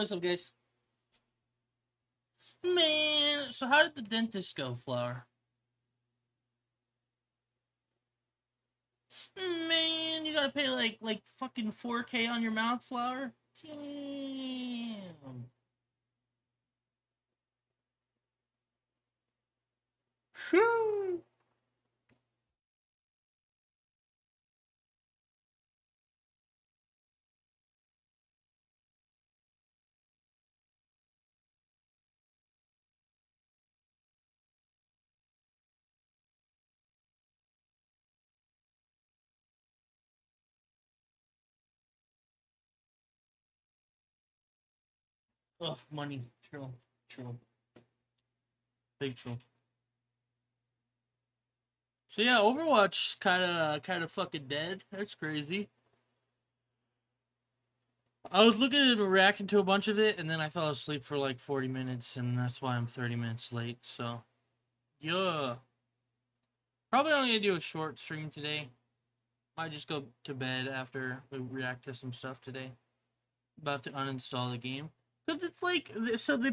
what's up, guys? Man, so how did the dentist go, Flower? Man, you gotta pay like fucking 4K on your mouth, Flower? Damn. Shoo. Ugh, money. True. True. Big true. So yeah, Overwatch kinda fucking dead. That's crazy. I was looking at reacting to a bunch of it, and then I fell asleep for like 40 minutes, and that's why I'm 30 minutes late. So yeah, probably only gonna do a short stream today. Might just go to bed after we react to some stuff today. About to uninstall the game because it's like so they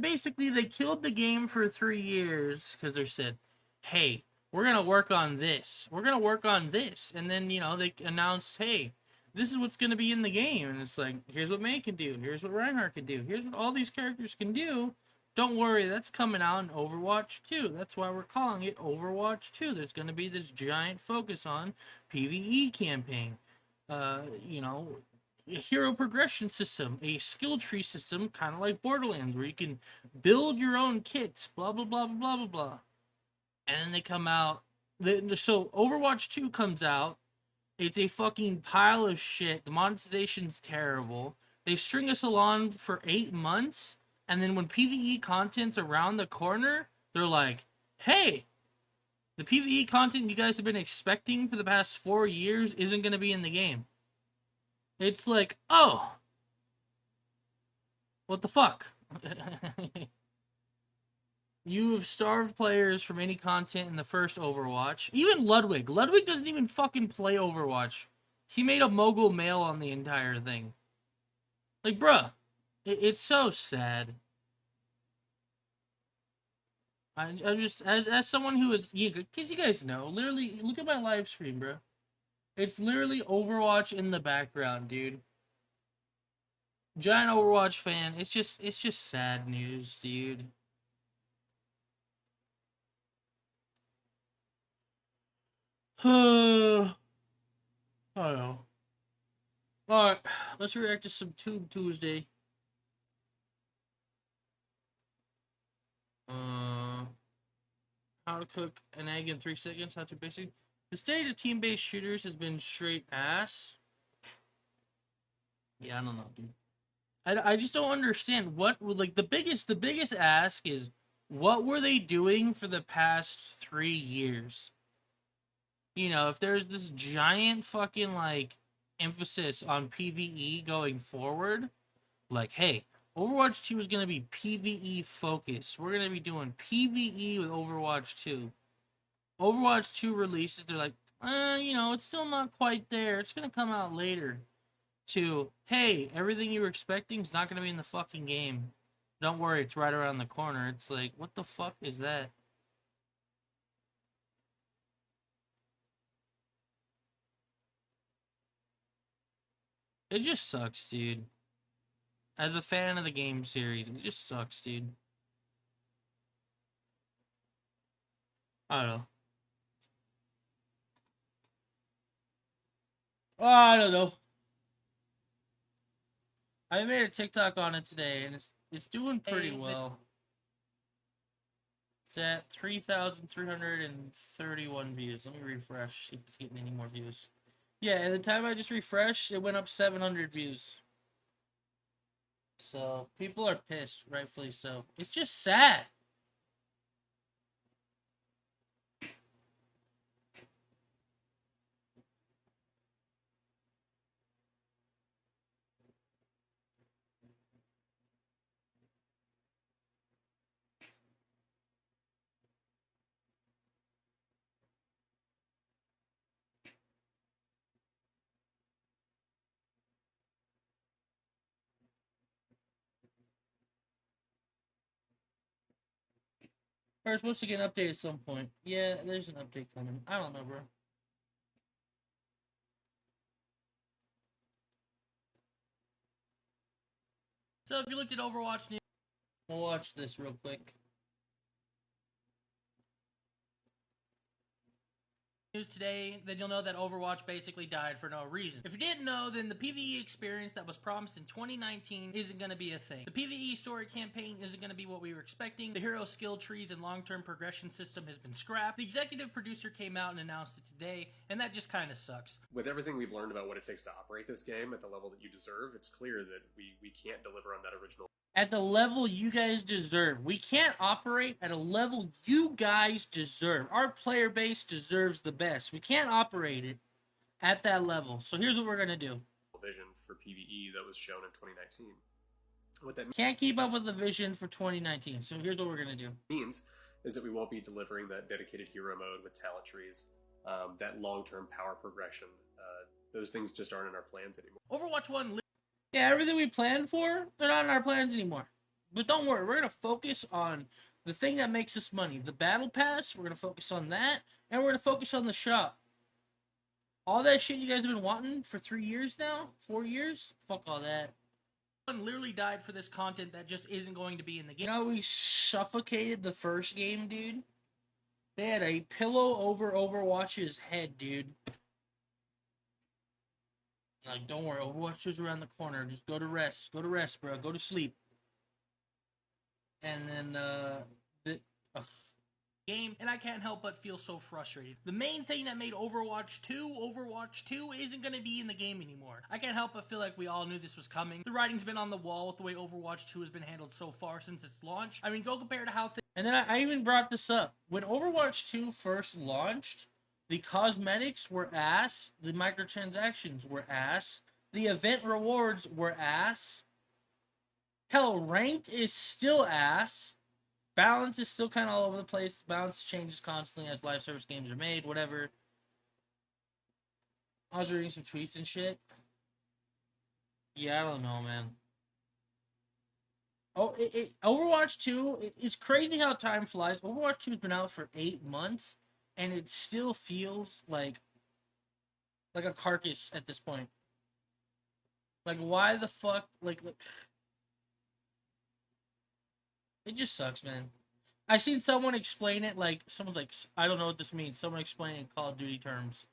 killed the game for 3 years because they said, "Hey, we're gonna work on this. We're gonna work on this," and then they announced, "Hey, this is what's gonna be in the game," and it's like, here's what May can do, here's what Reinhardt can do, here's what all these characters can do. Don't worry, that's coming out in Overwatch 2. That's why we're calling it Overwatch 2. There's going to be this giant focus on PvE campaign. You know, a hero progression system, a skill tree system, kind of like Borderlands, where you can build your own kits, blah, blah, blah, blah, blah, blah. And then they come out. So Overwatch 2 comes out. It's a fucking pile of shit. The monetization's terrible. They string us along for 8 months, and then when PvE content's around the corner, they're like, hey, the PvE content you guys have been expecting for the past 4 years isn't going to be in the game. It's like, oh, what the fuck? You have starved players from any content in the first Overwatch. Even Ludwig. Ludwig doesn't even fucking play Overwatch. He made a mogul mail on the entire thing. Like, bruh, it's so sad. I'm just as someone who is, because you guys know, literally, look at my live stream, bro. It's literally Overwatch in the background, dude. Giant Overwatch fan. It's just sad news, dude. I don't know. All right, let's react to some Tube Tuesday. Uh, how to cook an egg in 3 seconds. How to basic. The state of team-based shooters has been straight ass. Yeah, I don't know, dude. I just don't understand what like the biggest ask is what were they doing for the past 3 years? If there's this giant fucking like emphasis on PvE going forward, like, hey, Overwatch 2 is gonna be PvE focused. We're gonna be doing PvE with Overwatch 2. Overwatch 2 releases, they're like, it's still not quite there. It's gonna come out later. To, hey, everything you were expecting is not gonna be in the fucking game. Don't worry, it's right around the corner. It's like, what the fuck is that? It just sucks, dude. As a fan of the game series, it just sucks, dude. I don't know. I don't know. I made a TikTok on it today, and it's doing pretty well. It's at 3,331 views. Let me refresh, see if it's getting any more views. Yeah, at the time I just refreshed, it went up 700 views. So people are pissed, rightfully so. It's just sad. We're supposed to get an update at some point. Yeah, there's an update coming. I don't know, bro. So if you looked at Overwatch news, we'll watch this real quick. News today, then you'll know that Overwatch basically died for no reason. If you didn't know, then the PvE experience that was promised in 2019 isn't going to be a thing. The PvE story campaign isn't going to be what we were expecting. The hero skill trees and long-term progression system has been scrapped. The executive producer came out and announced it today, and that just kind of sucks. With everything we've learned about what it takes to operate this game at the level that you deserve, it's clear that we can't deliver on that original. At the level you guys deserve. We can't operate at a level you guys deserve. Our player base deserves the best. We can't operate it at that level. So here's what we're going to do. Vision for PvE that was shown in 2019. What that can't keep up with the vision for 2019. So here's what we're going to do. Means is that we won't be delivering that dedicated hero mode with talent trees, that long-term power progression. Those things just aren't in our plans anymore. Overwatch 1... yeah, everything we planned for, they're not in our plans anymore. But don't worry, we're going to focus on the thing that makes us money. The Battle Pass, we're going to focus on that. And we're going to focus on the shop. All that shit you guys have been wanting for 3 years now? 4 years? Fuck all that. One literally died for this content that just isn't going to be in the game. You know, we suffocated the first game, dude. They had a pillow over Overwatch's head, dude. Like, don't worry, Overwatch is around the corner. Just go to rest. Go to rest, bro. Go to sleep. And then, game, and I can't help but feel so frustrated. The main thing that made Overwatch 2 isn't going to be in the game anymore. I can't help but feel like we all knew this was coming. The writing's been on the wall with the way Overwatch 2 has been handled so far since its launch. I mean, go compare to how... and then I even brought this up. When Overwatch 2 first launched... the cosmetics were ass. The microtransactions were ass. The event rewards were ass. Hell, ranked is still ass. Balance is still kind of all over the place. Balance changes constantly as live service games are made, whatever. I was reading some tweets and shit. Yeah, I don't know, man. Oh, Overwatch 2, it's crazy how time flies. Overwatch 2 has been out for 8 months. And it still feels like a carcass at this point. Like, why the fuck? Like, it just sucks, man. I seen someone explain it like, someone's like, I don't know what this means. Someone explained it in Call of Duty terms.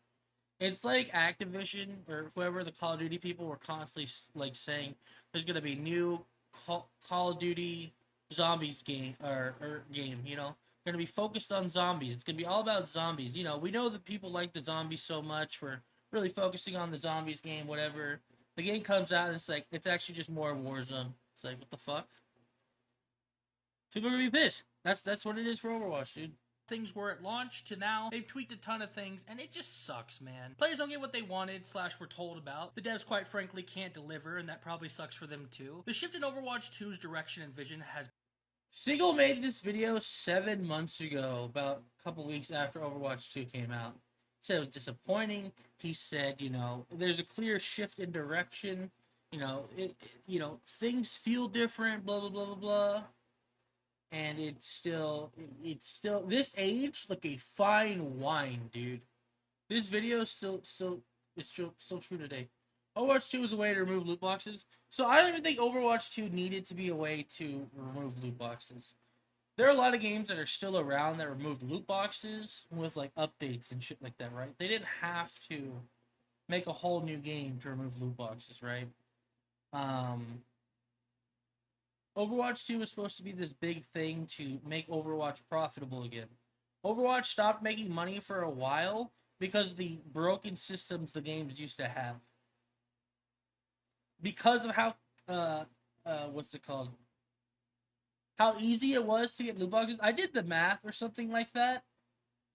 It's like Activision or whoever the Call of Duty people were constantly like saying there's gonna be new Call of Duty Zombies game or game, you know. Going to be focused on zombies. It's going to be all about zombies. You know, we know that people like the zombies so much. We're really focusing on the zombies game, whatever. The game comes out and it's like, it's actually just more Warzone. It's like, what the fuck? People are going to be pissed. That's what it is for Overwatch, dude. Things were at launch to now. They've tweaked a ton of things, and it just sucks, man. Players don't get what they wanted / were told about. The devs, quite frankly, can't deliver, and that probably sucks for them, too. The shift in Overwatch 2's direction and vision has... Seagull made this video 7 months ago, about a couple weeks after Overwatch 2 came out. He said it was disappointing. He said, you know, there's a clear shift in direction. You know, things feel different, blah, blah, blah, blah, blah. And it's still, this aged like a fine wine, dude. This video is still true today. Overwatch 2 was a way to remove loot boxes. So I don't even think Overwatch 2 needed to be a way to remove loot boxes. There are a lot of games that are still around that removed loot boxes with like updates and shit like that, right? They didn't have to make a whole new game to remove loot boxes, right? Overwatch 2 was supposed to be this big thing to make Overwatch profitable again. Overwatch stopped making money for a while because of the broken systems the games used to have. Because of how, what's it called? How easy it was to get loot boxes. I did the math or something like that.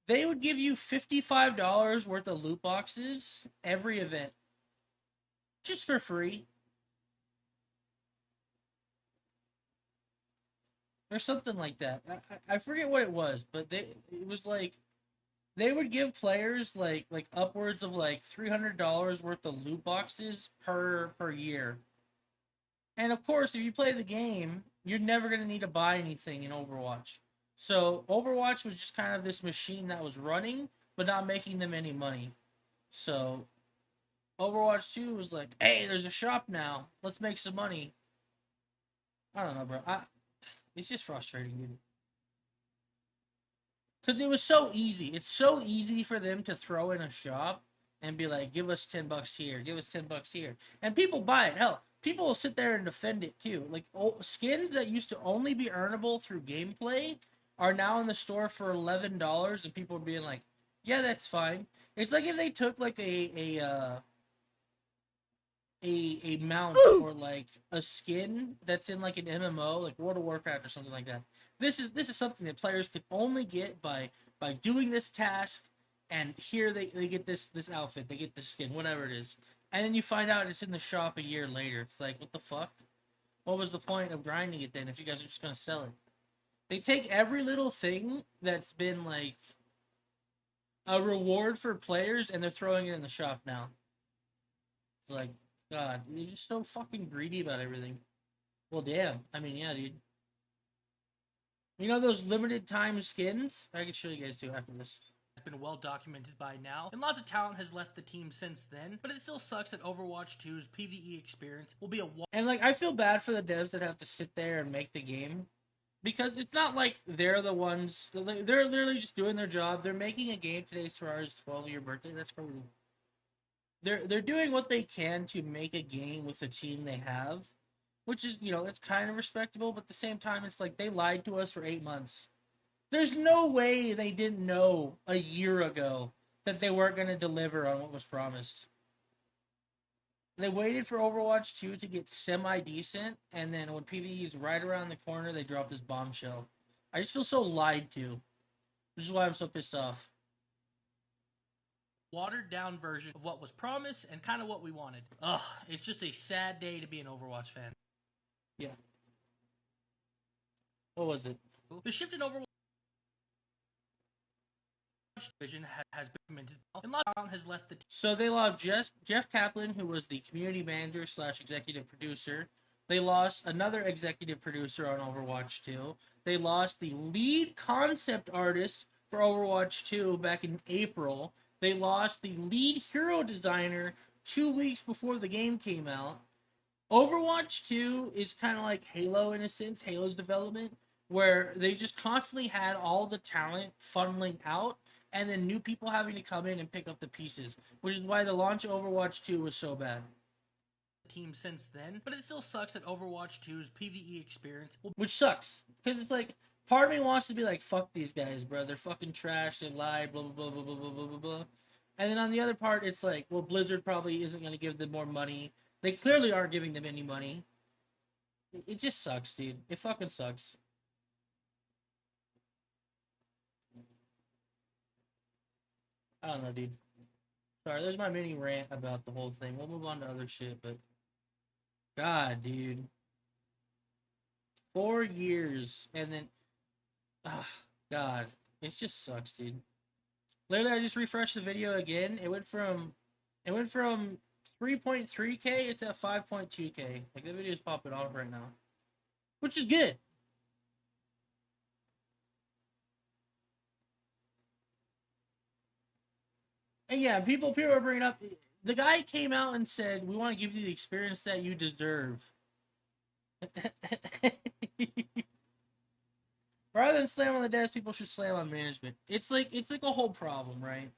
They would give you $55 worth of loot boxes every event. Just for free. Or something like that. I forget what it was, but it was like they would give players like upwards of like $300 worth of loot boxes per year. And of course, if you play the game, you're never going to need to buy anything in Overwatch. So Overwatch was just kind of this machine that was running, but not making them any money. So Overwatch 2 was like, hey, there's a shop now. Let's make some money. I don't know, bro. It's just frustrating, dude. Because it was so easy. It's so easy for them to throw in a shop and be like, give us $10 here, give us $10 here. And people buy it. Hell, people will sit there and defend it too. Like, skins that used to only be earnable through gameplay are now in the store for $11, and people are being like, yeah, that's fine. It's like if they took like a mount or like a skin that's in like an MMO, like World of Warcraft or something like that. This is something that players can only get by doing this task, and here they get this outfit, they get this skin, whatever it is, and then you find out it's in the shop a year later. It's like, what the fuck? What was the point of grinding it then if you guys are just gonna sell it? They take every little thing that's been like a reward for players and they're throwing it in the shop now. It's like, God, you're just so fucking greedy about everything. Well, damn. I mean, yeah, dude. You know those limited time skins? I can show you guys too after this. Has been well documented by now, and lots of talent has left the team since then, but it still sucks that Overwatch 2's PvE experience will be a And like, I feel bad for the devs that have to sit there and make the game, because it's not like they're the ones. They're literally just doing their job. They're making a game. Today's Ferrari's 12-year birthday. That's crazy. They're doing what they can to make a game with the team they have, which is, it's kind of respectable, but at the same time, it's like they lied to us for 8 months. There's no way they didn't know a year ago that they weren't going to deliver on what was promised. They waited for Overwatch 2 to get semi-decent, and then when PvE is right around the corner, they dropped this bombshell. I just feel so lied to, which is why I'm so pissed off. watered down version of what was promised and kind of what we wanted. Ugh, it's just a sad day to be an Overwatch fan. Yeah. What was it? The shift in Overwatch division has been implemented, and a lot of talent has left the team. So they lost Jeff Kaplan, who was the community manager / executive producer. They lost another executive producer on Overwatch 2. They lost the lead concept artist for Overwatch 2 back in April. They lost the lead hero designer 2 weeks before the game came out. Overwatch 2 is kind of like Halo in a sense, Halo's development, where they just constantly had all the talent funneling out, and then new people having to come in and pick up the pieces, which is why the launch of Overwatch 2 was so bad. Team since then, but it still sucks that Overwatch 2's PvE experience which sucks, because it's like, part of me wants to be like, fuck these guys, bro, they're fucking trash, they lied, blah, blah, blah, blah, blah, blah, blah, blah. And then on the other part, it's like, well, Blizzard probably isn't going to give them more money. They clearly aren't giving them any money. It just sucks, dude. It fucking sucks. I don't know, dude. Sorry, there's my mini rant about the whole thing. We'll move on to other shit, but God, dude. 4 years, and then, God, it just sucks, dude. Literally, I just refreshed the video again. It went from 3.3K. It's at 5.2K. Like, the video's popping off right now, which is good. And yeah, people are bringing up. The guy came out and said, "We want to give you the experience that you deserve." Rather than slam on the devs, people should slam on management. It's like a whole problem, right?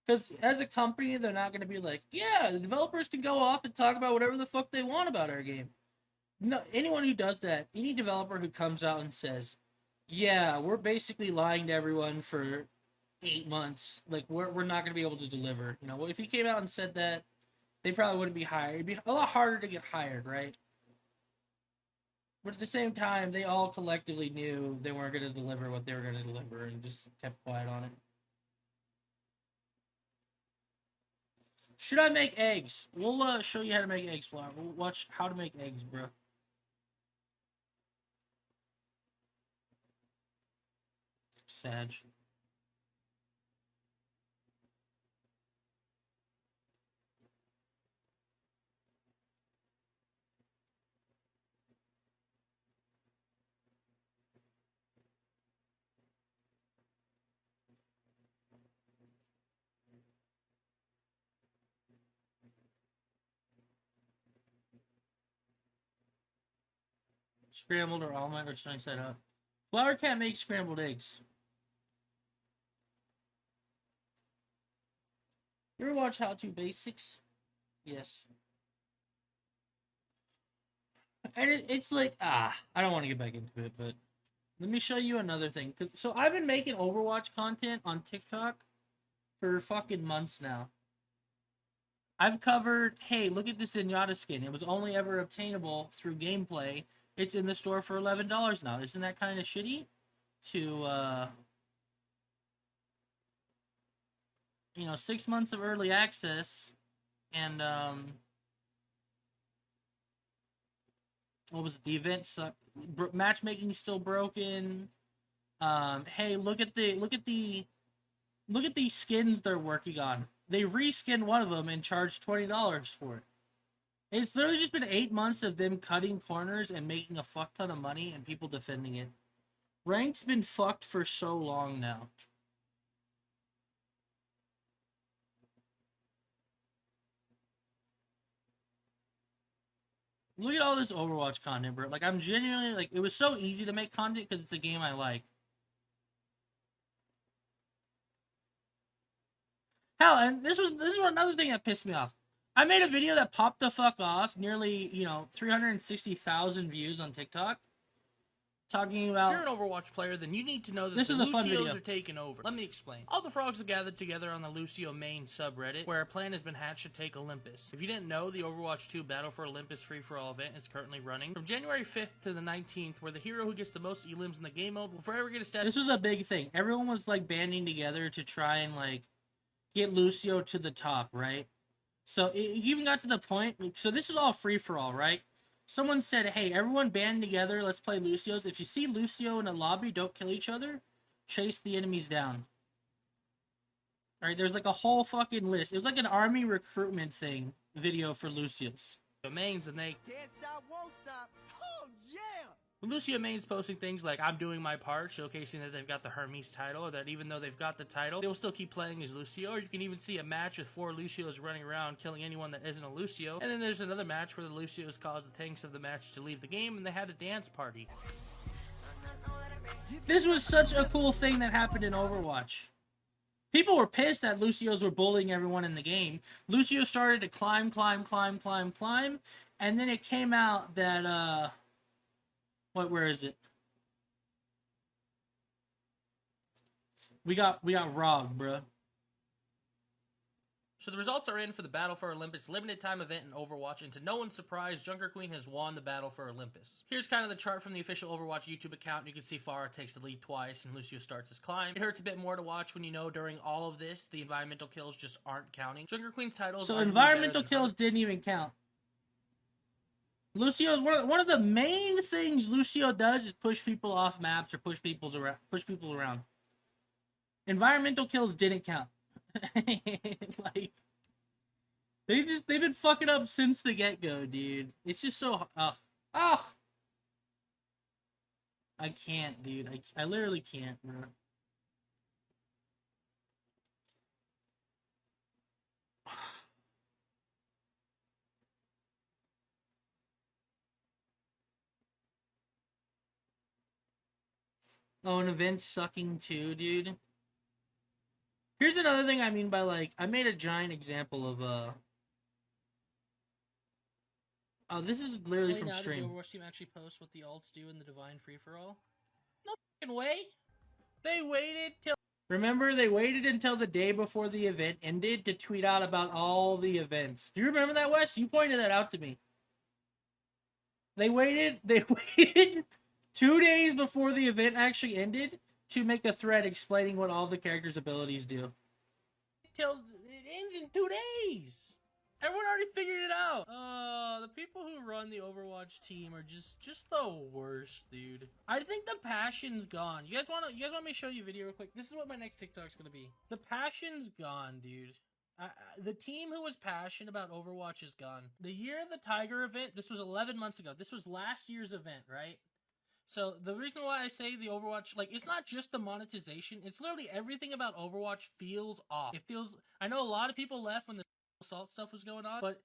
Because as a company, they're not going to be like, yeah, the developers can go off and talk about whatever the fuck they want about our game. No, anyone who does that, any developer who comes out and says, yeah, we're basically lying to everyone for 8 months, like, we're not going to be able to deliver. If he came out and said that, they probably wouldn't be hired. It'd be a lot harder to get hired, right? But at the same time, they all collectively knew they weren't going to deliver what they were going to deliver and just kept quiet on it. Should I make eggs? We'll show you how to make eggs, Flower. We'll watch how to make eggs, bro. Sag. Scrambled or omelet, or should I set up? Flour can't make scrambled eggs. You ever watch How to Basics? Yes. And it's like, I don't want to get back into it, but let me show you another thing. So I've been making Overwatch content on TikTok for fucking months now. I've covered, hey, look at this Zenyatta skin. It was only ever obtainable through gameplay. It's in the store for $11 now. Isn't that kind of shitty? To, 6 months of early access, and, what was it? The event sucked. Matchmaking still broken. Hey, look at these skins they're working on. They reskinned one of them and charged $20 for it. It's literally just been 8 months of them cutting corners and making a fuck ton of money and people defending it. Rank's been fucked for so long now. Look at all this Overwatch content, bro. Like, I'm genuinely, like, it was so easy to make content because it's a game I like. Hell, and this is another thing that pissed me off. I made a video that popped the fuck off, nearly, 360,000 views on TikTok. Talking about... If you're an Overwatch player, then you need to know that This the is a fun Lucios video. are taking over. Let me explain. All the frogs have gathered together on the Lucio main subreddit, where a plan has been hatched to take Olympus. If you didn't know, the Overwatch 2 Battle for Olympus free-for-all event is currently running from January 5th to the 19th, where the hero who gets the most elims in the game mode will forever get a status. This was a big thing. Everyone was, like, banding together to try and, like, get Lucio to the top, right? So it even got to the point... So this was all free-for-all, right? Someone said, hey, everyone band together, let's play Lucios. If you see Lucio in a lobby, don't kill each other. Chase the enemies down. Alright, there's like a whole fucking list. It was like an army recruitment thing video for Lucios. Mains, and they Can't stop, won't stop. Oh, yeah! Lucio mains posting things like, I'm doing my part, showcasing that they've got the Hermes title, or that even though they've got the title, they will still keep playing as Lucio, or you can even see a match with 4 Lucios running around killing anyone that isn't a Lucio, and then there's another match where the Lucios caused the tanks of the match to leave the game, and they had a dance party. This was such a cool thing that happened in Overwatch. People were pissed that Lucios were bullying everyone in the game. Lucio started to climb, and then it came out that, where is it? We got robbed, bruh. So the results are in for the Battle for Olympus limited time event in Overwatch, and to no one's surprise, Junker Queen has won the Battle for Olympus. Here's kind of the chart from the official Overwatch YouTube account. You can see Pharah takes the lead twice, and Lucio starts his climb. It hurts a bit more to watch when you know during all of this, the environmental kills just aren't counting. Junker Queen's titles So arguably environmental better than kills didn't even count. Lucio's one of the main things Lucio does is push people off maps or push people around. Environmental kills didn't count. Like they've been fucking up since the get-go, dude. It's just so I can't, dude. I literally can't, bro. Oh, an event sucking too, dude. Here's another thing I mean by, like, I made a giant example of, oh, this is literally from stream. Did the Overwatch team actually post what the alts do in the Divine Free-For-All? No fucking way! They waited till... Remember, they waited until the day before the event ended to tweet out about all the events. Do you remember that, Wes? You pointed that out to me. They waited 2 days before the event actually ended to make a thread explaining what all the characters' abilities do. Till it ends in 2 days. Everyone already figured it out. The people who run the Overwatch team are just the worst, dude. I think the passion's gone. You guys want me to show you a video real quick? This is what my next TikTok's gonna be. The passion's gone, dude. The team who was passionate about Overwatch is gone. The year of the Tiger event, this was 11 months ago. This was last year's event, right? So the reason why I say the Overwatch, like, it's not just the monetization. It's literally everything about Overwatch feels off. It feels, I know a lot of people left when the assault stuff was going on, but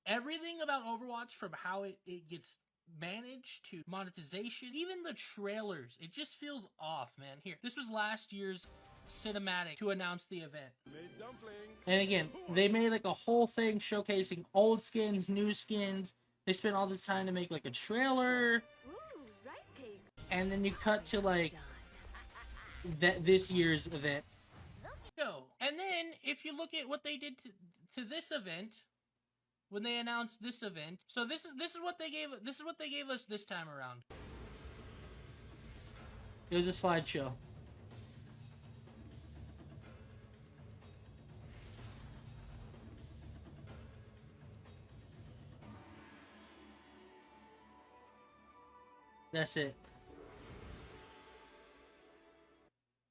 everything about Overwatch, from how it gets managed to monetization, even the trailers, it just feels off, man. Here, this was last year's cinematic to announce the event. And again, they made like a whole thing showcasing old skins, new skins. They spent all this time to make like a trailer, Ooh, rice cakes. and then you cut to like this year's event. Go. And then if you look at what they did to this event, when they announced this event, so this is what they gave us this time around. It was a slideshow. That's it.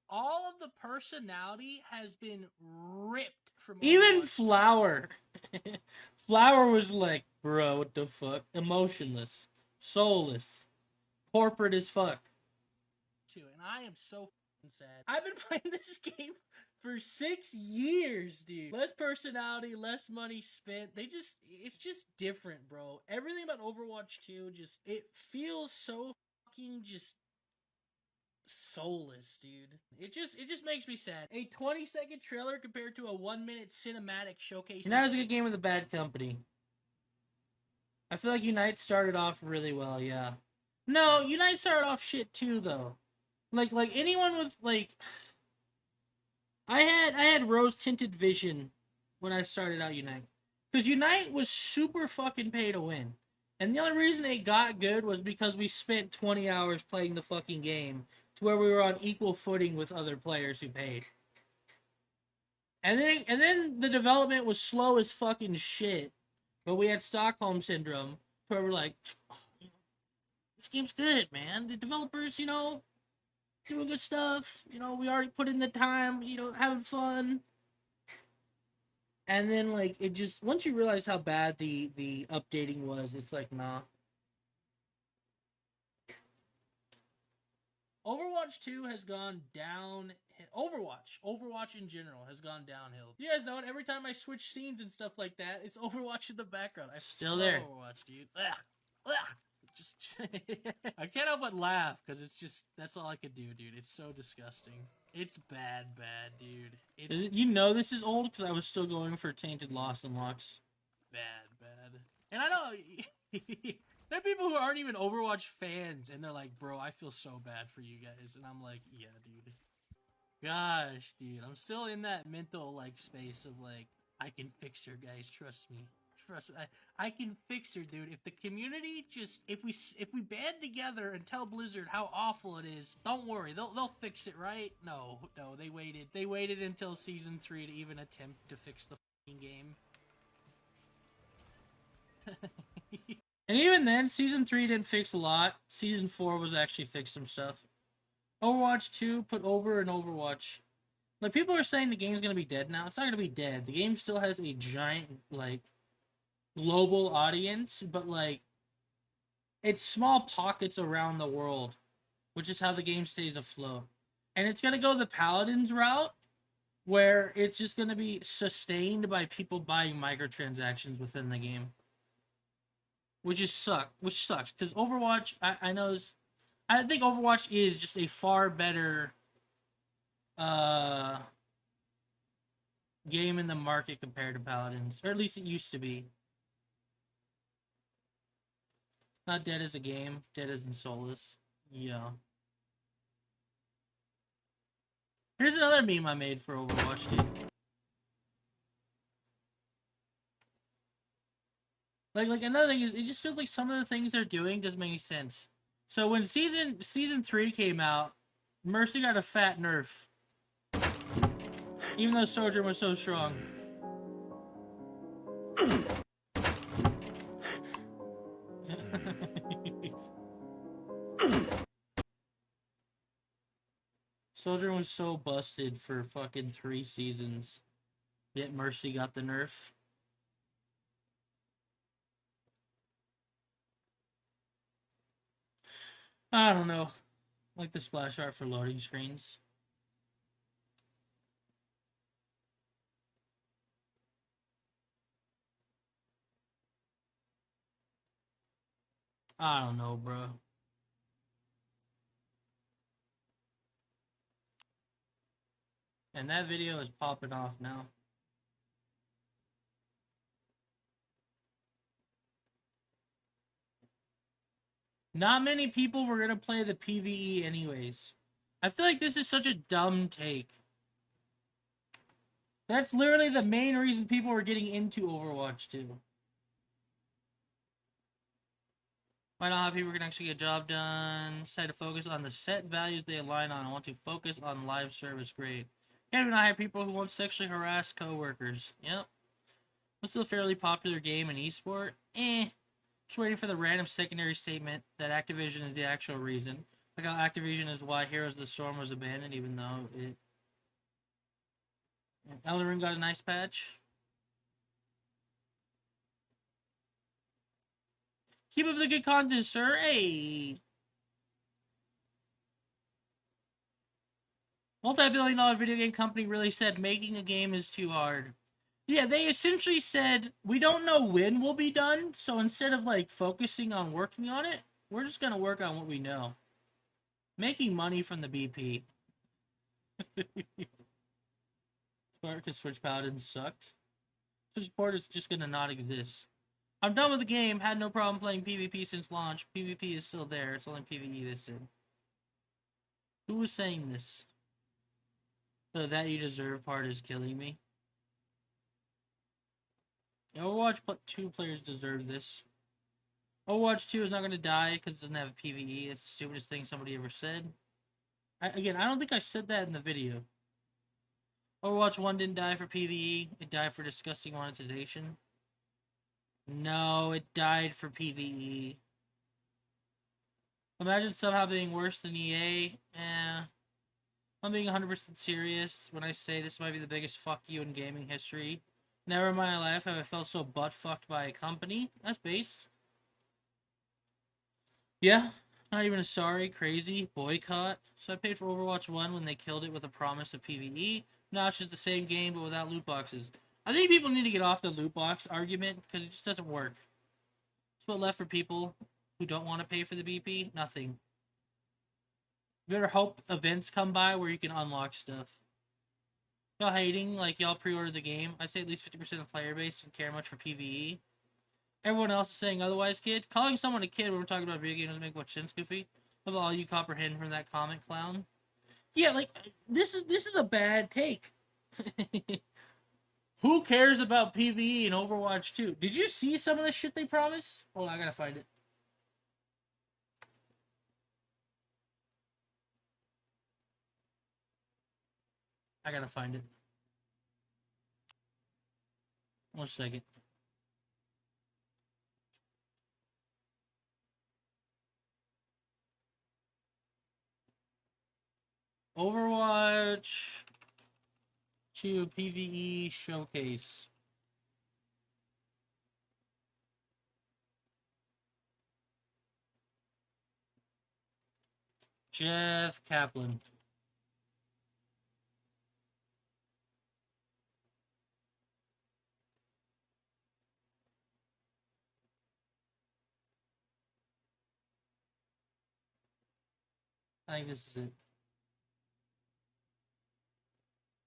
All of the personality has been ripped from Even Overwatch. Flower. Flower was like, bro, what the fuck? Emotionless. Soulless. Corporate as fuck. too, and I am so fucking sad. I've been playing this game for 6 years, dude. Less personality, less money spent. It's just different, bro. Everything about Overwatch 2 it feels so fucking just soulless, dude. It just makes me sad. A 20-second trailer compared to a 1-minute cinematic showcase. And that was a good game with a bad company. I feel like Unite started off really well, yeah. No, Unite started off shit too, though. Like anyone with like, I had rose tinted vision when I started out Unite, because Unite was super fucking pay to win, and the only reason it got good was because we spent 20 hours playing the fucking game to where we were on equal footing with other players who paid. And then the development was slow as fucking shit, but we had Stockholm syndrome where we're like, oh, this game's good, man. The developers, doing good stuff. We already put in the time, having fun. And then, like, it just, once you realize how bad the updating was, it's like, nah. Overwatch 2 has gone down. Overwatch in general has gone downhill. You guys know it. Every time I switch scenes and stuff like that, it's Overwatch in the background. I Still love there. Overwatch, dude. Ugh. Ugh. Just I can't help but laugh because it's just that's all I could do, dude. It's so disgusting. It's bad, dude. It's This is old because I was still going for Tainted Lost Unlocks. bad. And I know there are people who aren't even Overwatch fans, and they're like, "Bro, I feel so bad for you guys," and I'm like, "Yeah, dude." Gosh, dude, I'm still in that mental like space of like, I can fix her, guys. Trust me. I can fix her, dude. If the community if we band together and tell Blizzard how awful it is, don't worry, they'll fix it, right? No, they waited until season 3 to even attempt to fix the fucking game. And even then, Season 3 didn't fix a lot. Season 4 was actually fixed some stuff. Overwatch 2 put over an Overwatch. Like, people are saying the game's gonna be dead now. It's not gonna be dead. The game still has a giant, like, global audience, but, like, it's small pockets around the world, which is how the game stays afloat. And it's gonna go the Paladins route, where it's just gonna be sustained by people buying microtransactions within the game. Which sucks, because Overwatch, I think Overwatch is just a far better game in the market compared to Paladins, or at least it used to be. Not dead as a game, dead as in soulless. Yeah. Here's another meme I made for Overwatch, dude. Like another thing is, it just feels like some of the things they're doing doesn't make any sense. So when season 3 came out, Mercy got a fat nerf. Even though Sojourn was so strong. Sojourn was so busted for fucking 3 seasons. Yet Mercy got the nerf. I don't know. Like the splash art for loading screens. I don't know, bro. And that video is popping off now. Not many people were gonna play the PvE anyways. I feel like this is such a dumb take. That's literally the main reason people were getting into Overwatch 2. Might not have people who can actually get a job done. Decide to focus on the set values they align on. I want to focus on live service grade. Can't even hire people who won't sexually harass coworkers. Yep. What's still a fairly popular game in esport? Just waiting for the random secondary statement that Activision is the actual reason. Like how Activision is why Heroes of the Storm was abandoned, even though it... Elden Ring got a nice patch. Keep up the good content, sir. Hey! Multi-billion-dollar video game company really said making a game is too hard. Yeah, they essentially said, we don't know when we'll be done, so instead of, like, focusing on working on it, we're just gonna work on what we know. Making money from the BP. Because Switch Paladins sucked. Switch support is just gonna not exist. I'm done with the game, had no problem playing PvP since launch. PvP is still there, it's only PvE this did. Who was saying this? The that you deserve part is killing me. Overwatch 2 players deserve this. Overwatch 2 is not going to die because it doesn't have PvE. It's the stupidest thing somebody ever said. I don't think I said that in the video. Overwatch 1 didn't die for PvE. It died for disgusting monetization. No, it died for PvE. Imagine somehow being worse than EA. I'm being 100% serious when I say this might be the biggest fuck you in gaming history. Never in my life have I felt so butt-fucked by a company. That's based. Yeah, not even a sorry, crazy, boycott. So I paid for Overwatch 1 when they killed it with a promise of PvE. Now it's just the same game, but without loot boxes. I think people need to get off the loot box argument, because it just doesn't work. What's what left for people who don't want to pay for the BP? Nothing. You better hope events come by where you can unlock stuff. Y'all hating like y'all pre-ordered the game. I say at least 50% of the player base don't care much for PvE. Everyone else is saying otherwise, kid. Calling someone a kid when we're talking about video games doesn't make much sense, Goofy. Of all you comprehend from that comment, clown. Yeah, like this is a bad take. Who cares about PvE in Overwatch 2? Did you see some of the shit they promised? Hold on, I gotta find it. I gotta find it. 1 second. Overwatch 2 PvE Showcase. Jeff Kaplan. I think this is it.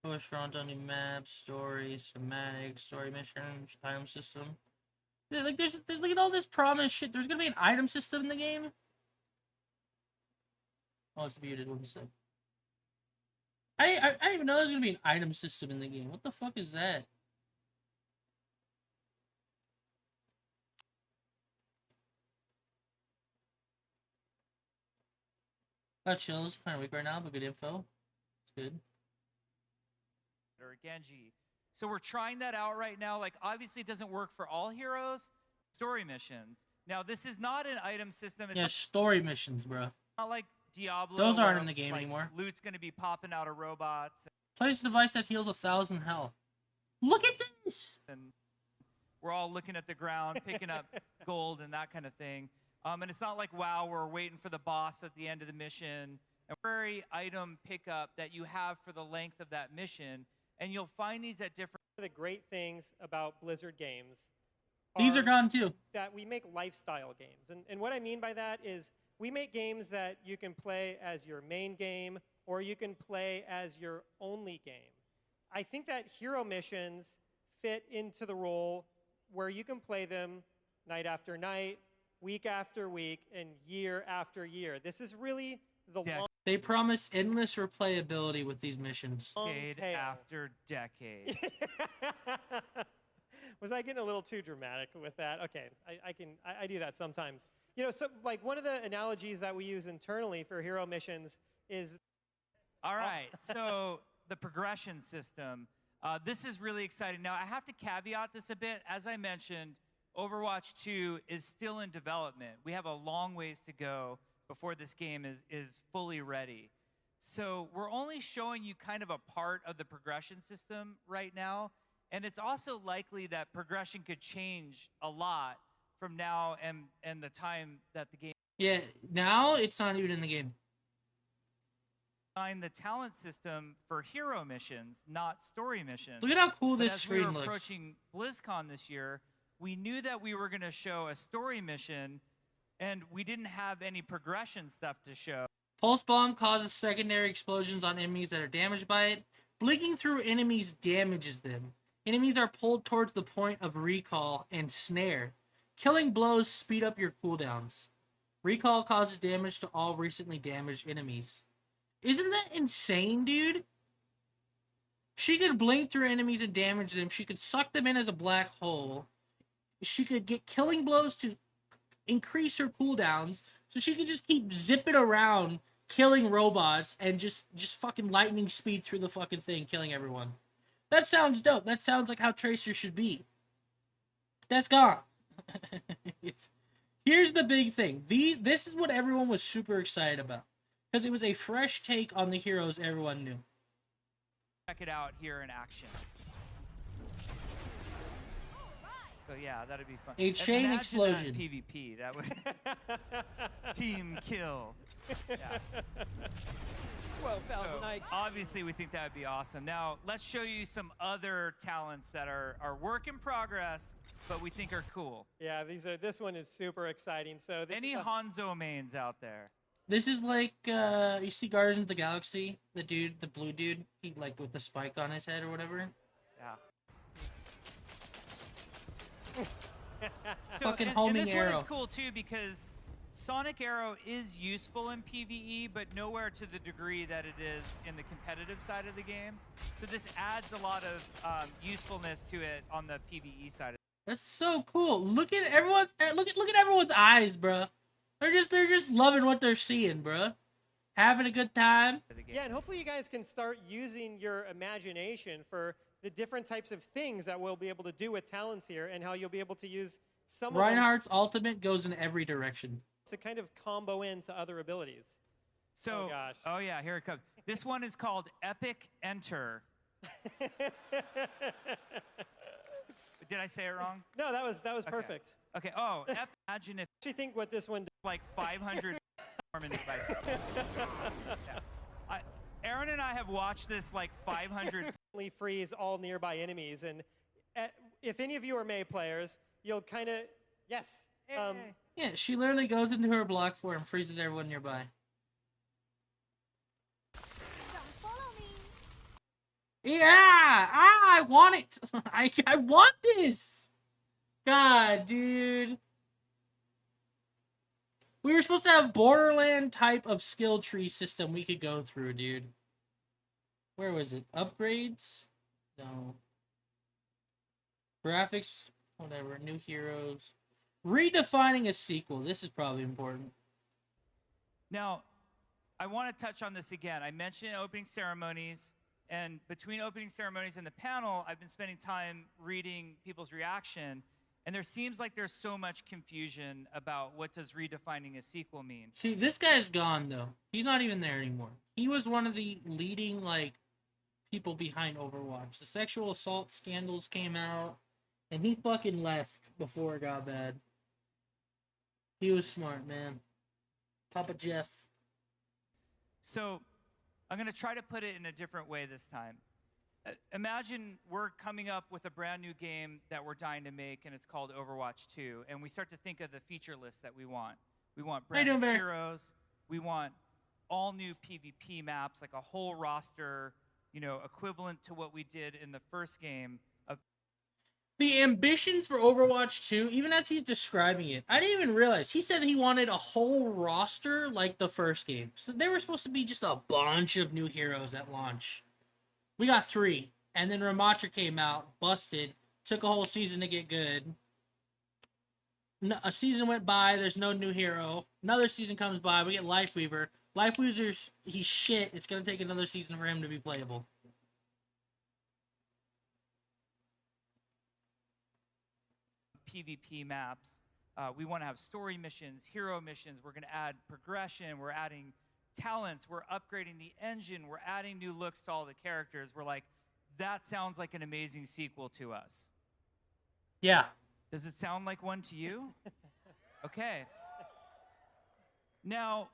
Push around on new maps, stories, schematics, story missions, item system. Yeah, like there's look at all this promise shit. There's gonna be an item system in the game. Oh, it's muted. 1 sec. I didn't even know there's gonna be an item system in the game. What the fuck is that? Chills, kind of weak right now, but good info. It's good. Or Genji. So we're trying that out right now. Like, obviously, it doesn't work for all heroes. Story missions. Now, this is not an item system. It's Yeah, story missions, bro. not like Diablo. Those aren't where, in the game like, anymore. Loot's going to be popping out of robots. Place a device that heals 1,000 health. Look at this! And we're all looking at the ground, picking up gold and that kind of thing. And it's not like WoW, we're waiting for the boss at the end of the mission. A temporary item pickup that you have for the length of that mission. And you'll find these at different... One of the great things about Blizzard games These are gone too. that we make lifestyle games. And what I mean by that is we make games that you can play as your main game or you can play as your only game. I think that hero missions fit into the role where you can play them night after night, week after week, and year after year. This is really the Yeah. long They promise endless replayability with these missions. Decade tail. after decade. Was I getting a little too dramatic with that? Okay, I do that sometimes. You know, so like one of the analogies that we use internally for hero missions is All right, so the progression system. This is really exciting. Now, I have to caveat this a bit. As I mentioned, Overwatch 2 is still in development. We have a long ways to go before this game is fully ready. So we're only showing you kind of a part of the progression system right now. And it's also likely that progression could change a lot from now and the time that the game Yeah, now it's not even in the game. designed the talent system for hero missions, not story missions. Look at how cool But this as we were screen looks. approaching BlizzCon this year, we knew that we were going to show a story mission, and we didn't have any progression stuff to show. Pulse bomb causes secondary explosions on enemies that are damaged by it. Blinking through enemies damages them. Enemies are pulled towards the point of recall and snare. Killing blows speed up your cooldowns. Recall causes damage to all recently damaged enemies. Isn't that insane, dude? She could blink through enemies and damage them. She could suck them in as a black hole. She could get killing blows to increase her cooldowns. So she could just keep zipping around, killing robots, and just fucking lightning speed through the fucking thing, killing everyone. That sounds dope. That sounds like how Tracer should be. That's gone. Here's the big thing. This is what everyone was super excited about. Because it was a fresh take on the heroes everyone knew. Check it out here in action. So yeah, that'd be fun. A chain Imagine explosion. That in PvP, that would team kill. Yeah. 12,000 So, IQ. obviously, we think that would be awesome. Now, let's show you some other talents that are work in progress, but we think are cool. Yeah, this one is super exciting. So this Any is a- Hanzo mains out there? This is like, you see Guardians of the Galaxy? The dude, the blue dude, he like with the spike on his head or whatever. Yeah. Fucking and homing this one arrow. is cool too because Sonic Arrow is useful in PvE, but nowhere to the degree that it is in the competitive side of the game. So this adds a lot of usefulness to it on the PvE side. That's so cool. Look at everyone's look at everyone's eyes, bruh. They're just loving what they're seeing, bruh. Having a good time. Of the game. Yeah, and hopefully you guys can start using your imagination for the different types of things that we'll be able to do with talents here and how you'll be able to use some of them Reinhardt's ultimate goes in every direction. to kind of combo into other abilities. So, Oh, gosh. oh yeah, here it comes. This one is called Epic Enter. Did I say it wrong? No, that was perfect. Okay. Imagine if I actually think what this one like 500 Norman devices. Yeah. Aaron and I have watched this like 500 definitely freeze all nearby enemies, and if any of you are Mei players, you'll kind of yes. Yeah, she literally goes into her block for and freezes everyone nearby. Don't follow me. Yeah, I want it. I want this. God, dude. We were supposed to have Borderland type of skill tree system we could go through, dude. Where was it? Upgrades? No. Graphics? Whatever. New heroes. Redefining a sequel. This is probably important. Now, I want to touch on this again. I mentioned opening ceremonies, and between opening ceremonies and the panel, I've been spending time reading people's reaction, and there seems like there's so much confusion about what does redefining a sequel mean. See, this guy's gone, though. He's not even there anymore. He was one of the leading, like, people behind Overwatch. The sexual assault scandals came out, and he fucking left before it got bad. He was smart, man. Papa Jeff. So I'm going to try to put it in a different way this time. Imagine we're coming up with a brand new game that we're dying to make, and it's called Overwatch 2, and we start to think of the feature list that we want. We want How you brand new doing, Bear? heroes. We want all new PvP maps, like a whole roster, you know, equivalent to what we did in the first game of The ambitions for Overwatch 2, even as he's describing it, I didn't even realize. He said he wanted a whole roster like the first game. So there were supposed to be just a bunch of new heroes at launch. We got 3. And then Ramattra came out, busted, took a whole season to get good. A season went by, there's no new hero. Another season comes by, we get Lifeweaver. Lifeweaver's, he's shit. It's going to take another season for him to be playable. PvP maps. We want to have story missions, hero missions. We're going to add progression. We're adding talents. We're upgrading the engine. We're adding new looks to all the characters. We're like, that sounds like an amazing sequel to us. Yeah. Does it sound like one to you? Okay. Now,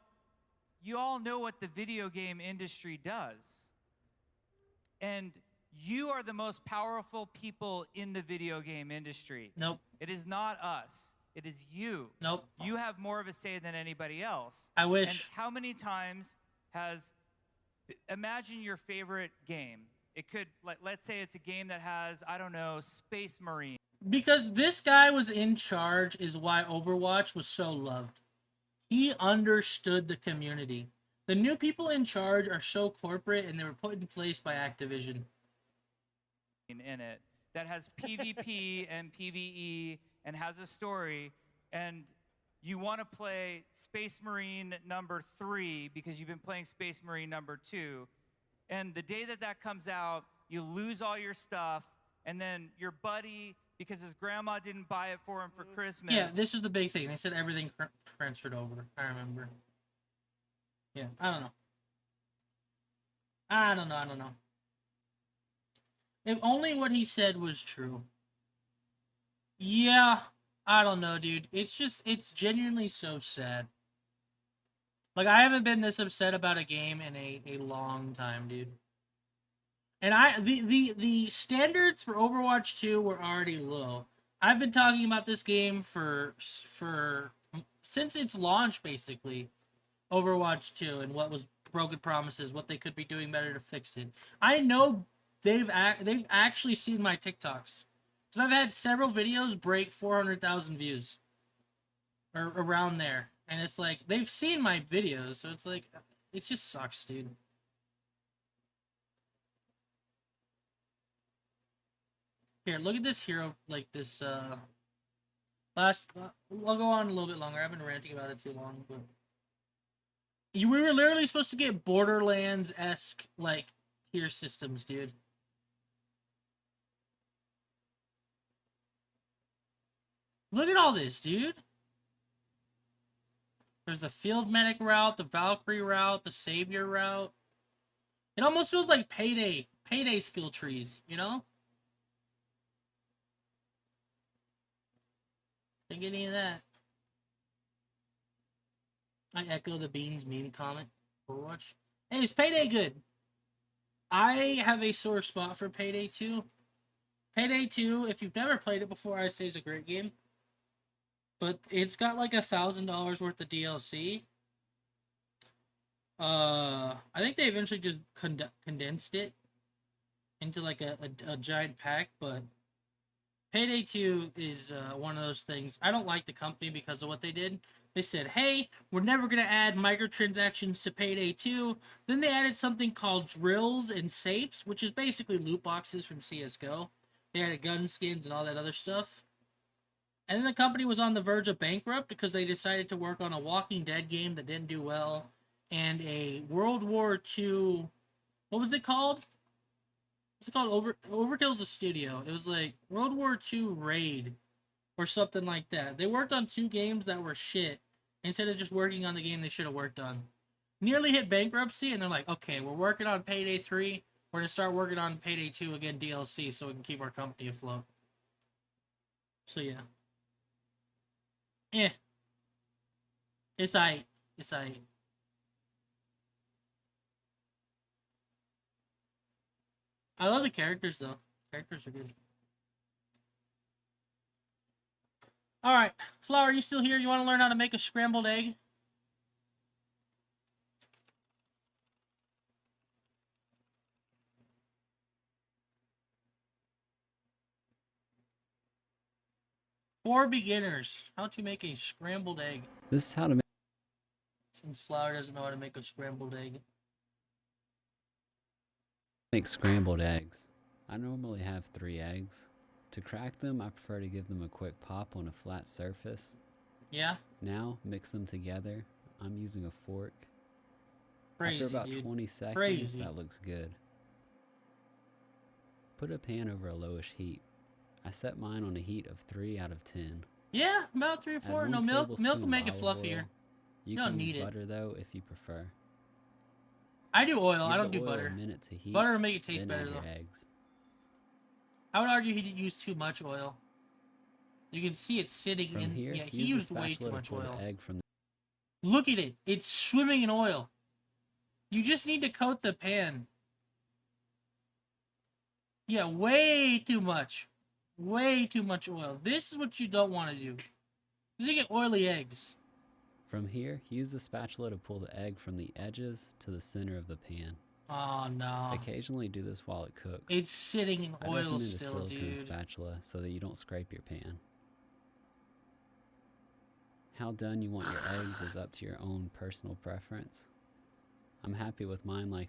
you all know what the video game industry does. And you are the most powerful people in the video game industry. Nope. It is not us. It is you. Nope. You have more of a say than anybody else. I And wish. how many times has, imagine your favorite game. It could, let's say it's a game that has, I don't know, Space Marine. Because this guy was in charge is why Overwatch was so loved. He understood the community. The new people in charge are so corporate and they were put in place by Activision. In it that has PvP and PvE and has a story, and you want to play Space Marine number 3 because you've been playing Space Marine number 2, and the day that that comes out, you lose all your stuff, and then your buddy, because his grandma didn't buy it for him for Christmas. Yeah, this is the big thing. They said everything transferred over. I remember. Yeah, I don't know. I don't know. If only what he said was true. Yeah, I don't know, dude. It's genuinely so sad. Like, I haven't been this upset about a game in a long time, dude. And the standards for Overwatch 2 were already low. I've been talking about this game for since its launch, basically. Overwatch 2 and what was broken promises, what they could be doing better to fix it. I know they've actually seen my TikToks. Because I've had several videos break 400,000 views. Or around there. And it's like, they've seen my videos, so it's like, it just sucks, dude. Here, look at this hero, like this, I'll go on a little bit longer. I've been ranting about it too long, but... We were literally supposed to get Borderlands-esque, like, tier systems, dude. Look at all this, dude. There's the Field Medic route, the Valkyrie route, the Savior route. It almost feels like Payday skill trees, you know? Didn't get any of that. I echo the Beans meme comment. Overwatch. Hey, is Payday good? I have a sore spot for Payday 2. Payday 2, if you've never played it before, I say is a great game. But it's got like $1,000 worth of DLC. I think they eventually just condensed it into like a giant pack, but Payday 2 is one of those things. I don't like the company because of what they did. They said, hey, we're never going to add microtransactions to Payday 2. Then they added something called drills and safes, which is basically loot boxes from CSGO. They added gun skins and all that other stuff. And then the company was on the verge of bankrupt because they decided to work on a Walking Dead game that didn't do well. And a World War II... What was it called? What's it called? Overkill's a studio. It was like World War II Raid. Or something like that. They worked on 2 games that were shit. Instead of just working on the game they should have worked on. Nearly hit bankruptcy, and they're like, okay, we're working on Payday 3. We're going to start working on Payday 2 again, DLC, so we can keep our company afloat. So, yeah. It's aight. It's aight. I love the characters though. Characters are good. All right, Flower, you still here? You want to learn how to make a scrambled egg? For beginners, how to make a scrambled egg. This is how to Since Flower doesn't know how to make a scrambled egg. make scrambled eggs. I normally have 3 eggs. To crack them, I prefer to give them a quick pop on a flat surface. Yeah? Now, mix them together. I'm using a fork. Crazy, After about dude. 20 seconds, Crazy. that looks good. Put a pan over a lowish heat. I set mine on a heat of 3 out of 10. Yeah, about 3 or Add 4. No 1 milk. Milk will tablespoon make of it olive fluffier. oil. You don't can need use it. butter though if you prefer. I do oil. I Give don't the do oil butter. A minute to heat, Butter will make it taste then better add though. your eggs. I would argue he did use too much oil. You can see it sitting From in. here, Yeah, he use a used way too spatula to much pull oil. the egg from Look at it. It's swimming in oil. You just need to coat the pan. Yeah, way too much. Way too much oil. This is what you don't want to do. You get oily eggs. From here, use the spatula to pull the egg from the edges to the center of the pan. Oh no. Occasionally do this while it cooks. It's sitting in I oil recommend a still, silicone dude. spatula so that you don't scrape your pan. How done you want your eggs is up to your own personal preference. I'm happy with mine like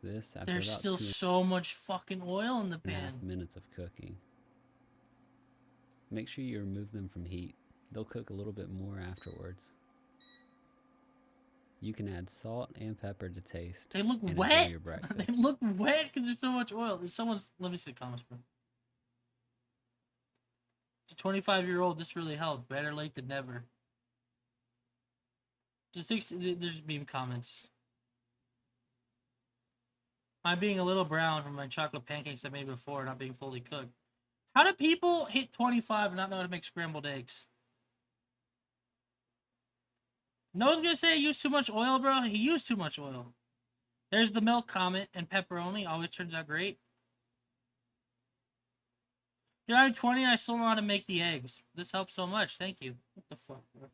this after There's about still 2 so much fucking oil in the and a pan. half minutes of cooking. Make sure you remove them from heat. They'll cook a little bit more afterwards. You can add salt and pepper to taste. They look and enjoy wet. your They breakfast. look wet because there's so much oil. There's someone's. Let me see the comments, bro. To 25-year-old, this really helped. Better late than never. There's meme comments. I'm being a little brown from my chocolate pancakes I made before, not being fully cooked. How do people hit 25 and not know how to make scrambled eggs? No one's gonna say he used too much oil, bro. He used too much oil. There's the milk comment, and pepperoni always turns out great. Dude, I'm 20 and I still know how to make the eggs. This helps so much. Thank you. What the fuck, bro?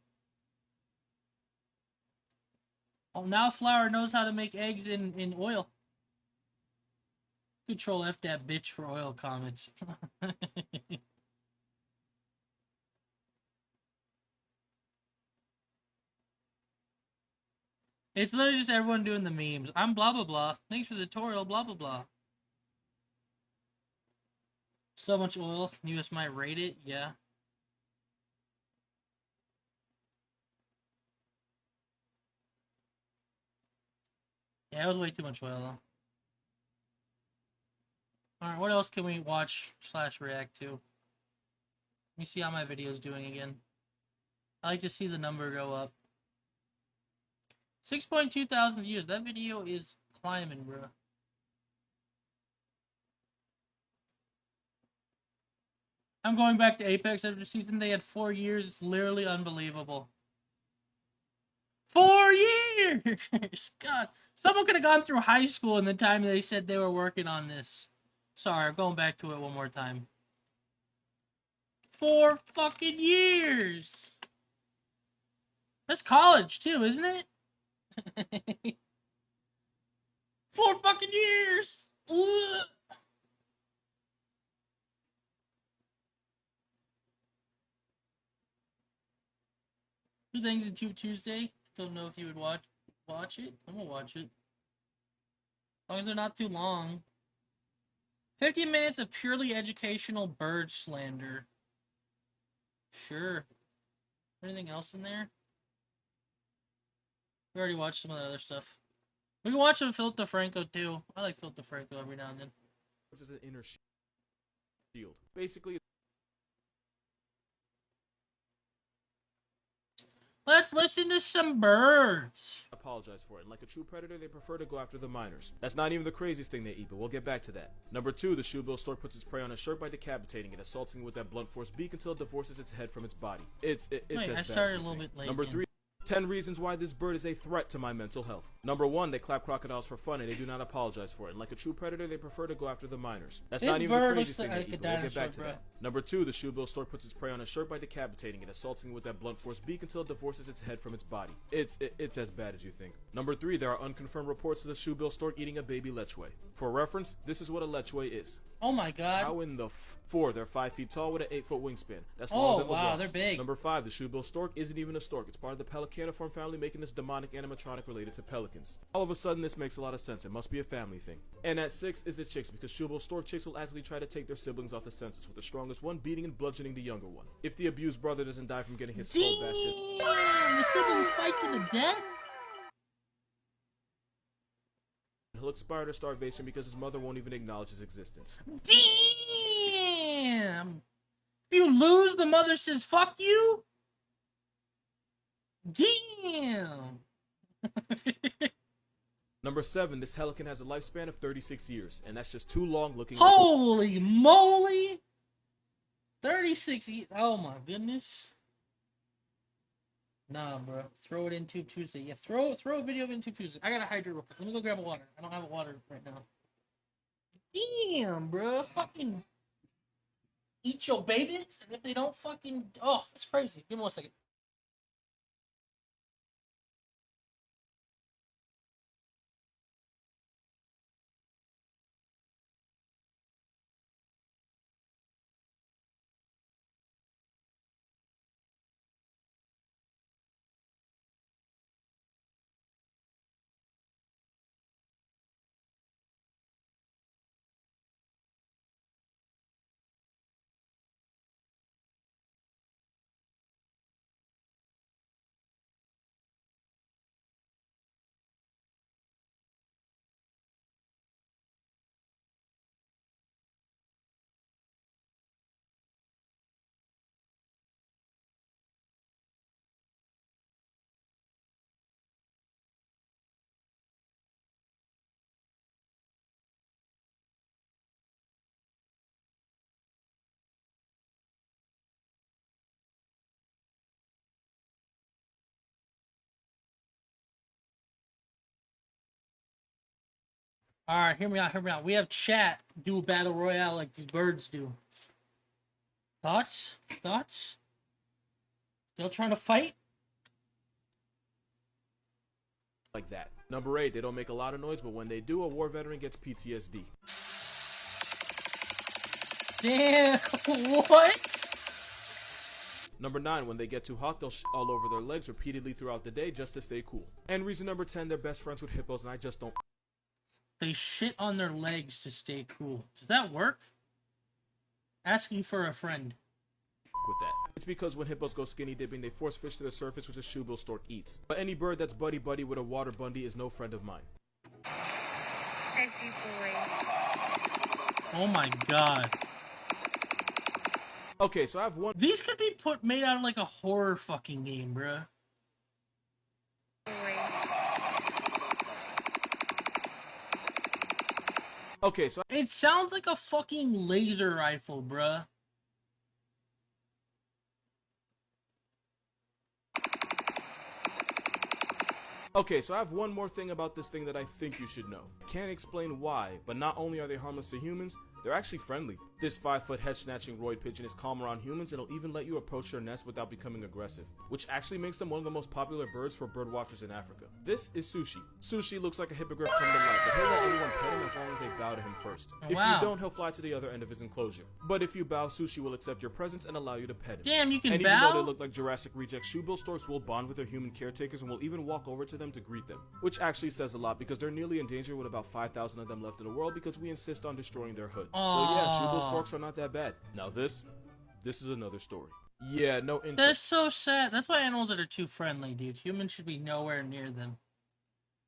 Oh, now Flower knows how to make eggs in oil. Control F that bitch for oil comments. It's literally just everyone doing the memes. I'm blah blah blah. Thanks for the tutorial, blah blah blah. So much oil. US might rate it, yeah. Yeah, it was way too much oil though. Alright, what else can we watch / react to? Let me see how my video's doing again. I like to see the number go up. 6.2 thousand views. That video is climbing, bro. I'm going back to Apex after the season. They had 4 years. It's literally unbelievable. 4 years! God. Someone could have gone through high school in the time they said they were working on this. Sorry, I'm going back to it one more time. 4 fucking years! That's college, too, isn't it? 4 fucking years! Ugh. Two things in Tube Tuesday. Don't know if you would watch it. I'm gonna watch it. As long as they're not too long. 50 minutes of purely educational bird slander. Sure. Anything else in there? We already watched some of the other stuff. We can watch some Phil DeFranco too. I like Phil DeFranco every now and then. Which is an inner shield. Basically, Let's listen to some birds. apologize for it. And like a true predator, they prefer to go after the minors. That's not even the craziest thing they eat, but we'll get back to that. Number 2, the shoebill stork puts its prey on a shirt by decapitating it, assaulting it with that blunt force beak until it divorces its head from its body. It's Wait, as I bad started as a you little think. bit late Number again. 3, 10 reasons why this bird is a threat to my mental health. Number 1, they clap crocodiles for fun and they do not apologize for it. And like a true predator, they prefer to go after the minors. That's This not even the bird craziest looks thing they like a eat, but we'll get back dinosaur, to bro. that. Number 2, the shoebill stork puts its prey on a shirt by decapitating it, assaulting it with that blunt force beak until it divorces its head from its body. It's as bad as you think. Number 3, there are unconfirmed reports of the shoebill stork eating a baby lechwe. For reference, this is what a lechwe is. Oh my god. How in the 4, they're 5 feet tall with an 8-foot wingspan. That's Oh, smaller than wow, LeBron's. they're big. Number 5, the shoebill stork isn't even a stork. It's part of the pelicaniform family, making this demonic animatronic related to pelicans. All of a sudden, this makes a lot of sense. It must be a family thing. And at 6 is the chicks, because shoebill stork chicks will actually try to take their siblings off the census, with the strongest one beating and bludgeoning the younger one. If the abused brother doesn't die from getting his skull bashed in. Damn, the siblings fight to the death? He'll expire to starvation because his mother won't even acknowledge his existence. Damn! If you lose, the mother says, fuck you? Damn! Number 7, this Helican has a lifespan of 36 years, and that's just too long looking. Holy moly! 36 years. Oh my goodness. Nah, bro. Throw it in Tube Tuesday. Yeah, throw a video of it in Tube Tuesday. I gotta hydrate real quick. Let me go grab a water. I don't have a water right now. Damn, bro. Fucking eat your babies, and if they don't fucking... Oh, that's crazy. Give me 1 second. Alright, hear me out. We have chat do a battle royale like these birds do. Thoughts? Still trying to fight? Like that. Number 8, they don't make a lot of noise, but when they do, a war veteran gets PTSD. Damn, what? Number 9, when they get too hot, they'll all over their legs repeatedly throughout the day just to stay cool. And reason number 10, they're best friends with hippos, and I just don't They shit on their legs to stay cool. Does that work? Asking for a friend. with that. It's because when hippos go skinny dipping, they force fish to the surface, which a shoebill stork eats. But any bird that's buddy-buddy with a water bundy is no friend of mine. Edgy boy. Oh my god. Okay, so I have one. These could be made out of like a horror fucking game, bruh. Okay, so It sounds like a fucking laser rifle, bruh. Okay, so I have one more thing about this thing that I think you should know. Can't explain why, but not only are they harmless to humans, they're actually friendly. This 5-foot head-snatching roid pigeon is calm around humans and it'll even let you approach their nest without becoming aggressive, which actually makes them one of the most popular birds for bird watchers in Africa. This is Sushi. Sushi looks like a hippogriff come to life, but he'll let anyone pet him as long as they bow to him first. Oh, If wow. you don't, he'll fly to the other end of his enclosure. But if you bow, Sushi will accept your presence and allow you to pet him. Damn, you can And even though bow? they look like Jurassic reject shoebill storks, will bond with their human caretakers and will even walk over to them to greet them. Which actually says a lot because they're nearly endangered with about 5,000 of them left in the world because we insist on destroying their hood. So yeah, shoebill Aw. storks are not that bad. Now this is another story. Yeah, no interest. That's so sad. That's why animals that are too friendly, dude. Humans should be nowhere near them.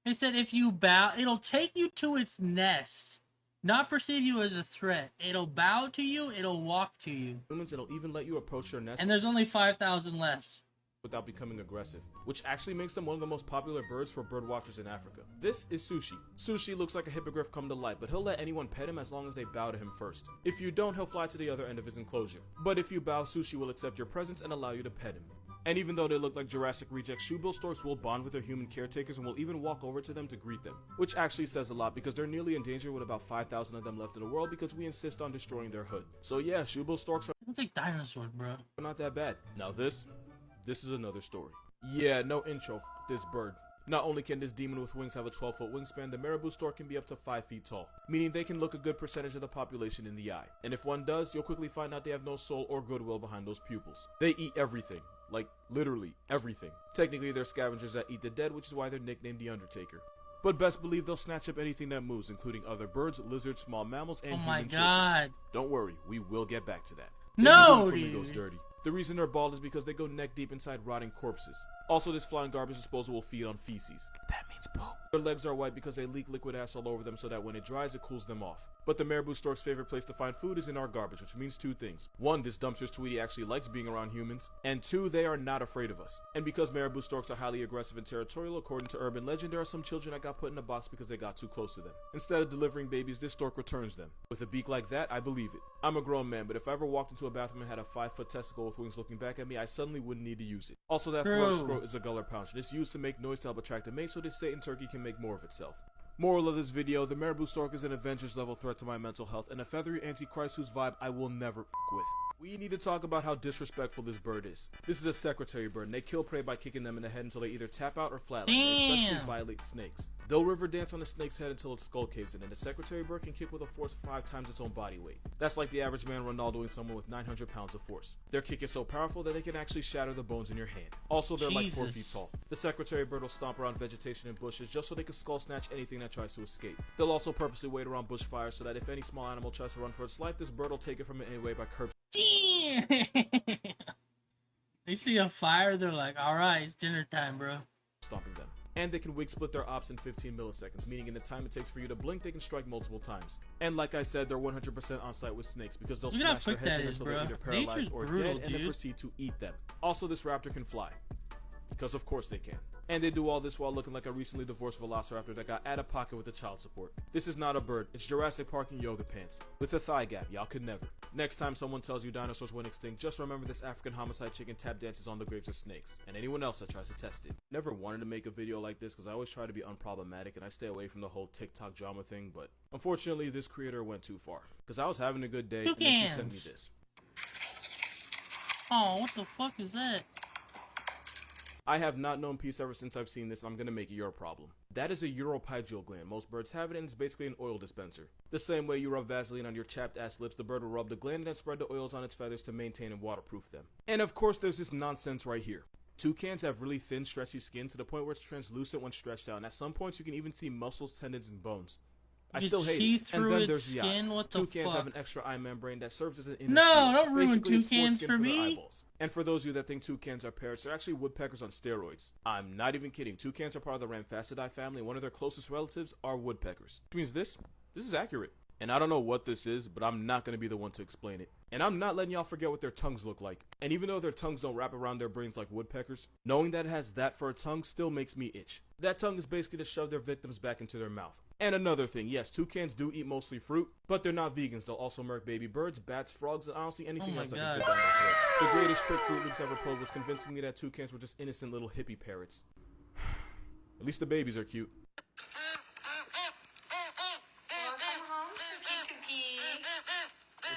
They said if you bow, it'll take you to its nest. Not perceive you as a threat. It'll bow to you, it'll walk to you. Humans, it'll even let you approach their nest And there's only 5,000 left. without becoming aggressive, which actually makes them one of the most popular birds for bird watchers in Africa. This is Sushi. Sushi looks like a hippogriff come to life, but he'll let anyone pet him as long as they bow to him first. If you don't, he'll fly to the other end of his enclosure. But if you bow, Sushi will accept your presence and allow you to pet him. And even though they look like Jurassic rejects, shoebill storks will bond with their human caretakers and will even walk over to them to greet them. Which actually says a lot because they're nearly endangered with about 5,000 of them left in the world because we insist on destroying their hood. So yeah, shoebill storks are Look like dinosaurs, bro. not that bad. Now this is another story. Yeah, no intro for this bird. Not only can this demon with wings have a 12-foot wingspan, the marabou stork can be up to 5 feet tall, meaning they can look a good percentage of the population in the eye. And if one does, you'll quickly find out they have no soul or goodwill behind those pupils. They eat everything. Like, literally everything. Technically, they're scavengers that eat the dead, which is why they're nicknamed the Undertaker. But best believe they'll snatch up anything that moves, including other birds, lizards, small mammals, and Oh human my children. god. Don't worry, we will get back to that. No, They do flamingos dude. dirty. The reason they're bald is because they go neck deep inside rotting corpses. Also, this flying garbage disposal will feed on feces. That means poop. Their legs are white because they leak liquid ass all over them so that when it dries, it cools them off. But the marabou stork's favorite place to find food is in our garbage, which means two things. One, this dumpster's Tweety actually likes being around humans. And two, they are not afraid of us. And because marabou storks are highly aggressive and territorial, according to urban legend, there are some children that got put in a box because they got too close to them. Instead of delivering babies, this stork returns them. With a beak like that, I believe it. I'm a grown man, but if I ever walked into a bathroom and had a 5-foot testicle with wings looking back at me, I suddenly wouldn't need to use it. Also, that throat True. scrote is a guller pouch, and it's used to make noise to help attract a mate so this Satan turkey can make more of itself. Moral of this video, the marabou stork is an Avengers level threat to my mental health and a feathery antichrist whose vibe I will never with. We need to talk about how disrespectful this bird is. This is a secretary bird, and they kill prey by kicking them in the head until they either tap out or flatline. They especially Damn. violate snakes. They'll river dance on the snake's head until its skull caves in, and the secretary bird can kick with a force 5 times its own body weight. That's like the average man Ronaldoing someone with 900 pounds of force. Their kick is so powerful that they can actually shatter the bones in your hand. Also, they're like 4 feet Jesus. tall. The secretary bird will stomp around vegetation and bushes just so they can skull snatch anything that tries to escape. They'll also purposely wait around bushfires so that if any small animal tries to run for its life, this bird will take it from it anyway by curb Damn. They see a fire, they're like, alright, it's dinner time, bro. stomping them. And they can wig split their ops in 15 milliseconds, meaning in the time it takes for you to blink, they can strike multiple times. And like I said, they're 100% on site with snakes because they'll Look at how smash their quick heads that in is, until they're bro. either paralyzed Nature's or brutal, dead, and then dude. proceed to eat them. Also, this raptor can fly. Because of course they can. And they do all this while looking like a recently divorced velociraptor that got out of pocket with the child support. This is not a bird, it's Jurassic Park in yoga pants. With a thigh gap, y'all could never. Next time someone tells you dinosaurs went extinct, just remember this African homicide chicken tap dances on the graves of snakes, and anyone else that tries to test it. Never wanted to make a video like this because I always try to be unproblematic and I stay away from the whole TikTok drama thing, but unfortunately this creator went too far. Because I was having a good day and then she sent me Toucans. this. Oh, what the fuck is that? I have not known peace ever since I've seen this, and I'm gonna make it your problem. That is a uropygeal gland. Most birds have it, and it's basically an oil dispenser. The same way you rub Vaseline on your chapped ass lips, the bird will rub the gland and then spread the oils on its feathers to maintain and waterproof them. And of course, there's this nonsense right here. Toucans have really thin, stretchy skin to the point where it's translucent when stretched out, and at some points you can even see muscles, tendons, and bones. I You still hate see it. And through then its there's the eyes. skin? What the Toucans have fuck? an extra eye membrane that serves as an inner No, shield. don't ruin Basically, it's toucans foreskin for their me. eyeballs. And for those of you that think toucans are parrots, they're actually woodpeckers on steroids. I'm not even kidding. Toucans are part of the Ramphasidae family, and one of their closest relatives are woodpeckers. Which means this is accurate. And I don't know what this is, but I'm not going to be the one to explain it. And I'm not letting y'all forget what their tongues look like. And even though their tongues don't wrap around their brains like woodpeckers, knowing that it has that for a tongue still makes me itch. That tongue is basically to shove their victims back into their mouth. And another thing, yes, toucans do eat mostly fruit, but they're not vegans. They'll also murk baby birds, bats, frogs, and honestly anything Oh my else that God. can fit down their throat. The greatest trick Fruit Loops ever pulled was convincing me that toucans were just innocent little hippie parrots. At least the babies are cute.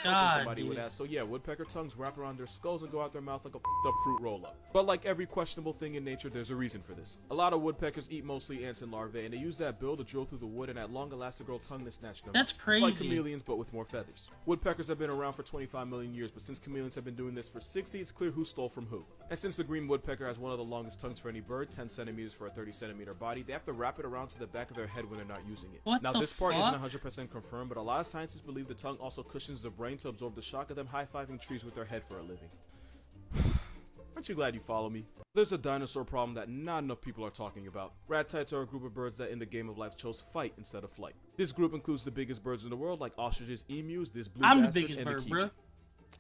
God, Somebody would dude. ask. So yeah, woodpecker tongues wrap around their skulls and go out their mouth like a f***ed up fruit roll-up. But like every questionable thing in nature, there's a reason for this. A lot of woodpeckers eat mostly ants and larvae, and they use that bill to drill through the wood and that long elastigirl tongue to snatch them. That's It's like crazy. chameleons, but with more feathers. Woodpeckers have been around for 25 million years, but since chameleons have been doing this for 60, it's clear who stole from who. And since the green woodpecker has one of the longest tongues for any bird, 10 centimeters for a 30-centimeter body, they have to wrap it around to the back of their head when they're not using it. What Now the this part fuck? isn't 100% confirmed, but a lot of scientists believe the tongue also cushions the brain to absorb the shock of them high-fiving trees with their head for a living. Aren't you glad you follow me? There's a dinosaur problem that not enough people are talking about. Ratites are a group of birds that in the game of life chose fight instead of flight. This group includes the biggest birds in the world like ostriches, emus, this blue I'm the bastard, biggest and the bird, kiwi. bruh.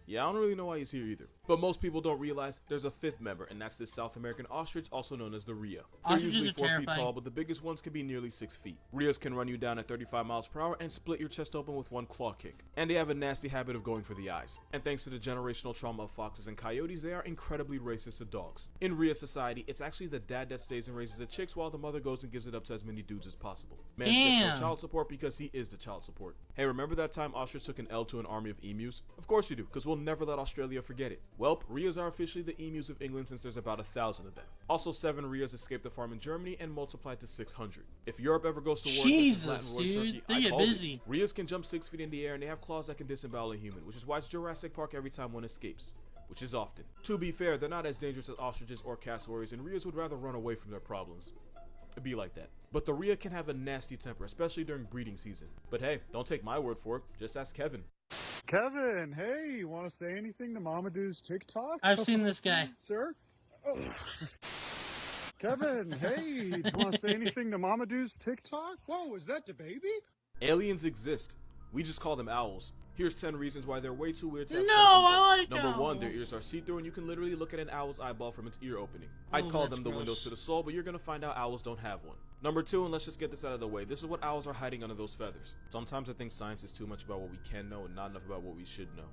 Yeah, I don't really know why he's here either. But most people don't realize there's a fifth member, and that's this South American ostrich, also known as the rhea. They're Ostriches usually are 4 feet terrifying. tall, but the biggest ones can be nearly 6 feet. Rheas can run you down at 35 miles per hour and split your chest open with one claw kick. And they have a nasty habit of going for the eyes. And thanks to the generational trauma of foxes and coyotes, they are incredibly racist to dogs. In rhea society, it's actually the dad that stays and raises the chicks while the mother goes and gives it up to as many dudes as possible. Man gets no Damn. child support because he is the child support. Hey, remember that time ostrich took an L to an army of emus? Of course you do, because we'll never let Australia forget it. Welp, rheas are officially the emus of England since there's about 1,000 of them. Also, 7 rheas escaped the farm in Germany and multiplied to 600. If Europe ever goes to war against Jesus, Latin Roy dude, Turkey, they I get called it. busy. Rheas can jump 6 feet in the air and they have claws that can disembowel a human, which is why it's Jurassic Park every time one escapes. Which is often. To be fair, they're not as dangerous as ostriches or cassowaries, and rheas would rather run away from their problems. It'd be like that. But the rhea can have a nasty temper, especially during breeding season. But hey, don't take my word for it, just ask Kevin. Kevin, hey, you want to say anything to Mamadou's TikTok? I've seen this guy. Sir? Oh. Kevin, hey, do you want to say anything to Mamadou's TikTok? Whoa, is that the baby? Aliens exist. We just call them owls. Here's 10 reasons why they're way too weird to have No, credible I voice. like Number 1, their owls. ears are see-through and you can literally look at an owl's eyeball from its ear opening. I'd Oh, call that's them the windows gross. to the soul, but you're gonna find out owls don't have one. Number 2, and let's just get this out of the way, this is what owls are hiding under those feathers. Sometimes I think science is too much about what we can know and not enough about what we should know.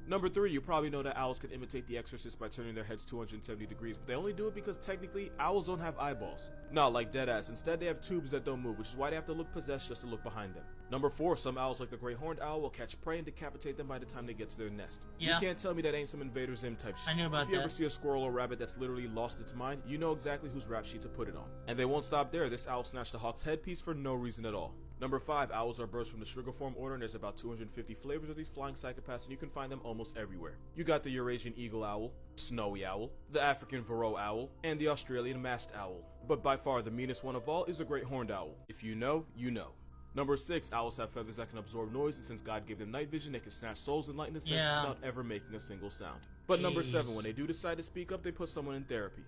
Number 3, you probably know that owls can imitate the Exorcist by turning their heads 270 degrees, but they only do it because technically owls don't have eyeballs. Not like deadass, instead they have tubes that don't move, which is why they have to look possessed just to look behind them. Number 4, some owls like the great horned owl will catch prey and decapitate them by the time they get to their nest. Yeah. You can't tell me that ain't some Invader Zim type shit. I knew about If you ever that. see a squirrel or rabbit that's literally lost its mind, you know exactly whose rap sheet to put it on. And they won't stop there, this owl snatched the hawk's headpiece for no reason at all. Number 5, owls are birds from the Strigiform order, and there's about 250 flavors of these flying psychopaths, and you can find them almost everywhere. You got the Eurasian eagle owl, snowy owl, the African Varroa owl, and the Australian masked owl. But by far the meanest one of all is the great horned owl. If you know, you know. Number 6, owls have feathers that can absorb noise, and since God gave them night vision, they can snatch souls and lighten the senses Yeah. without ever making a single sound. But number 7, Jeez. when they do decide to speak up, they put someone in therapy.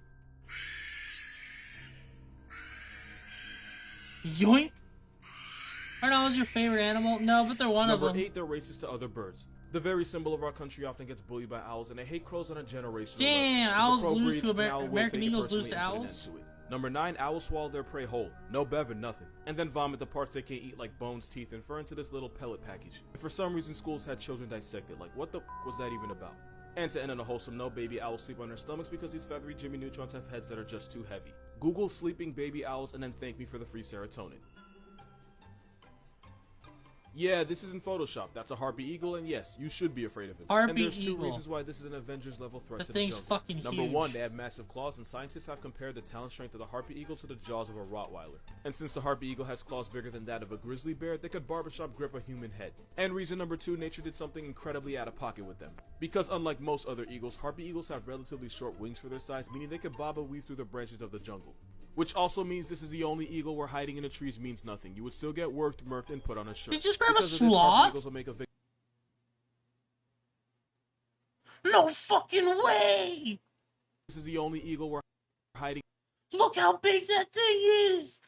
Yoink. Aren't owls your favorite animal? No, but they're one Number of them. 8, they're racist to other birds. The very symbol of our country often gets bullied by owls, and they hate crows on a generational Damn, level. If a owls crow lose breeds, to an owl will American take it eagles lose personally to and put an owls? end to it. Number 9, owls swallow their prey whole. No bev and nothing. And then vomit the parts they can't eat like bones, teeth, and fur into this little pellet package. And for some reason, schools had children dissected. Like, what the was that even about? And to end on a wholesome note, baby owls sleep on their stomachs because these feathery Jimmy Neutrons have heads that are just too heavy. Google sleeping baby owls and then thank me for the free serotonin. Yeah, this isn't Photoshop. That's a harpy eagle, and yes, you should be afraid of it. Harpy and there's 2 eagle. reasons why this is an Avengers level threat That to the thing's jungle. fucking Number huge. 1, they have massive claws, and scientists have compared the talent strength of the harpy eagle to the jaws of a Rottweiler. And since the harpy eagle has claws bigger than that of a grizzly bear, they could barbershop grip a human head. And reason number 2, nature did something incredibly out of pocket with them. Because unlike most other eagles, harpy eagles have relatively short wings for their size, meaning they could bob and weave through the branches of the jungle. Which also means this is the only eagle where hiding in the trees means nothing. You would still get worked, murked, and put on a shirt. Did you just grab a Because of this, harpy sloth? eagles will make a No fucking way! This is the only eagle where hiding Look how big that thing is!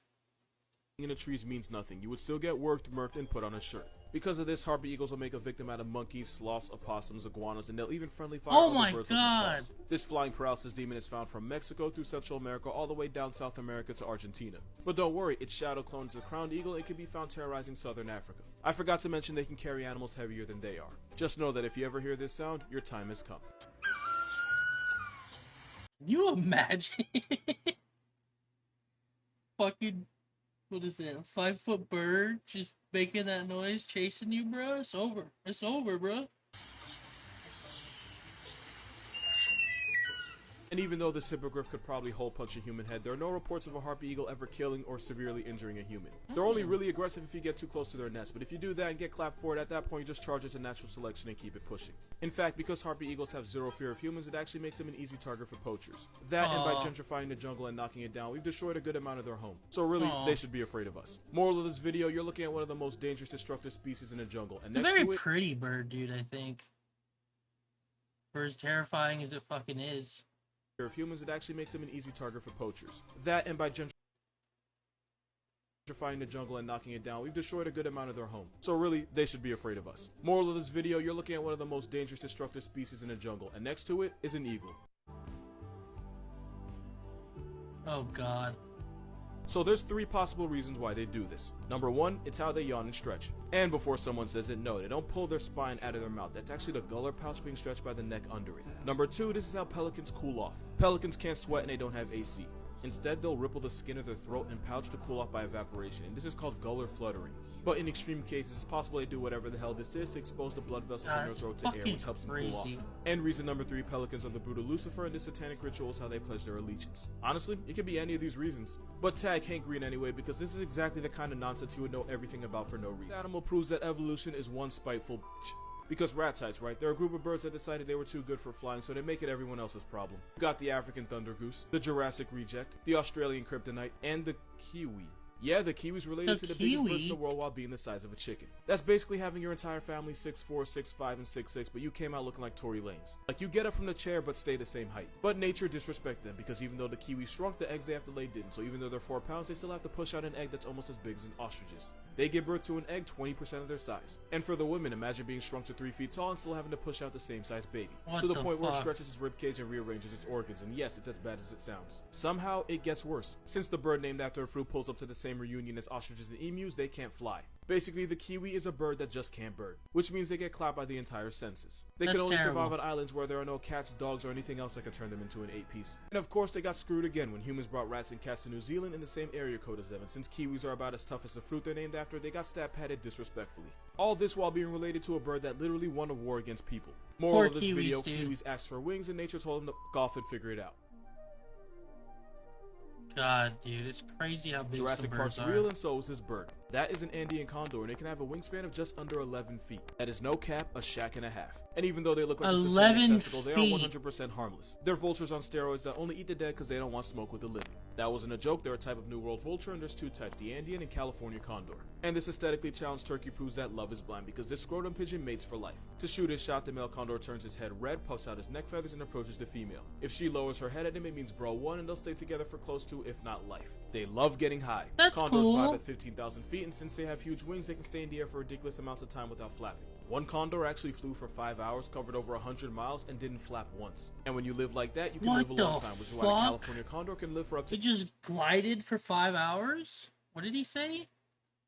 in the trees means nothing. You would still get worked, murked, and put on a shirt. Because of this, harpy eagles will make a victim out of monkeys, sloths, opossums, iguanas, and they'll even friendly fire Oh other my birds like God. macaws. This flying paralysis demon is found from Mexico through Central America all the way down South America to Argentina. But don't worry, its shadow clone is a crowned eagle and can be found terrorizing Southern Africa. I forgot to mention they can carry animals heavier than they are. Just know that if you ever hear this sound, your time has come. Can you imagine? Fucking, what is it? A 5-foot bird just making that noise, chasing you, bro? It's over. It's over, bro. And even though this hippogriff could probably hole punch a human head, there are no reports of a harpy eagle ever killing or severely injuring a human. They're only really aggressive if you get too close to their nest, but if you do that and get clapped for it, at that point you just charge it to natural selection and keep it pushing. In fact, because harpy eagles have zero fear of humans, it actually makes them an easy target for poachers. That and by Aw. gentrifying the jungle and knocking it down, we've destroyed a good amount of their home. So really, Aw. they should be afraid of us. Moral of this video, you're looking at one of the most dangerous destructive species in the jungle, and It's a next very to it, pretty bird, dude, I think. For as terrifying as it fucking is. fear of humans, it actually makes them an easy target for poachers. That and by gentrifying Finding the jungle and knocking it down, we've destroyed a good amount of their home. So really, they should be afraid of us. Moral of this video, you're looking at one of the most dangerous destructive species in the jungle, and next to it is an eagle. Oh god. So there's 3 possible reasons why they do this. Number 1, it's how they yawn and stretch. And before someone says it, no, they don't pull their spine out of their mouth. That's actually the gullar pouch being stretched by the neck under it. Number 2, this is how pelicans cool off. Pelicans can't sweat and they don't have AC. Instead, they'll ripple the skin of their throat and pouch to cool off by evaporation, and this is called gullar fluttering. But in extreme cases, it's possible they do whatever the hell this is to expose the blood vessels in their That's throat to air, fucking which helps them cool off. crazy. And reason number 3, pelicans are the brood of Lucifer, and this satanic ritual is how they pledge their allegiance. Honestly, it could be any of these reasons. But tag Hank Green anyway, because this is exactly the kind of nonsense you would know everything about for no reason. This animal proves that evolution is one spiteful bitch. Because rat heights, right? They're a group of birds that decided they were too good for flying, so they make it everyone else's problem. We got the African thunder goose, the Jurassic reject, the Australian kryptonite, and the kiwi. Yeah, the kiwi's related to the biggest birds in the world while being the size of a chicken. That's basically having your entire family 6'4", 6'5", and 6'6", but you came out looking like Tory Lanez. Like, you get up from the chair but stay the same height. But nature disrespected them, because even though the kiwi shrunk, the eggs they have to lay didn't. So even though they're 4 pounds, they still have to push out an egg that's almost as big as an ostrich's. They give birth to an egg 20% of their size. And for the women, imagine being shrunk to 3 feet tall and still having to push out the same size baby. What to the the point where it fuck? stretches its ribcage and rearranges its organs. And yes, it's as bad as it sounds. Somehow, it gets worse. Since the bird named after a fruit pulls up to the same reunion as ostriches and emus, they can't fly. Basically, the kiwi is a bird that just can't bird, which means they get clapped by the entire census. They That's can only terrible. survive on islands where there are no cats, dogs, or anything else that can turn them into an 8-piece. And of course, they got screwed again when humans brought rats and cats to New Zealand in the same area code as them, and since kiwis are about as tough as the fruit they're named after, they got stat padded disrespectfully. All this while being related to a bird that literally won a war against people. Moral Poor of this kiwis, video, dude. kiwis asked for wings and nature told them to golf and figure it out. God, dude, it's crazy how big Jurassic some Park's birds are. real, and so is this bird. That is an Andean condor, and it can have a wingspan of just under 11 feet. That is no cap, a shack and a half. And even though they look like a 11 satanic testicle, they are feet. 100% harmless. They're vultures on steroids that only eat the dead because they don't want smoke with the living. That wasn't a joke, they're a type of New World vulture, and there's 2 types, the Andean and California condor. And this aesthetically challenged turkey proves that love is blind, because this scrotum pigeon mates for life. To shoot his shot, the male condor turns his head red, puffs out his neck feathers, and approaches the female. If she lowers her head at him, it means bro won, and they'll stay together for close to, if not life. They love getting high. That's Condors cool. vibe at 15,000 feet, and since they have huge wings, they can stay in the air for ridiculous amounts of time without flapping. One condor actually flew for 5 hours, covered over 100 miles, and didn't flap once. And when you live like that, you can What live a long the time, which is why the fuck? California condor can live for up to It just glided for 5 hours? What did he say?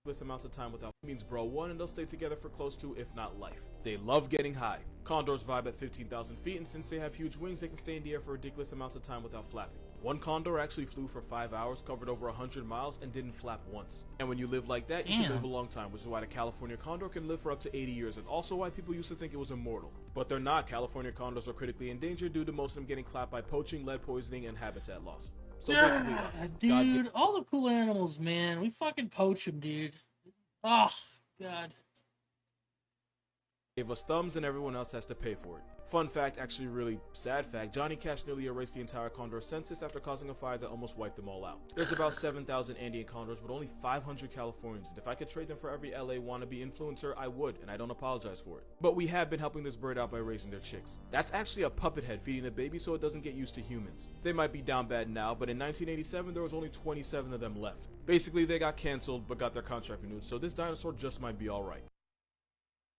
ridiculous amounts of time without means bro won, and they'll stay together for close to, if not life. They love getting high. Condors vibe at 15,000 feet, and since they have huge wings, they can stay in the air for ridiculous amounts of time without flapping. One condor actually flew for 5 hours, covered over 100 miles, and didn't flap once. And when you live like that, you can Damn. live a long time, which is why the California condor can live for up to 80 years, and also why people used to think it was immortal. But they're not. California condors are critically endangered due to most of them getting clapped by poaching, lead poisoning, and habitat loss. So basically us. Dude, all the cool animals, man. We fucking poach them, dude. Oh, God. Gave us thumbs, and everyone else has to pay for it. Fun fact, actually really sad fact, Johnny Cash nearly erased the entire condor census after causing a fire that almost wiped them all out. There's about 7,000 Andean condors, but only 500 Californians, and if I could trade them for every LA wannabe influencer, I would, and I don't apologize for it. But we have been helping this bird out by raising their chicks. That's actually a puppet head feeding a baby so it doesn't get used to humans. They might be down bad now, but in 1987 there was only 27 of them left. Basically, they got canceled, but got their contract renewed, so this dinosaur just might be alright.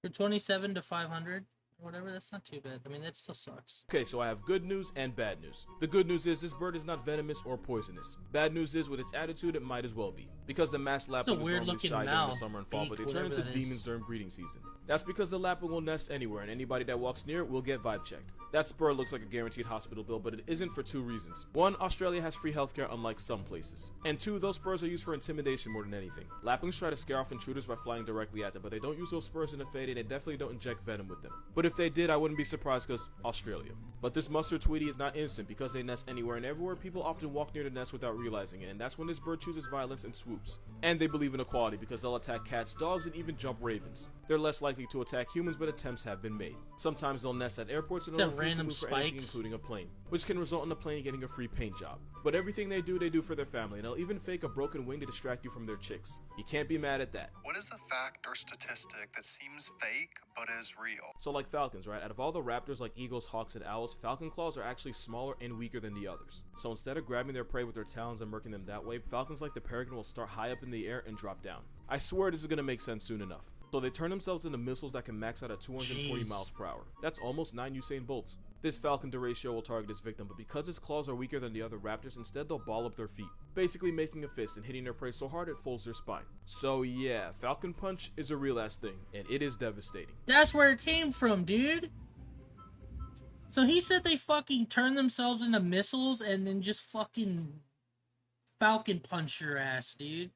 For 27 to 500, or whatever, that's not too bad. I mean, that still sucks. Okay, so I have good news and bad news. The good news is this bird is not venomous or poisonous. Bad news is with its attitude, it might as well be. Because the masked lapwing is normally weird-looking shy during the mouth, summer and fall, beak, but they turn whatever into that is. demons during breeding season. That's because the lapwing will nest anywhere, and anybody that walks near it will get vibe checked. That spur looks like a guaranteed hospital bill, but it isn't for 2 reasons. 1, Australia has free healthcare unlike some places. And 2, those spurs are used for intimidation more than anything. Lapwings try to scare off intruders by flying directly at them, but they don't use those spurs in a fade, and they definitely don't inject venom with them. But if they did, I wouldn't be surprised because Australia. But this mustard tweety is not innocent because they nest anywhere and everywhere. People often walk near the nest without realizing it, and that's when this bird chooses violence and swoops. And they believe in equality because they'll attack cats, dogs, and even jump ravens. They're less likely to attack humans, but attempts have been made. Sometimes they'll nest at airports and Except they'll refuse to random move for anything, spikes. including a plane, which can result in the plane getting a free paint job. But everything they do for their family, and they'll even fake a broken wing to distract you from their chicks. You can't be mad at that. What is a fact or statistic that seems fake but is real? So like falcons, right? Out of all the raptors like eagles, hawks, and owls, falcon claws are actually smaller and weaker than the others. So instead of grabbing their prey with their talons and murking them that way, falcons like the peregrine will start high up in the air and drop down. I swear this is gonna make sense soon enough. So they turn themselves into missiles that can max out at 240 Jeez. miles per hour. That's almost 9 Usain Bolts. This falcon derecho will target its victim, but because its claws are weaker than the other raptors, instead they'll ball up their feet, basically making a fist and hitting their prey so hard it folds their spine. So yeah, falcon punch is a real ass thing, and it is devastating. That's where it came from, dude. So he said they fucking turn themselves into missiles and then just fucking falcon punch your ass, dude.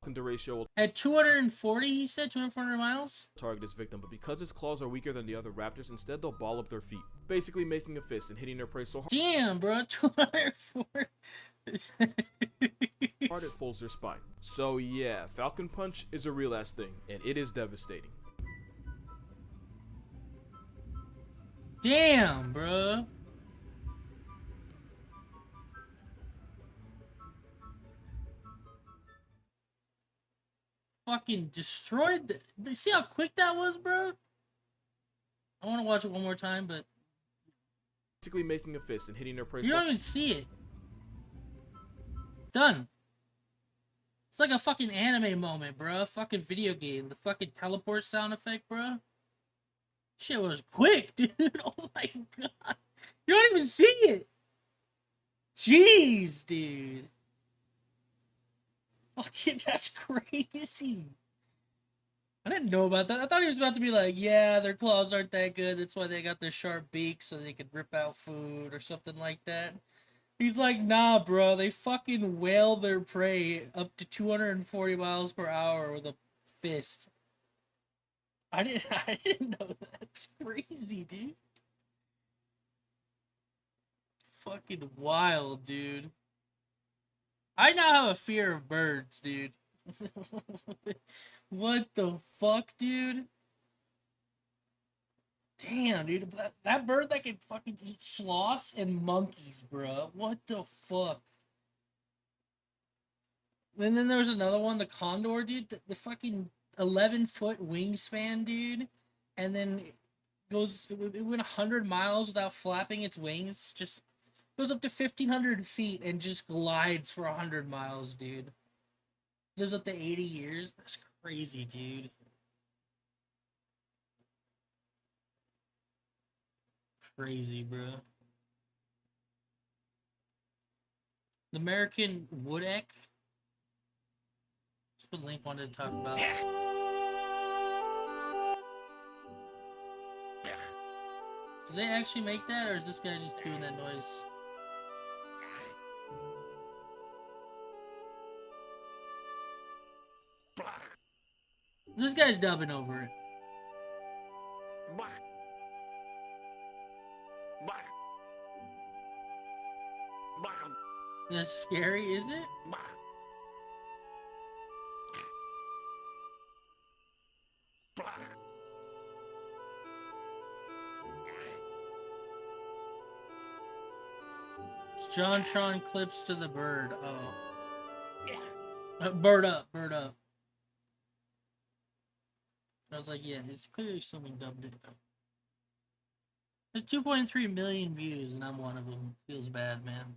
Falcon derecho will At 240, he said 240 miles. target its victim, but because its claws are weaker than the other raptors, instead they'll ball up their feet, basically making a fist and hitting their prey so Damn, bro, 240. hard it folds their spine. So yeah, falcon punch is a real ass thing, and it is devastating. Damn, bro. Fucking destroyed see how quick that was, bro? I want to watch it one more time, but Basically making a fist and hitting their prey you so don't even see it. Done. It's like a fucking anime moment, bro. Fucking video game. The fucking teleport sound effect, bro. Shit was quick, dude. Oh my god. You don't even see it. Jeez, dude. Fucking, that's crazy. I didn't know about that. I thought he was about to be like, yeah, their claws aren't that good. That's why they got their sharp beaks so they could rip out food or something like that. He's like, nah, bro. They fucking whale their prey up to 240 miles per hour with a fist. I didn't know that. That's crazy, dude. Fucking wild, dude. I now have a fear of birds, dude. What the fuck, dude? Damn, dude. That bird that can fucking eat sloths and monkeys, bro. What the fuck? And then there was another one, the condor, dude. The fucking 11-foot wingspan, dude. And then it went 100 miles without flapping its wings. Just goes up to 1,500 feet and just glides for 100 miles, dude. Lives up to 80 years. That's crazy, dude. Crazy, bro. The American woodpeck. That's what Link wanted to talk about. Do they actually make that, or is this guy just doing that noise? This guy's dubbing over it. That's scary, is it? It's John Tron clips to the bird. Oh. Bird up, bird up. I was like, yeah, it's clearly someone dubbed it. There's 2.3 million views, and I'm one of them. Feels bad, man.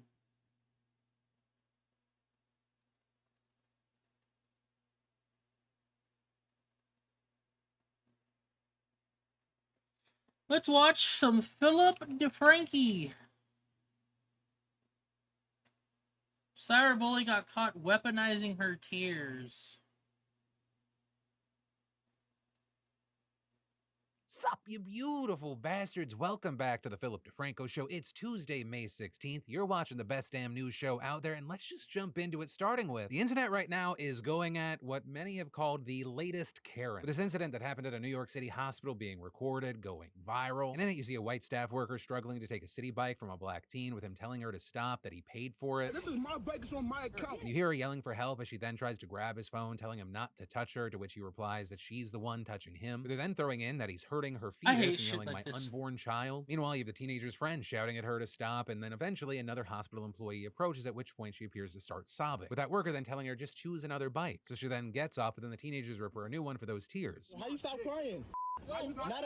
Let's watch some Philip DeFrankie. Cyberbully got caught weaponizing her tears. Sup, you beautiful bastards? Welcome back to the Philip DeFranco Show. It's Tuesday, May 16th. You're watching the best damn news show out there, and let's just jump into it, starting with the internet right now is going at what many have called the latest Karen. With this incident that happened at a New York City hospital being recorded, going viral, and in it you see a white staff worker struggling to take a city bike from a black teen with him telling her to stop, that he paid for it. This is my bike, it's on my account. And you hear her yelling for help as she then tries to grab his phone, telling him not to touch her, to which he replies that she's the one touching him. They're then throwing in that he's hurting her I hate fetus and shit yelling, like my this. unborn child. Meanwhile, you have the teenager's friend shouting at her to stop, and then eventually another hospital employee approaches, at which point she appears to start sobbing, with that worker then telling her just choose another bike. So she then gets off, but then the teenagers rip her a new one for those tears. How you stop crying? Not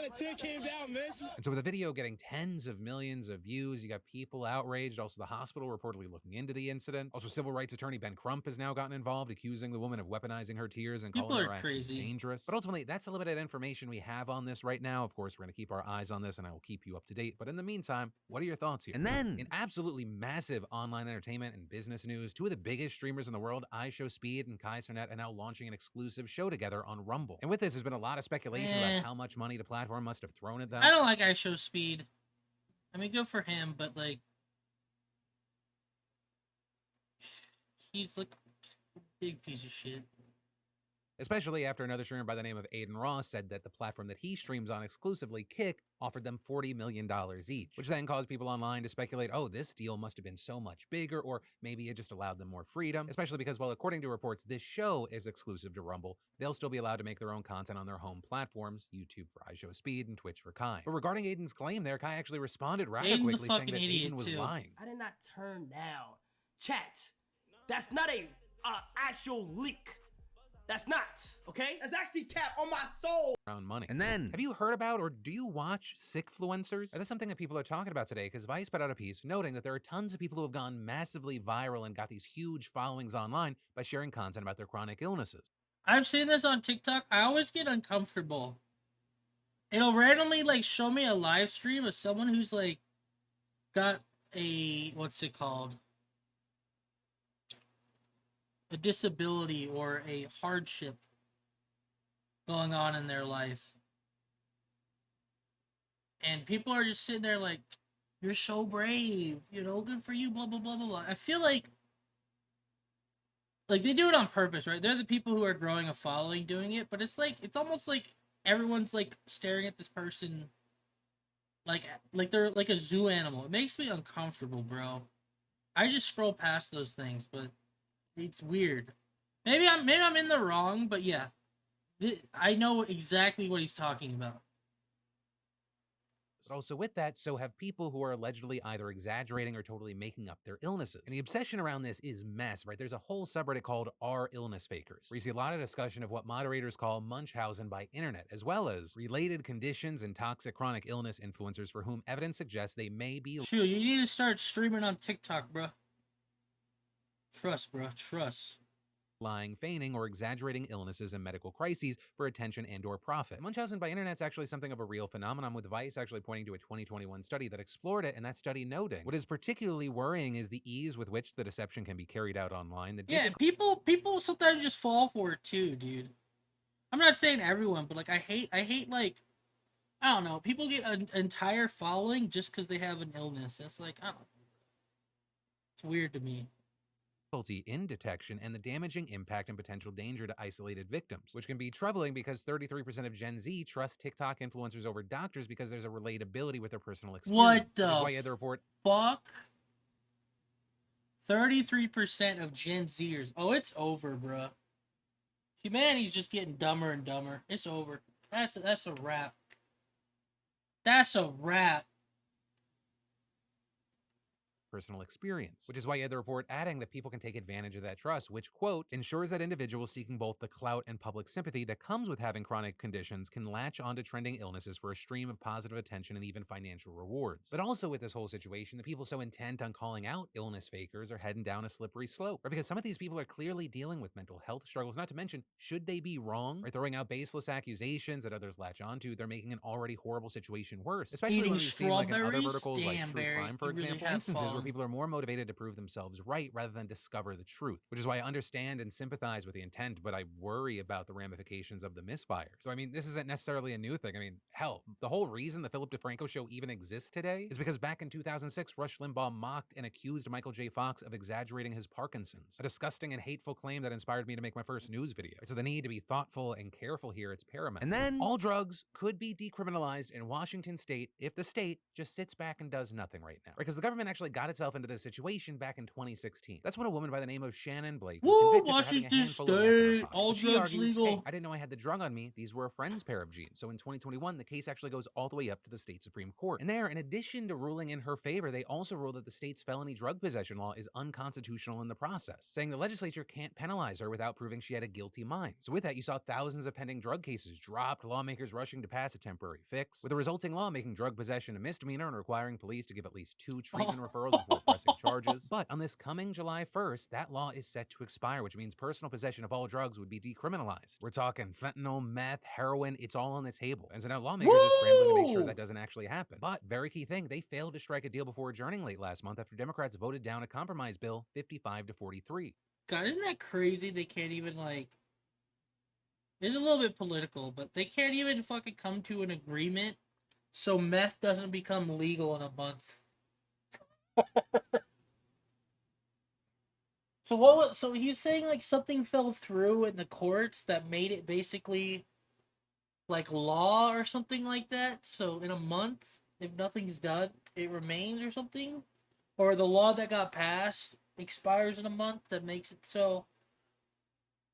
a tear came down, miss. And so with the video getting tens of millions of views, you got people outraged. Also, the hospital reportedly looking into the incident. Also, civil rights attorney Ben Crump has now gotten involved, accusing the woman of weaponizing her tears and People calling are her actually crazy. dangerous. But ultimately, that's the limited information we have on this right now. Of course, we're going to keep our eyes on this, and I will keep you up to date. But in the meantime, what are your thoughts here? And then, in absolutely massive online entertainment and business news, two of the biggest streamers in the world, IShowSpeed and Kai Cenat, are now launching an exclusive show together on Rumble. And with this, there's been a lot of speculation about how much money the platform must have thrown at them. I don't like IShowSpeed. I mean, good for him, but like, he's like a big piece of shit. Especially after another streamer by the name of Aiden Ross said that the platform that he streams on exclusively, Kick, offered them $40 million each, which then caused people online to speculate, oh, this deal must have been so much bigger, or maybe it just allowed them more freedom, especially because, well, according to reports, this show is exclusive to Rumble. They'll still be allowed to make their own content on their home platforms, YouTube for IShowSpeed and Twitch for Kai. But regarding Aiden's claim there, Kai actually responded rather Aiden's a quickly saying fucking that idiot, Aiden was too. lying. I did not turn down. Chat. That's not a actual leak. That's not, okay? That's actually cap on my soul. Around money. And then, have you heard about or do you watch Sickfluencers? That's something that people are talking about today, because Vice put out a piece noting that there are tons of people who have gone massively viral and got these huge followings online by sharing content about their chronic illnesses. I've seen this on TikTok. I always get uncomfortable. It'll randomly like show me a live stream of someone who's like got a, what's it called? A disability or a hardship going on in their life. And people are just sitting there like, you're so brave, you know, good for you, blah, blah, blah, blah, blah. I feel like they do it on purpose, right? They're the people who are growing a following doing it, but it's like, it's almost like everyone's like staring at this person like they're like a zoo animal. It makes me uncomfortable, bro. I just scroll past those things, but it's weird. Maybe I'm in the wrong, but yeah. I know exactly what he's talking about. Also with that, so have people who are allegedly either exaggerating or totally making up their illnesses. And the obsession around this is massive, right? There's a whole subreddit called r/illness fakers, where you see a lot of discussion of what moderators call Munchausen by internet, as well as related conditions and toxic chronic illness influencers for whom evidence suggests they may be... Shoot, you need to start streaming on TikTok, bro. Trust, bro. Trust. Lying, feigning, or exaggerating illnesses and medical crises for attention and or profit. Munchausen by internet's actually something of a real phenomenon, with Vice actually pointing to a 2021 study that explored it, and that study noting what is particularly worrying is the ease with which the deception can be carried out online. Yeah, people sometimes just fall for it too, dude. I'm not saying everyone, but like I hate like, I don't know, people get an entire following just because they have an illness. It's like, I don't know. It's weird to me. Difficulty in detection and the damaging impact and potential danger to isolated victims, which can be troubling because 33% of Gen Z trust TikTok influencers over doctors because there's a relatability with their personal experience. What Which is the why you had the report. fuck? 33% of Gen Zers. Oh, it's over, bruh. Humanity's just getting dumber and dumber. It's over. That's a wrap. That's a wrap. Personal experience, which is why you had the report adding that people can take advantage of that trust, which, quote, ensures that individuals seeking both the clout and public sympathy that comes with having chronic conditions can latch onto trending illnesses for a stream of positive attention and even financial rewards. But also with this whole situation, the people so intent on calling out illness fakers are heading down a slippery slope, right? Because some of these people are clearly dealing with mental health struggles, not to mention, should they be wrong? Right? Throwing out baseless accusations that others latch onto, they're making an already horrible situation worse. Especially Eating when we've seen like in other strawberries? verticals like Damn, true Barry, crime, for you really example, have instances where where people are more motivated to prove themselves right rather than discover the truth, which is why I understand and sympathize with the intent, but I worry about the ramifications of the misfires. So, I mean, this isn't necessarily a new thing. I mean, hell, the whole reason the Philip DeFranco show even exists today is because back in 2006, Rush Limbaugh mocked and accused Michael J. Fox of exaggerating his Parkinson's, a disgusting and hateful claim that inspired me to make my first news video. So the need to be thoughtful and careful here, it's paramount. And then all drugs could be decriminalized in Washington state if the state just sits back and does nothing right now. Because the government actually got itself into this situation back in 2016. That's when a woman by the name of Shannon Blake was Woo, convicted for having a Washington handful of meth in her State, pocket. all But she drugs argues, legal. "Hey, I didn't know I had the drug on me. These were a friend's pair of jeans." So in 2021, the case actually goes all the way up to the state Supreme Court. And there, in addition to ruling in her favor, they also ruled that the state's felony drug possession law is unconstitutional in the process, saying the legislature can't penalize her without proving she had a guilty mind. So with that, you saw thousands of pending drug cases dropped, lawmakers rushing to pass a temporary fix, with the resulting law making drug possession a misdemeanor and requiring police to give at least 2 treatment referrals before pressing charges. But on this coming July 1st, that law is set to expire, which means personal possession of all drugs would be decriminalized. We're talking fentanyl, meth, heroin, it's all on the table. And so now lawmakers are scrambling to make sure that doesn't actually happen. But very key thing, they failed to strike a deal before adjourning late last month after Democrats voted down a compromise bill 55-43. God, isn't that crazy? They can't even, like... It's a little bit political, but they can't even fucking come to an agreement so meth doesn't become legal in a month. So he's saying, like, something fell through in the courts that made it basically, like, law or something like that? So in a month, if nothing's done, it remains or something? Or the law that got passed expires in a month that makes it so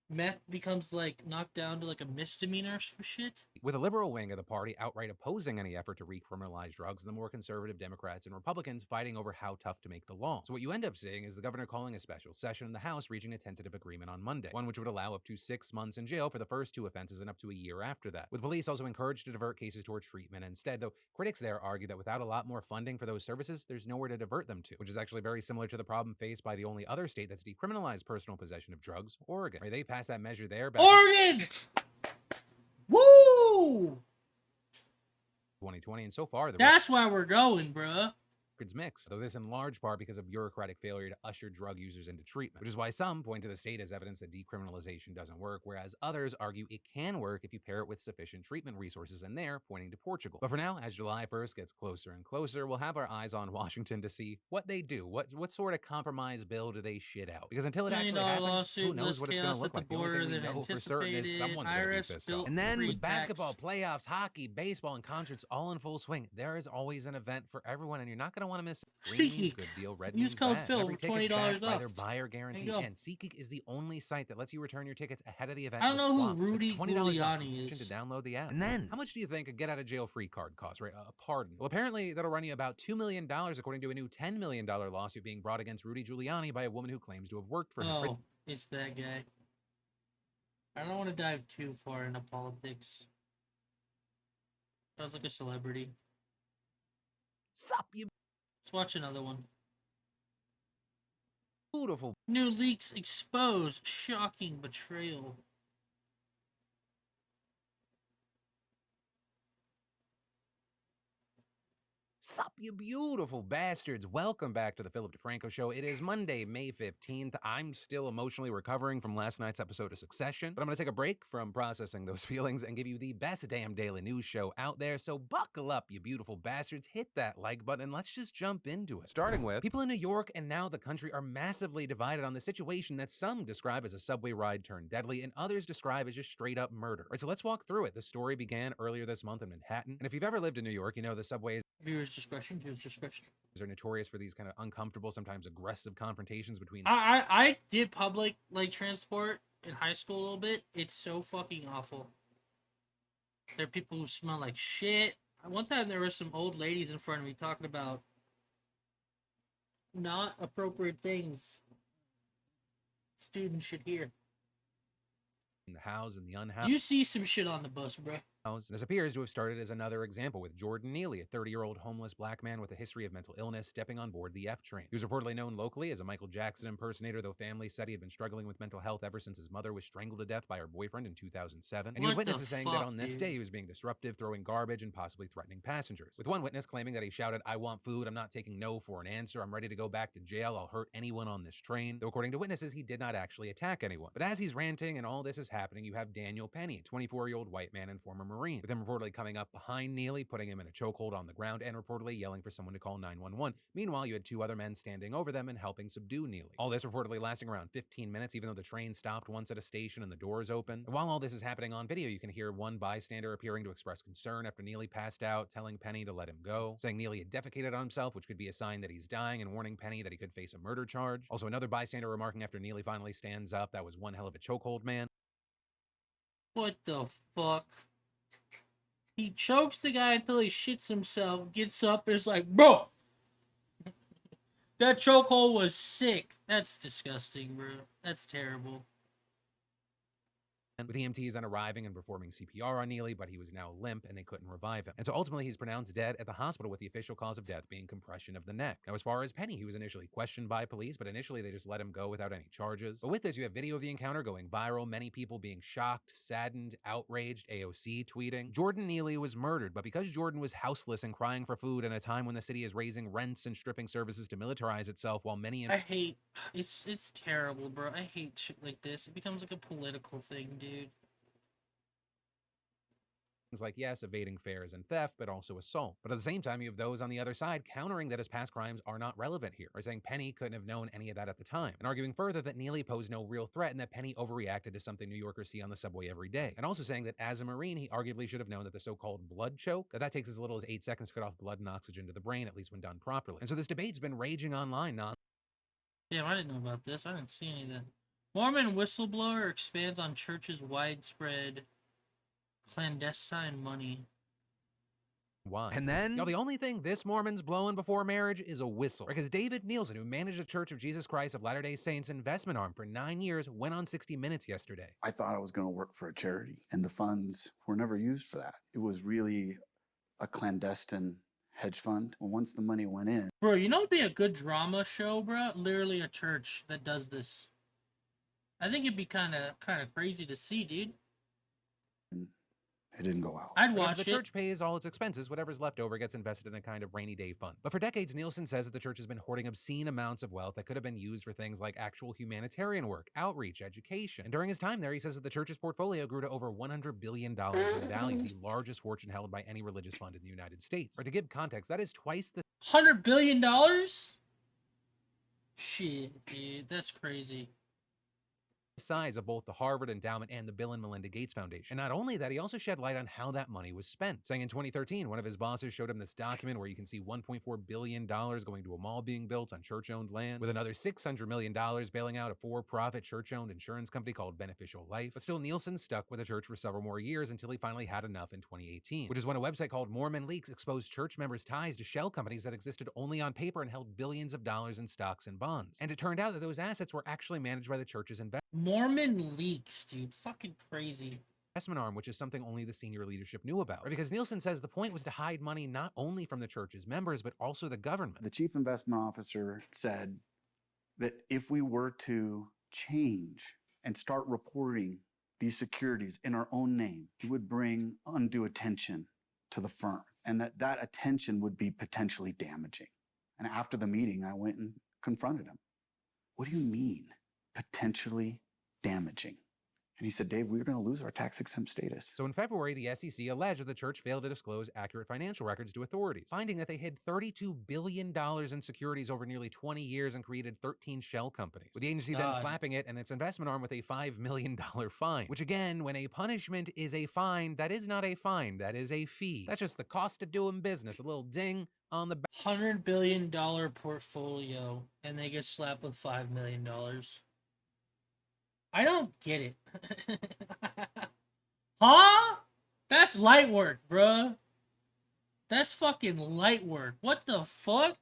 meth becomes, like, knocked down to, like, a misdemeanor or some shit? With a liberal wing of the party outright opposing any effort to recriminalize drugs, and the more conservative Democrats and Republicans fighting over how tough to make the law. So what you end up seeing is the governor calling a special session and the House reaching a tentative agreement on Monday, one which would allow up to 6 months in jail for the first 2 offenses and up to a year after that, with police also encouraged to divert cases toward treatment instead, though critics there argue that without a lot more funding for those services, there's nowhere to divert them to, which is actually very similar to the problem faced by the only other state that's decriminalized personal possession of drugs, Oregon. Right, they passed that measure there back Oregon! Woo! 2020, and so far that's why we're going, bruh. mix, though this in large part because of bureaucratic failure to usher drug users into treatment, which is why some point to the state as evidence that decriminalization doesn't work, whereas others argue it can work if you pair it with sufficient treatment resources, and they're pointing to Portugal. But for now, as July 1st gets closer and closer, we'll have our eyes on Washington to see what they do. What sort of compromise bill do they shit out? Because until it actually happens, who knows what it's going to look like? The only thing we know for certain is someone's going to be pissed off. And then with basketball, playoffs, hockey, baseball, and concerts all in full swing, there is always an event for everyone, and you're not going to want to miss it. SeatGeek. Good deal. Red Use means code bad. Phil Every for ticket's $20 backed by off. their buyer guarantee, There you go. and SeatGeek is the only site that lets you return your tickets ahead of the event. I don't with know who swaps. Rudy It's $20 off Giuliani to is. download the app. And then, how much do you think a get out of jail free card costs? Right, a pardon. Well, apparently that'll run you about $2 million, according to a new $10 million lawsuit being brought against Rudy Giuliani by a woman who claims to have worked for him. Right? Oh, it's that guy. I don't want to dive too far into politics. Sounds like a celebrity. Sup, you Let's watch another one. beautiful. New leaks expose shocking betrayal. Sup, you beautiful bastards. Welcome back to the Philip DeFranco Show. It is Monday, May 15th. I'm still emotionally recovering from last night's episode of Succession, but I'm going to take a break from processing those feelings and give you the best damn daily news show out there. So buckle up, you beautiful bastards. Hit that like button and let's just jump into it. Starting with, people in New York and now the country are massively divided on the situation that some describe as a subway ride turned deadly and others describe as just straight up murder. Right, so let's walk through it. The story began earlier this month in Manhattan, and if you've ever lived in New York, you know the subway Viewers discretion. are notorious for these kind of uncomfortable, sometimes aggressive confrontations between. I did public like transport in high school a little bit. It's so fucking awful. There are people who smell like shit. One time there were some old ladies in front of me talking about not appropriate things students should hear. The housed and the unhoused. You see some shit on the bus, bro. This appears to have started as another example with Jordan Neely, a 30-year-old homeless black man with a history of mental illness, stepping on board the F train. He was reportedly known locally as a Michael Jackson impersonator, though family said he had been struggling with mental health ever since his mother was strangled to death by her boyfriend in 2007. And he had What the witnesses saying that fuck, on this dude? day he was being disruptive, throwing garbage, and possibly threatening passengers. With one witness claiming that he shouted, "I want food, I'm not taking no for an answer, I'm ready to go back to jail, I'll hurt anyone on this train." Though according to witnesses, he did not actually attack anyone. But as he's ranting and all this is happening, you have Daniel Penny, a 24-year-old white man and former Marine, with him reportedly coming up behind Neely, putting him in a chokehold on the ground, and reportedly yelling for someone to call 911. Meanwhile, you had two other men standing over them and helping subdue Neely. All this reportedly lasting around 15 minutes, even though the train stopped once at a station and the doors open. And while all this is happening on video, you can hear one bystander appearing to express concern after Neely passed out, telling Penny to let him go, saying Neely had defecated on himself, which could be a sign that he's dying, and warning Penny that he could face a murder charge. Also, another bystander remarking after Neely finally stands up, "That was one hell of a chokehold, man." What the fuck? He chokes the guy until he shits himself, gets up, and is like, bro! That chokehold was sick. That's disgusting, bro. That's terrible. With EMTs then arriving and performing CPR on Neely, but he was now limp and they couldn't revive him. And so ultimately he's pronounced dead at the hospital, with the official cause of death being compression of the neck. Now, as far as Penny, he was initially questioned by police, but initially they just let him go without any charges. But with this, you have video of the encounter going viral, many people being shocked, saddened, outraged, AOC tweeting. Jordan Neely was murdered, but because Jordan was houseless and crying for food in a time when the city is raising rents and stripping services to militarize itself, while many I hate... It's terrible, bro. I hate shit like this. It becomes like a political thing, dude. like, yes, evading fares and theft, but also assault. But at the same time, you have those on the other side countering that his past crimes are not relevant here, or saying Penny couldn't have known any of that at the time, and arguing further that Neely posed no real threat and that Penny overreacted to something New Yorkers see on the subway every day. And also saying that as a Marine, he arguably should have known that the so-called blood choke, that takes as little as 8 seconds to cut off blood and oxygen to the brain, at least when done properly. And so this debate's been raging online Damn, I didn't know about this. I didn't see any of that. Mormon whistleblower expands on church's widespread clandestine money. Why? And then, the only thing this Mormon's blowing before marriage is a whistle. Because David Nielsen, who managed the Church of Jesus Christ of Latter-day Saints investment arm for 9 years, went on 60 Minutes yesterday. I thought I was going to work for a charity, and the funds were never used for that. It was really a clandestine hedge fund. Well, once the money went in... Bro, you know what'd be a good drama show, bro? Literally a church that does this. I think it'd be kind of crazy to see, dude. It didn't go out. I'd watch it. The church pays all its expenses. Whatever's left over gets invested in a kind of rainy day fund. But for decades, Nielsen says that the church has been hoarding obscene amounts of wealth that could have been used for things like actual humanitarian work, outreach, education. And during his time there, he says that the church's portfolio grew to over $100 billion in value, the largest fortune held by any religious fund in the United States. Or to give context, that is twice the $100 billion? Shit, dude, that's crazy. Size of both the Harvard Endowment and the Bill and Melinda Gates Foundation. And not only that, he also shed light on how that money was spent, saying in 2013, one of his bosses showed him this document where you can see $1.4 billion going to a mall being built on church-owned land, with another $600 million bailing out a for-profit church-owned insurance company called Beneficial Life. But still, Nielsen stuck with the church for several more years until he finally had enough in 2018, which is when a website called Mormon Leaks exposed church members' ties to shell companies that existed only on paper and held billions of dollars in stocks and bonds. And it turned out that those assets were actually managed by the church's investment. Mormon Leaks, dude. Fucking crazy. Investment arm, which is something only the senior leadership knew about. Because Nielsen says the point was to hide money not only from the church's members, but also the government. The chief investment officer said that if we were to change and start reporting these securities in our own name, it would bring undue attention to the firm, and that attention would be potentially damaging. And after the meeting, I went and confronted him. What do you mean, potentially damaging? And he said, Dave, we're going to lose our tax-exempt status. So in February, the SEC alleged that the church failed to disclose accurate financial records to authorities, finding that they hid $32 billion in securities over nearly 20 years and created 13 shell companies, with the agency then slapping it and its investment arm with a $5 million fine. Which again, when a punishment is a fine, that is not a fine, that is a fee. That's just the cost of doing business, a little ding on the back. $100 billion portfolio, and they get slapped with $5 million. I don't get it. Huh? That's light work, bruh. That's fucking light work. What the fuck?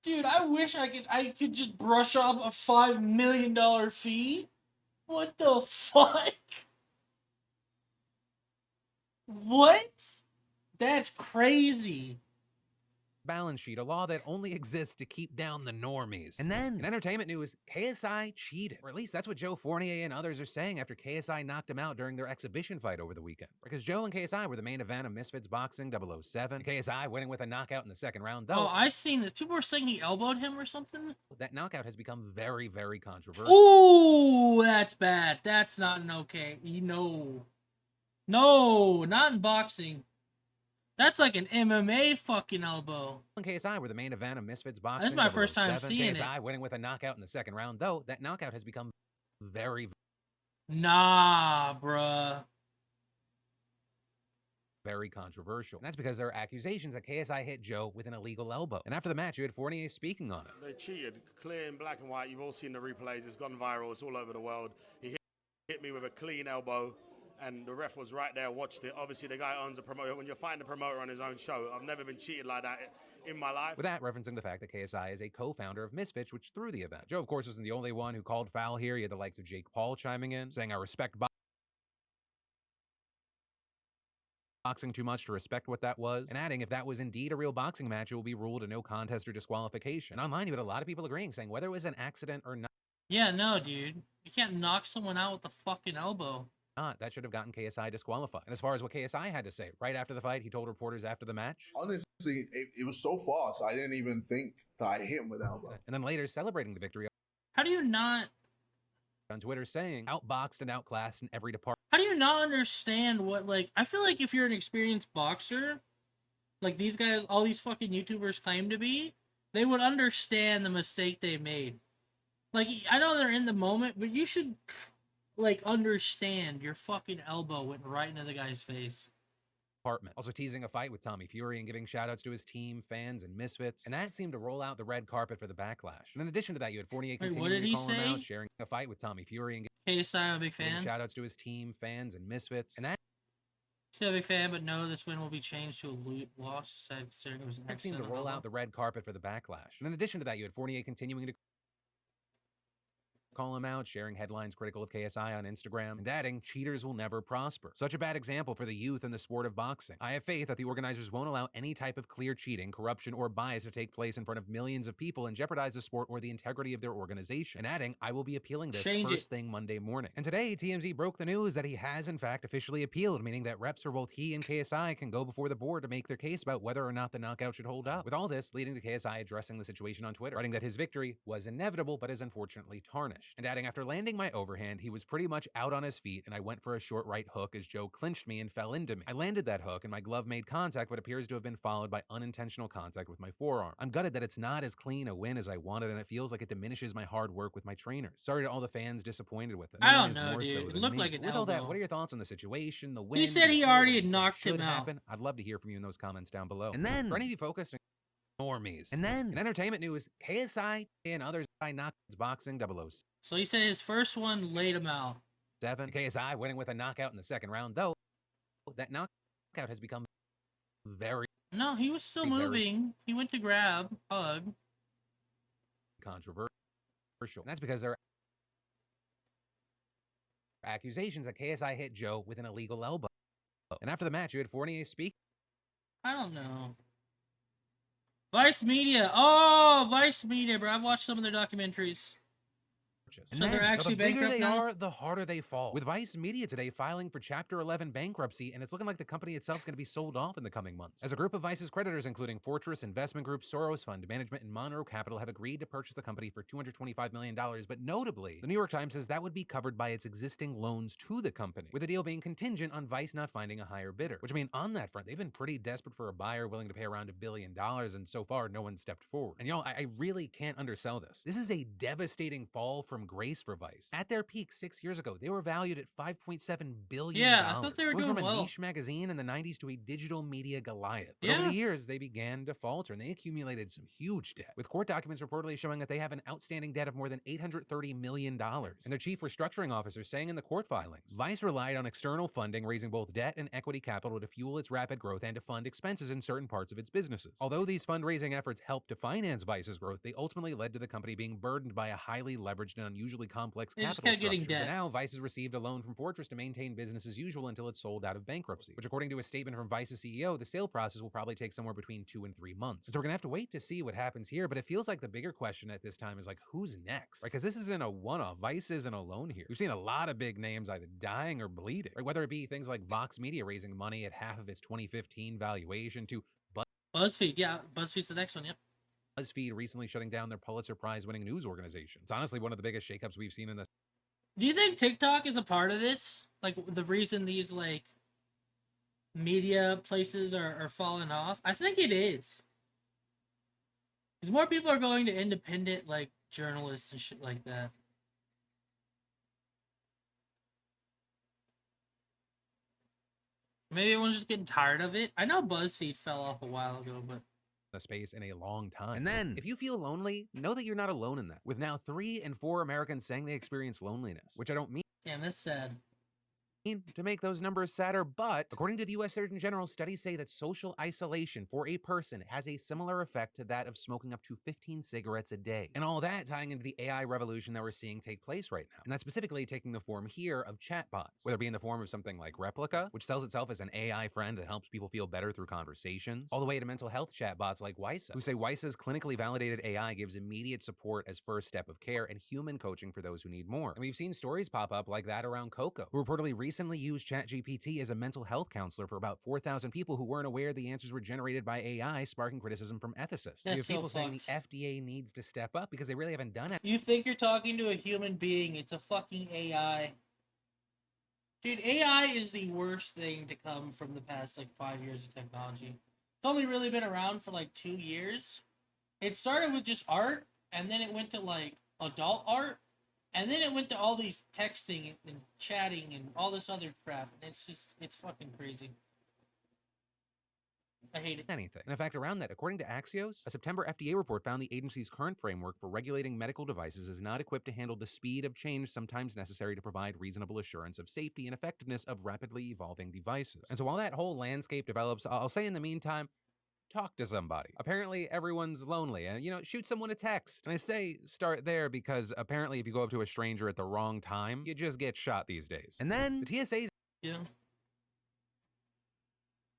Dude, I wish I could just brush off a $5 million fee. What the fuck? What? That's crazy. balance sheet, a law that only exists to keep down the normies. And then, in entertainment news, KSI cheated. Or at least that's what Joe Fournier and others are saying after KSI knocked him out during their exhibition fight over the weekend. Because Joe and KSI were the main event of Misfits Boxing 007. KSI winning with a knockout in the second round, though. Oh, I seen this. People were saying he elbowed him or something. That knockout has become very, very controversial. Ooh, that's bad. That's not an okay. No. No, not in boxing. That's like an MMA fucking elbow. And KSI were the main event of Misfits Boxing. That's my first time 007. seeing KSI it. winning with a knockout in the second round, though. That knockout has become very, Nah, bruh. very controversial. And that's because there are accusations that KSI hit Joe with an illegal elbow. And after the match, you had Fournier speaking on it. They cheated, clear in black and white. You've all seen the replays. It's gone viral. It's all over the world. He hit me with a clean elbow, and the ref was right there, watched it. Obviously, the guy owns a promoter. When you're fighting the promoter on his own show, I've never been cheated like that in my life. With that, referencing the fact that KSI is a co-founder of Misfits, which threw the event. Joe, of course, wasn't the only one who called foul here. You had the likes of Jake Paul chiming in, saying, I respect boxing too much to respect what that was, and adding, if that was indeed a real boxing match, it will be ruled a no contest or disqualification. And online, you had a lot of people agreeing, saying whether it was an accident or Yeah, no, dude. You can't knock someone out with a fucking elbow. not, that should have gotten KSI disqualified. And as far as what KSI had to say, right after the fight, he told reporters after the match. Honestly, it was so fast, I didn't even think that I hit him with elbow. And then later, celebrating the victory How do you not... on Twitter, saying, outboxed and outclassed in every department. How do you not understand what, like... I feel like if you're an experienced boxer, like these guys, all these fucking YouTubers claim to be, they would understand the mistake they made. Like, I know they're in the moment, but you should, like, understand your fucking elbow went right into the guy's face. Also teasing a fight with Tommy Fury and giving shoutouts to his team, fans, and Misfits. And that seemed to roll out the red carpet for the backlash. And in addition to that, you had Fournier Wait, what continuing did to he call him say? out, sharing a fight with Tommy Fury and KSI, I'm a big giving fan. shoutouts to his team, fans, and Misfits. And that Still a big fan, but no, this win will be changed to a loss. Considering it was an that seemed to accident. roll out the red carpet for the backlash. And in addition to that, you had Fournier continuing to call him out, sharing headlines critical of KSI on Instagram, and adding, cheaters will never prosper. Such a bad example for the youth in the sport of boxing. I have faith that the organizers won't allow any type of clear cheating, corruption, or bias to take place in front of millions of people and jeopardize the sport or the integrity of their organization. And adding, I will be appealing this first thing Monday morning. And today, TMZ broke the news that he has in fact officially appealed, meaning that reps for both he and KSI can go before the board to make their case about whether or not the knockout should hold up. With all this leading to KSI addressing the situation on Twitter, writing that his victory was inevitable but is unfortunately tarnished. And adding, after landing my overhand, he was pretty much out on his feet, and I went for a short right hook as Joe clinched me and fell into me. I landed that hook, and my glove made contact, but appears to have been followed by unintentional contact with my forearm. I'm gutted that it's not as clean a win as I wanted, and it feels like it diminishes my hard work with my trainers. Sorry to all the fans disappointed with it. I No one don't is know, more dude. so It than looked me. like an With all that, elbow. what are your thoughts on the situation, the win? He said the he appeal, already what had knocked should him out. happen? I'd love to hear from you in those comments down below. And then, for any of you focused on normies, and then, in entertainment news, KSI and others by knockouts boxing 007. So he said his first one laid him out. KSI winning with a knockout in the second round, though that knockout has become very No, he was still very moving. He went to grab, hug. controversial. And that's because there are accusations that KSI hit Joe with an illegal elbow. And after the match, you had Fournier speak. I don't know. Vice Media. Oh, Vice Media, bro. I've watched some of their documentaries. And So they're then, actually the bigger bankrupt they now? are, the harder they fall. With Vice Media today filing for Chapter 11 bankruptcy, and it's looking like the company itself is going to be sold off in the coming months. As a group of Vice's creditors, including Fortress Investment Group, Soros Fund Management, and Monroe Capital, have agreed to purchase the company for $225 million, but notably, the New York Times says that would be covered by its existing loans to the company, with the deal being contingent on Vice not finding a higher bidder. Which, I mean, on that front, they've been pretty desperate for a buyer willing to pay around $1 billion, and so far, no one stepped forward. And y'all, I really can't undersell this. This is a devastating fall from grace for Vice. At their peak 6 years ago, they were valued at $5.7 billion. Yeah, I thought they were Went doing from a well. niche magazine in the 90s to a digital media Goliath. But Yeah. over the years, they began to falter, and they accumulated some huge debt, with court documents reportedly showing that they have an outstanding debt of more than $830 million. And their chief restructuring officer saying in the court filings, Vice relied on external funding, raising both debt and equity capital to fuel its rapid growth and to fund expenses in certain parts of its businesses. Although these fundraising efforts helped to finance Vice's growth, they ultimately led to the company being burdened by a highly leveraged and unusually complex They just capital kept getting structure. So debt. now Vice has received a loan from Fortress to maintain business as usual until it's sold out of bankruptcy, which according to a statement from Vice's CEO, the sale process will probably take somewhere between 2 and 3 months. So we're gonna have to wait to see what happens here, but it feels like the bigger question at this time is like, who's next? Right? Because this isn't a one-off. Vice isn't alone here. We've seen a lot of big names either dying or bleeding, right? Whether it be things like Vox Media raising money at half of its 2015 valuation to BuzzFeed, yeah, BuzzFeed's the next one. Yep. BuzzFeed recently shutting down their Pulitzer Prize-winning news organization. It's honestly one of the biggest shakeups we've seen in the. Do you think TikTok is a part of this? Like the reason these like media places are falling off? I think it is. Because more people are going to independent like journalists and shit like that. Maybe everyone's just getting tired of it. I know BuzzFeed fell off a while ago, but the space in a long time. And then, if you feel lonely, know that you're not alone in that. With now 3 in 4 Americans saying they experience loneliness, which I don't mean damn, that's sad. To make those numbers sadder, but according to the U.S. Surgeon General, studies say that social isolation for a person has a similar effect to that of smoking up to 15 cigarettes a day. And all that tying into the AI revolution that we're seeing take place right now. And that's specifically taking the form here of chatbots, whether it be in the form of something like Replica, which sells itself as an AI friend that helps people feel better through conversations, all the way to mental health chatbots like Wysa, who say Wysa's clinically validated AI gives immediate support as first step of care and human coaching for those who need more. And we've seen stories pop up like that around Coco, who reportedly recently used ChatGPT as a mental health counselor for about 4,000 people who weren't aware the answers were generated by AI, sparking criticism from ethicists. You have people saying the FDA needs to step up because they really haven't done it. You think you're talking to a human being, it's a fucking AI. Dude, AI is the worst thing to come from the past like 5 years of technology. It's only really been around for like 2 years. It started with just art, and then it went to like adult art, and then it went to all these texting and chatting and all this other crap. And it's fucking crazy. I hate it. Anything. And in fact, around that, according to Axios, a September FDA report found the agency's current framework for regulating medical devices is not equipped to handle the speed of change sometimes necessary to provide reasonable assurance of safety and effectiveness of rapidly evolving devices. And so while that whole landscape develops, I'll say in the meantime, talk to somebody. Apparently everyone's lonely and, shoot someone a text. And I say start there because apparently if you go up to a stranger at the wrong time, you just get shot these days. And then the TSA's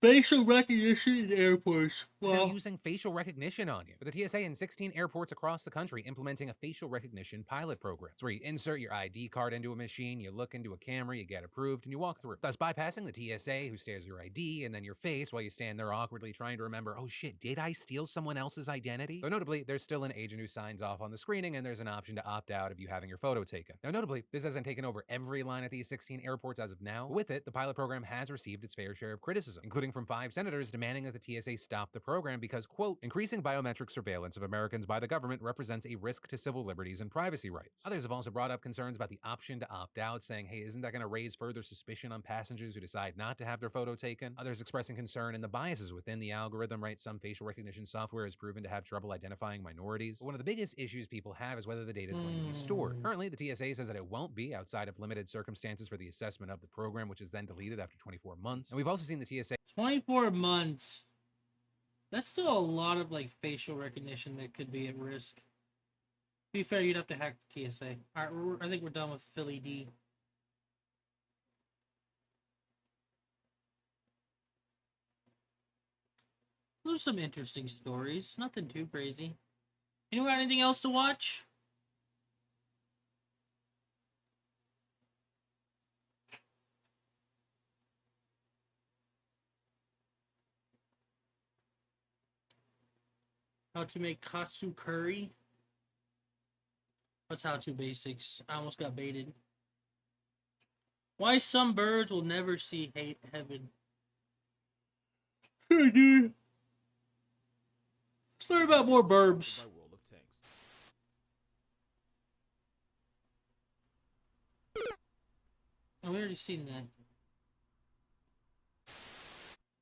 facial recognition in airports. Well, they're using facial recognition on you. With the TSA in 16 airports across the country implementing a facial recognition pilot program. It's where you insert your ID card into a machine, you look into a camera, you get approved, and you walk through. Thus bypassing the TSA who stares your ID and then your face while you stand there awkwardly trying to remember, oh shit, did I steal someone else's identity? Though notably, there's still an agent who signs off on the screening and there's an option to opt out of you having your photo taken. Now notably, this hasn't taken over every line at these 16 airports as of now. But with it, the pilot program has received its fair share of criticism, including from 5 senators demanding that the TSA stop the program because, quote, increasing biometric surveillance of Americans by the government represents a risk to civil liberties and privacy rights. Others have also brought up concerns about the option to opt out, saying, hey, isn't that going to raise further suspicion on passengers who decide not to have their photo taken? Others expressing concern in the biases within the algorithm, right? Some facial recognition software has proven to have trouble identifying minorities. But one of the biggest issues people have is whether the data is going to be stored. Currently, the TSA says that it won't be outside of limited circumstances for the assessment of the program, which is then deleted after 24 months. And we've also seen the TSA 24 months. That's still a lot of like facial recognition that could be at risk. To be fair, you'd have to hack the TSA. All right, I think we're done with Philly D. Those are some interesting stories. Nothing too crazy. Anyone got anything else to watch? How to make katsu curry. That's how to basics. I almost got baited. Why some birds will never see heaven. Hey, dude. Let's learn about more burbs. Oh, we already seen that.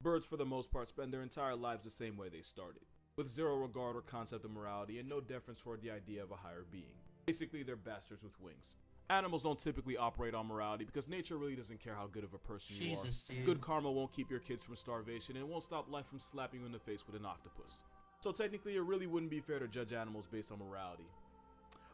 Birds, for the most part, spend their entire lives the same way they started, with zero regard or concept of morality and no deference toward the idea of a higher being. Basically, they're bastards with wings. Animals don't typically operate on morality because nature really doesn't care how good of a person you are. Dude. Good karma won't keep your kids from starvation and it won't stop life from slapping you in the face with an octopus. So technically, it really wouldn't be fair to judge animals based on morality.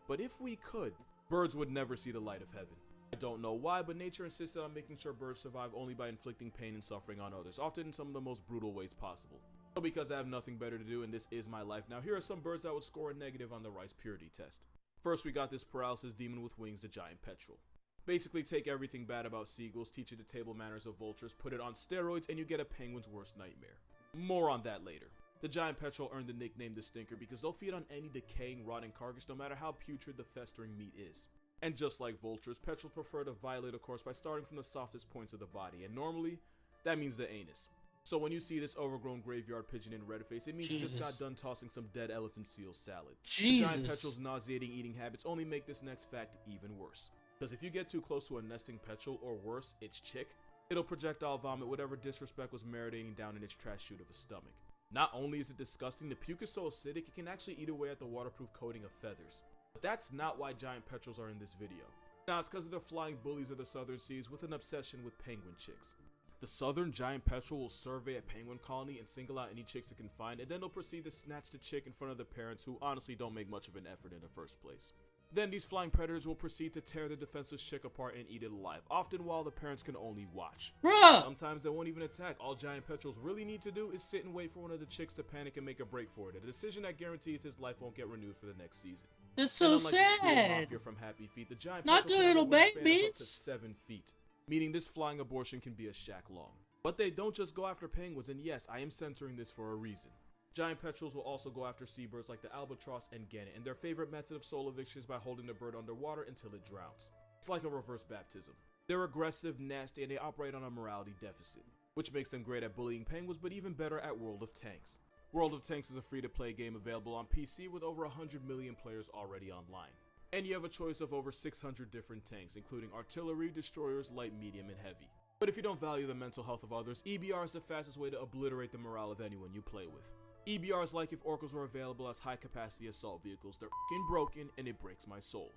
But if we could, Birds would never see the light of heaven. I don't know why, but nature insisted on making sure birds survive only by inflicting pain and suffering on others, often in some of the most brutal ways possible. So because I have nothing better to do and this is my life now, here are some birds that would score a negative on the Rice Purity test. First, we got this paralysis demon with wings, the giant petrel. Basically, take everything bad about seagulls, teach it the table manners of vultures, put it on steroids, and you get a penguin's worst nightmare. More on that later. The giant petrel earned the nickname the Stinker because they'll feed on any decaying, rotting carcass no matter how putrid the festering meat is. And just like vultures, petrels prefer to violate a course by starting from the softest points of the body, and normally, that means the anus. So when you see this overgrown graveyard pigeon in red face, it means you just got done tossing some dead elephant seal salad. The giant petrel's nauseating eating habits only make this next fact even worse. Because if you get too close to a nesting petrel, or worse, its chick, it'll projectile vomit whatever disrespect was marinating down in its trash chute of a stomach. Not only is it disgusting, the puke is so acidic it can actually eat away at the waterproof coating of feathers. But that's not why giant petrels are in this video. Now it's because of the flying bullies of the southern seas with an obsession with penguin chicks. The southern giant petrel will survey a penguin colony and single out any chicks it can find, and then they'll proceed to snatch the chick in front of the parents who honestly don't make much of an effort in the first place. Then these flying predators will proceed to tear the defenseless chick apart and eat it alive, often while the parents can only watch. Bruh! Sometimes they won't even attack. All giant petrels really need to do is sit and wait for one of the chicks to panic and make a break for it, a decision that guarantees his life won't get renewed for the next season. That's so sad. From Happy Feet, the giant Not the petrel can have a little wingspan of up babies. to 7 feet, meaning this flying abortion can be a shack long. But they don't just go after penguins, and yes, I am censoring this for a reason. Giant petrels will also go after seabirds like the albatross and gannet, and their favorite method of soul eviction is by holding the bird underwater until it drowns. It's like a reverse baptism. They're aggressive, nasty, and they operate on a morality deficit, which makes them great at bullying penguins, but even better at World of Tanks. World of Tanks is a free-to-play game available on PC with over 100 million players already online. And you have a choice of over 600 different tanks, including artillery, destroyers, light, medium, and heavy. But if you don't value the mental health of others, EBR is the fastest way to obliterate the morale of anyone you play with. EBR is like if orcas were available as high-capacity assault vehicles. They're f***ing broken, and it breaks my soul.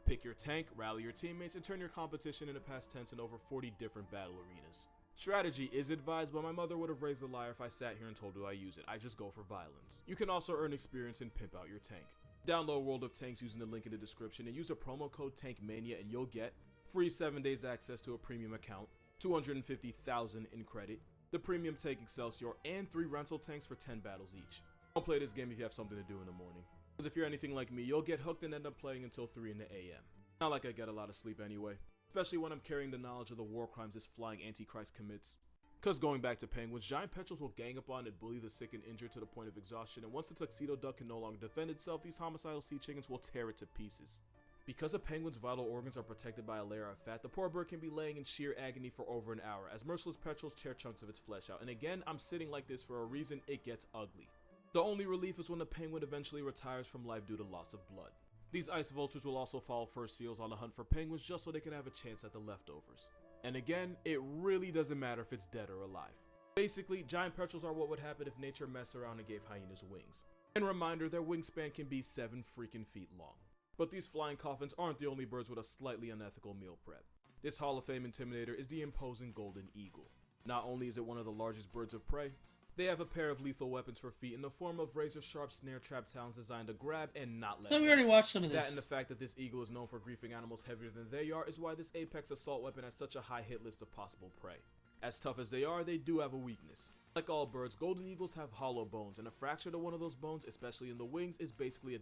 Pick your tank, rally your teammates, and turn your competition into past tense in over 40 different battle arenas. Strategy is advised, but my mother would have raised a liar if I sat here and told her I use it. I just go for violence. You can also earn experience and pimp out your tank. Download World of Tanks using the link in the description and use a promo code TANKMANIA and you'll get free 7 days access to a premium account, 250,000 in credit, the premium tank Excelsior, and 3 rental tanks for 10 battles each. Don't play this game if you have something to do in the morning, because if you're anything like me, you'll get hooked and end up playing until 3 in the AM. Not like I get a lot of sleep anyway, especially when I'm carrying the knowledge of the war crimes this flying Antichrist commits. Cause going back to penguins, giant petrels will gang up on and bully the sick and injured to the point of exhaustion, and once the tuxedo duck can no longer defend itself, these homicidal sea chickens will tear it to pieces. Because a penguin's vital organs are protected by a layer of fat, the poor bird can be laying in sheer agony for over an hour, as merciless petrels tear chunks of its flesh out. And again, I'm sitting like this for a reason: it gets ugly. The only relief is when the penguin eventually retires from life due to loss of blood. These ice vultures will also follow fur seals on the hunt for penguins just so they can have a chance at the leftovers. And again, it really doesn't matter if it's dead or alive. Basically, giant petrels are what would happen if nature messed around and gave hyenas wings. And reminder, their wingspan can be 7 freaking feet long. But these flying coffins aren't the only birds with a slightly unethical meal prep. This Hall of Fame intimidator is the imposing golden eagle. Not only is it one of the largest birds of prey, they have a pair of lethal weapons for feet in the form of razor-sharp snare trap talons designed to grab and not let So we go. already watched some of this. That and the fact that this eagle is known for griefing animals heavier than they are is why this apex assault weapon has such a high hit list of possible prey. As tough as they are, they do have a weakness. Like all birds, golden eagles have hollow bones, and a fracture to one of those bones, especially in the wings, is basically a...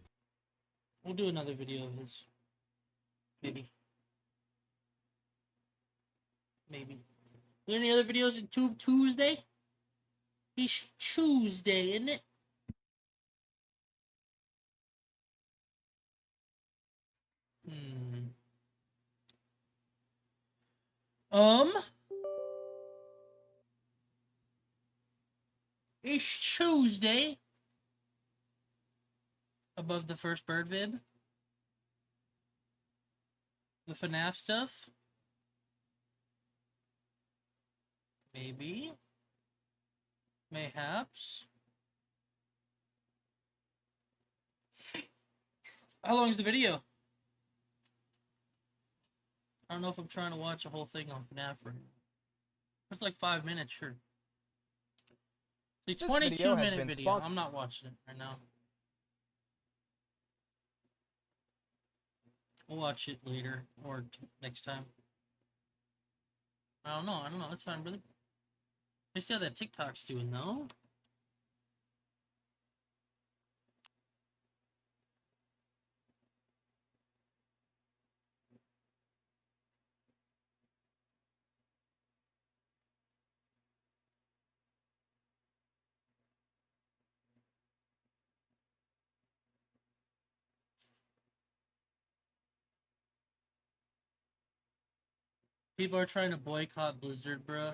We'll do another video of his. Maybe. Maybe. Are there any other videos in Tube Tuesday? It's Tuesday, isn't it? It's Tuesday. Above the first bird vib. The FNAF stuff. Maybe. Mayhaps. How long is the video? I don't know if I'm trying to watch a whole thing on FNAF. It's like 5 minutes, sure. The 22-minute video. I'm not watching it right now. We'll watch it later or next time. I don't know. It's fine, brother. Let's see how that TikTok's doing, though. People are trying to boycott Blizzard, bruh.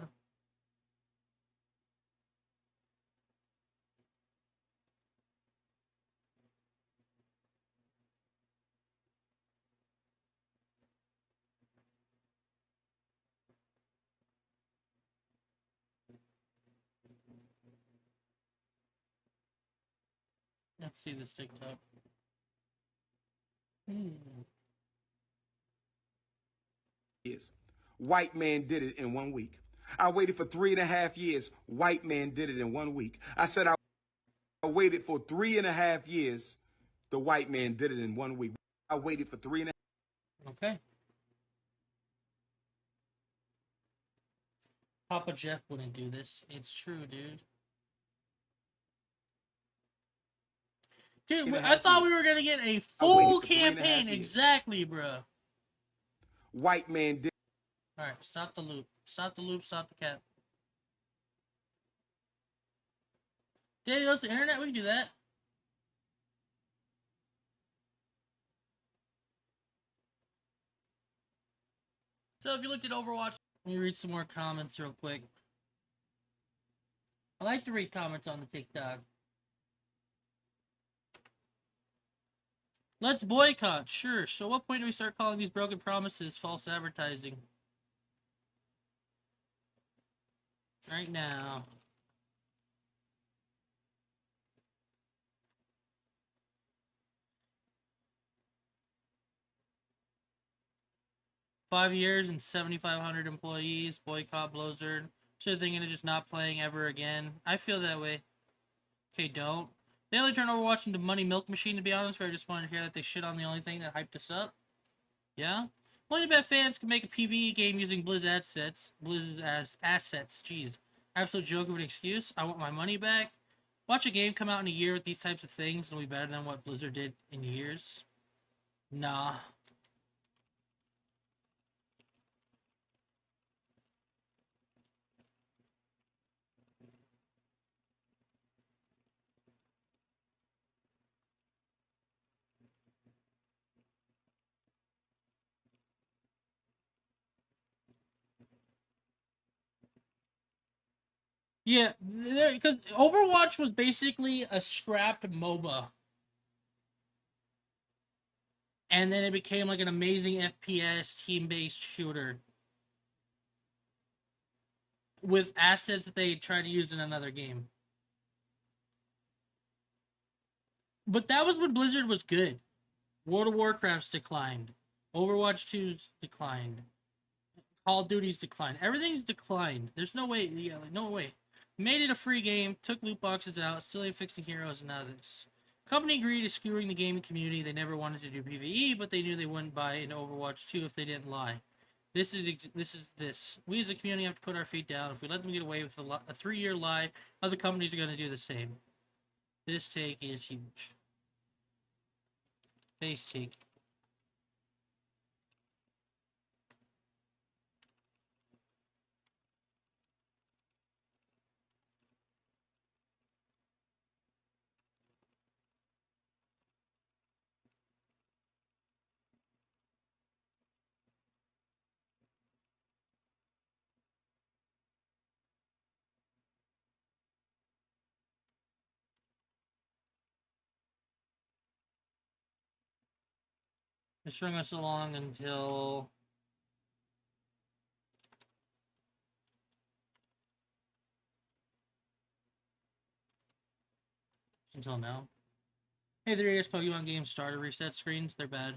Let's see this TikTok. Years. White man did it in 1 week. I waited for 3.5 years. White man did it in 1 week. I said I waited for 3.5 years. The white man did it in 1 week. I waited for 3.5. Okay. Papa Jeff wouldn't do this. It's true, dude. Dude, I thought we were gonna get a full campaign. Exactly, bro. White man did. All right, stop the loop. Stop the loop. Stop the cap. Daddy goes to internet. We can do that. So if you looked at Overwatch, let me read some more comments real quick. I like to read comments on the TikTok. Let's boycott, sure. So at what point do we start calling these broken promises false advertising? Right now. $5 years and 7,500 employees. Boycott Blizzard. So they're thinking of just not playing ever again. I feel that way. Okay, don't. They only turned Overwatch into money milk machine, to be honest. Very disappointed to hear that they shit on the only thing that hyped us up. Yeah? Only bet fans can make a PvE game using Blizz's assets. Jeez. Absolute joke of an excuse. I want my money back. Watch a game come out in a year with these types of things and it'll be better than what Blizzard did in years. Nah. Yeah, because Overwatch was basically a scrapped MOBA. And then it became like an amazing FPS team-based shooter. With assets that they tried to use in another game. But that was when Blizzard was good. World of Warcraft's declined. Overwatch 2's declined. Call of Duty's declined. Everything's declined. There's no way. Yeah, like, no way. Made it a free game, took loot boxes out, still ain't fixing heroes, and now this. Company agreed to skewering the gaming community. They never wanted to do PvE, but they knew they wouldn't buy into Overwatch 2 if they didn't lie. This is this. We as a community have to put our feet down. If we let them get away with a 3-year lie, other companies are going to do the same. This take is huge. Base take. They string us along until now. Hey, there is Pokemon game starter reset screens. They're bad.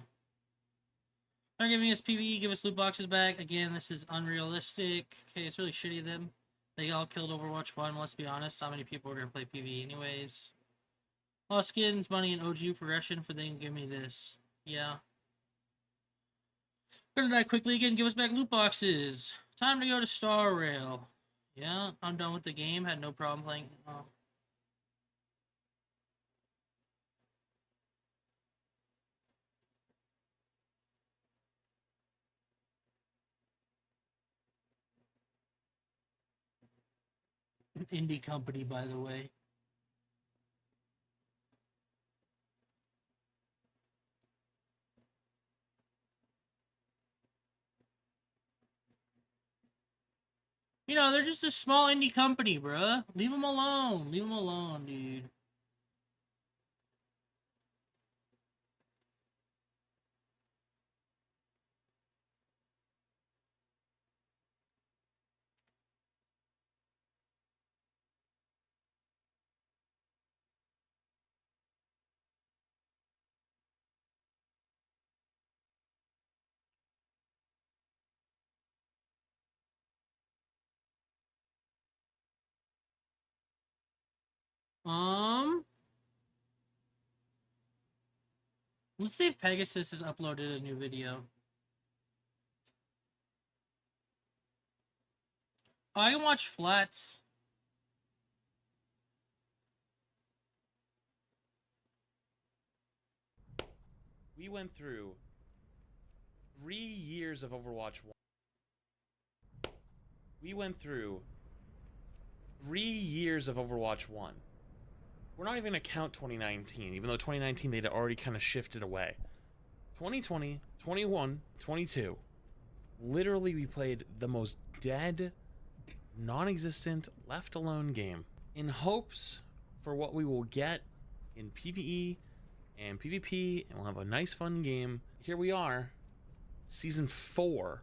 They're giving us PvE, give us loot boxes back. Again, this is unrealistic. Okay, it's really shitty of them. They all killed Overwatch 1, let's be honest. How many people are going to play PvE anyways? Lost skins, money, and OG progression for they can give me this. Yeah. Gonna die quickly again, give us back loot boxes. Time to go to Star Rail. Yeah, I'm done with the game. Had no problem playing. Oh. Indie company, by the way. You know, they're just a small indie company, bruh. Leave them alone. Leave them alone, dude. Let's see if Pegasus has uploaded a new video. Oh, I can watch Flats. We went through 3 years of Overwatch 1. We went through 3 years of Overwatch 1. We're not even going to count 2019, even though 2019 they'd already kind of shifted away. 2020, 21, 22. Literally, we played the most dead, non-existent, left-alone game in hopes for what we will get in PvE and PvP, and we'll have a nice, fun game. Here we are, Season 4.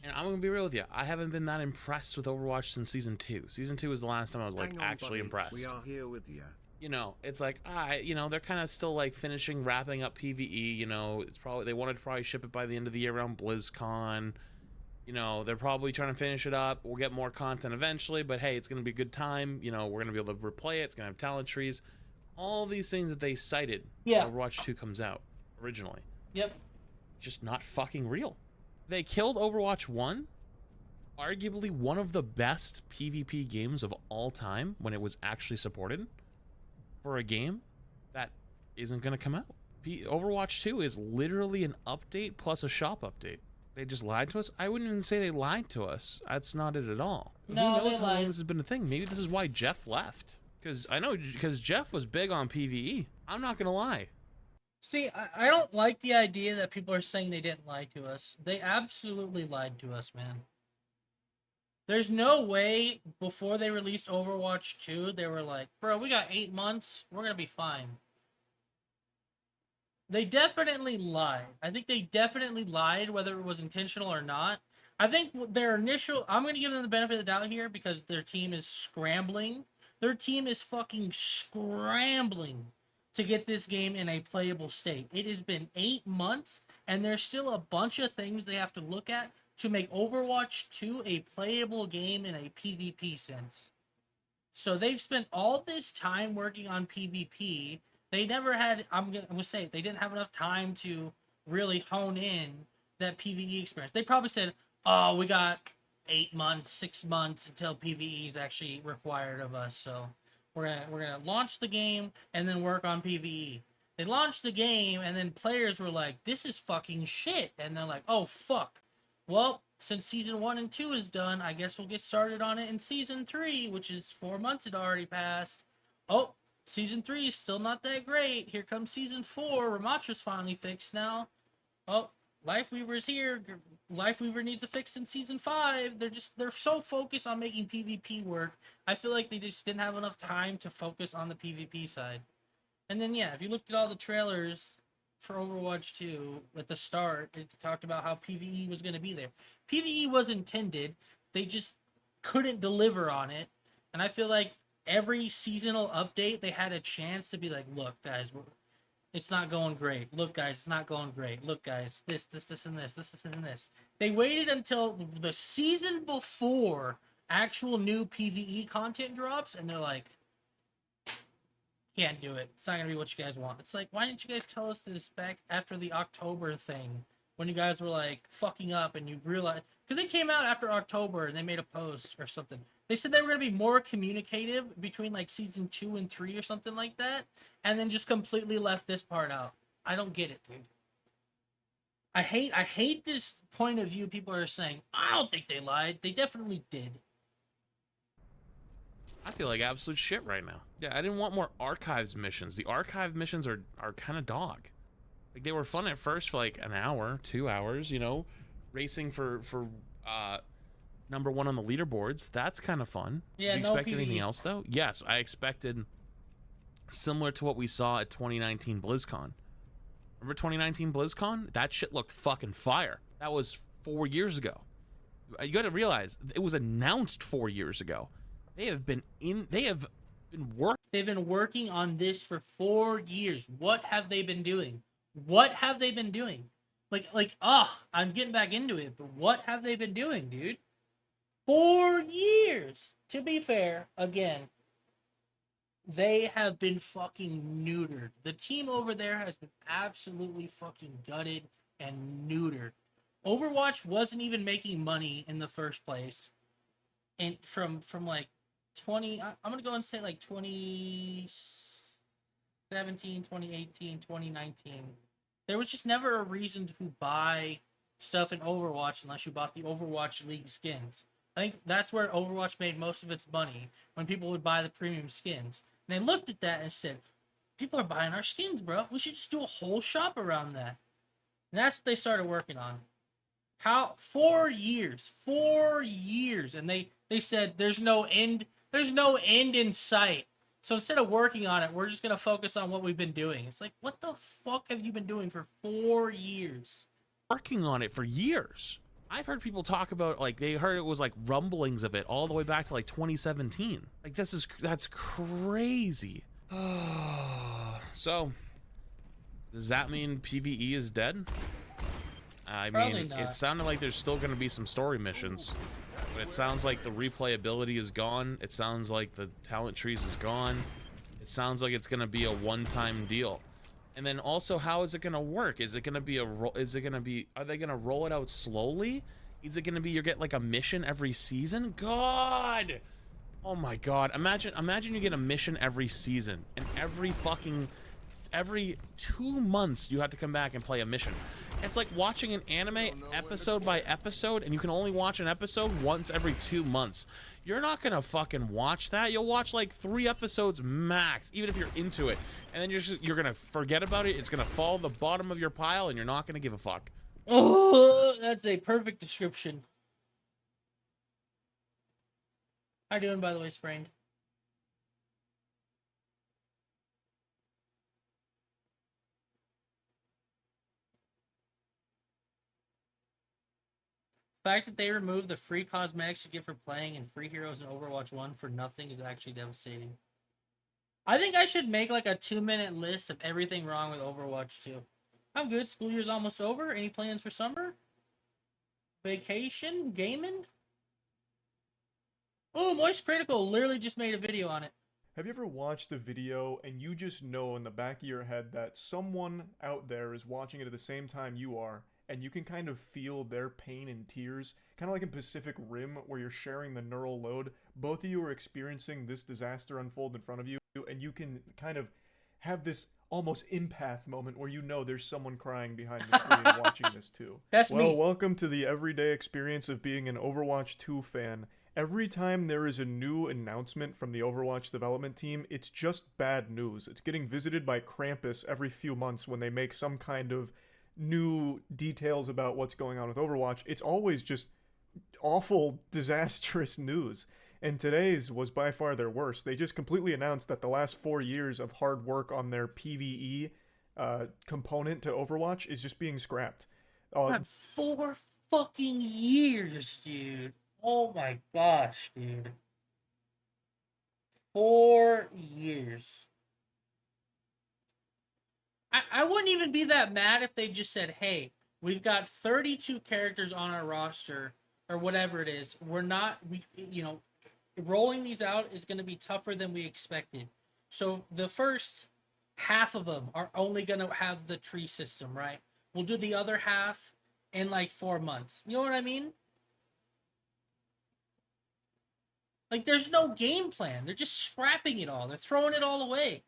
And I'm gonna be real with you, I haven't been that impressed with Overwatch since Season 2. Season 2 was the last time I was like actually impressed. We are here with you. You know, it's like, you know, they're kind of still like wrapping up PvE. You know, it's probably they wanted to probably ship it by the end of the year around BlizzCon. You know, they're probably trying to finish it up. We'll get more content eventually, but hey, it's gonna be a good time. You know, we're gonna be able to replay it. It's gonna have talent trees, all these things that they cited. Yeah. When Overwatch 2 comes out originally. Yep. Just not fucking real. They killed Overwatch 1, arguably one of the best PvP games of all time when it was actually supported, for a game that isn't going to come out. Overwatch 2 is literally an update plus a shop update. They just lied to us? I wouldn't even say they lied to us. That's not it at all. No, Who knows they how long lied. this has been a thing? Maybe this is why Jeff left. Because Jeff was big on PvE. I'm not going to lie. See, I don't like the idea that people are saying they didn't lie to us. They absolutely lied to us, man. There's no way before they released Overwatch 2, they were like, bro, we got 8 months, we're gonna be fine. They definitely lied. I think they definitely lied, whether it was intentional or not. I think their initial... I'm gonna give them the benefit of the doubt here because their team is scrambling. Their team is fucking scrambling to get this game in a playable state. It has been 8 months, and there's still a bunch of things they have to look at to make Overwatch 2 a playable game in a PvP sense. So they've spent all this time working on PvP. They never had, I'm gonna say, they didn't have enough time to really hone in that PvE experience. They probably said, oh, we got 8 months, 6 months until PvE is actually required of us, so we're gonna launch the game and then work on PvE. They launched the game and then players were like, this is fucking shit, and they're like, oh fuck. Well, since Season 1 and 2 is done, I guess we'll get started on it in Season 3, which is 4 months had already passed. Oh, Season 3 is still not that great. Here comes Season 4. Ramatra's finally fixed now. Oh, Lifeweaver's here. Lifeweaver needs a fix in Season 5. They're so focused on making PvP work. I feel like they just didn't have enough time to focus on the PvP side. And then, yeah, if you looked at all the trailers for Overwatch 2 at the start, it talked about how PvE was going to be there. PvE was intended. They just couldn't deliver on it. And I feel like every seasonal update, they had a chance to be like, look, guys, it's not going great. Look, guys, it's not going great. Look, guys, this, and this. They waited until the season before actual new PvE content drops, and they're like, can't do it. It's not going to be what you guys want. It's like, why didn't you guys tell us this back after the October thing? when you guys were like fucking up and you realized, because they came out after October and they made a post or something. They said they were going to be more communicative between like season 2 and 3 or something like that, and then just completely left this part out. I don't get it, dude. I hate this point of view. People are saying, I don't think they lied. They definitely did. I feel like absolute shit right now. Yeah, I didn't want more archives missions. The archive missions are kind of dog. Like, they were fun at first for like an hour, 2 hours, you know, racing for number 1 on the leaderboards. That's kind of fun. Yeah, Did you no expect anything PvE. else though? Yes, I expected similar to what we saw at 2019 BlizzCon. Remember 2019 BlizzCon? That shit looked fucking fire. That was 4 years ago. You got to realize it was announced 4 years ago. They've been working on this for 4 years. What have they been doing? What have they been doing? I'm getting back into it, but what have they been doing, dude? 4 years. To be fair, again, they have been fucking neutered. The team over there has been absolutely fucking gutted and neutered. Overwatch wasn't even making money in the first place. And from like 20, I'm going to go and say like 2017, 2018, 2019. There was just never a reason to buy stuff in Overwatch unless you bought the Overwatch League skins. I think that's where Overwatch made most of its money, when people would buy the premium skins. And they looked at that and said, people are buying our skins, bro. We should just do a whole shop around that. And that's what they started working on. 4 years. 4 years. And they said there's no end in sight. So instead of working on it, we're just going to focus on what we've been doing. It's like, what the fuck have you been doing for 4 years? working on it for years. I've heard people talk about, like, they heard it was like rumblings of it all the way back to like 2017. Like, that's crazy. So does that mean PvE is dead? I Probably mean, not. it sounded like there's still going to be some story missions, but it sounds like the replayability is gone. It sounds like the talent trees is gone. It sounds like it's going to be a one-time deal. And then also, how is it going to work? Is it going to be are they going to roll it out slowly? Is it going to be you get like a mission every season? God! Oh my God. Imagine you get a mission every season, and every 2 months you have to come back and play a mission. It's like watching an anime episode by episode, and you can only watch an episode once every 2 months. You're not gonna fucking watch that. You'll watch like 3 episodes max, even if you're into it, and then you're gonna forget about it. It's gonna fall to the bottom of your pile, and you're not gonna give a fuck. Oh, that's a perfect description. How you doing, by the way, Sprained? The fact that they removed the free cosmetics you get for playing and free heroes in Overwatch 1 for nothing is actually devastating. I think I should make like a 2-minute list of everything wrong with Overwatch 2. I'm good. School year's almost over. Any plans for summer? Vacation? Gaming? Oh, Moist Critical literally just made a video on it. Have you ever watched a video and you just know in the back of your head that someone out there is watching it at the same time you are, and you can kind of feel their pain and tears, kind of like in Pacific Rim where you're sharing the neural load. Both of you are experiencing this disaster unfold in front of you, and you can kind of have this almost empath moment where you know there's someone crying behind the screen watching this too. That's well, me. Welcome to the everyday experience of being an Overwatch 2 fan. Every time there is a new announcement from the Overwatch development team, it's just bad news. It's getting visited by Krampus every few months when they make some kind of new details about what's going on with Overwatch. It's always just awful, disastrous news. And today's was by far their worst. They just completely announced that the last 4 years of hard work on their PvE component to Overwatch is just being scrapped. God, 4 fucking years, dude. Oh my gosh, dude. 4 years. I wouldn't even be that mad if they just said, hey, we've got 32 characters on our roster, or whatever it is. Rolling these out is going to be tougher than we expected. So the first half of them are only going to have the tree system, right? We'll do the other half in like 4 months. You know what I mean? Like, there's no game plan. They're just scrapping it all. They're throwing it all away.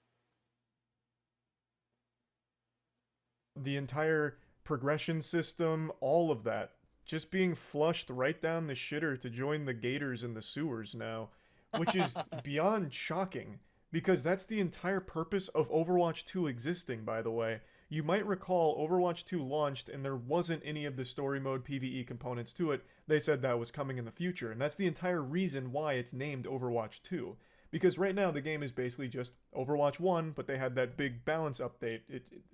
The entire progression system, all of that, just being flushed right down the shitter to join the gators in the sewers now, which is beyond shocking, because that's the entire purpose of Overwatch 2 existing, by the way. You might recall Overwatch 2 launched and there wasn't any of the story mode PvE components to it. They said that was coming in the future, and that's the entire reason why it's named Overwatch 2. Because right now the game is basically just Overwatch 1, but they had that big balance update.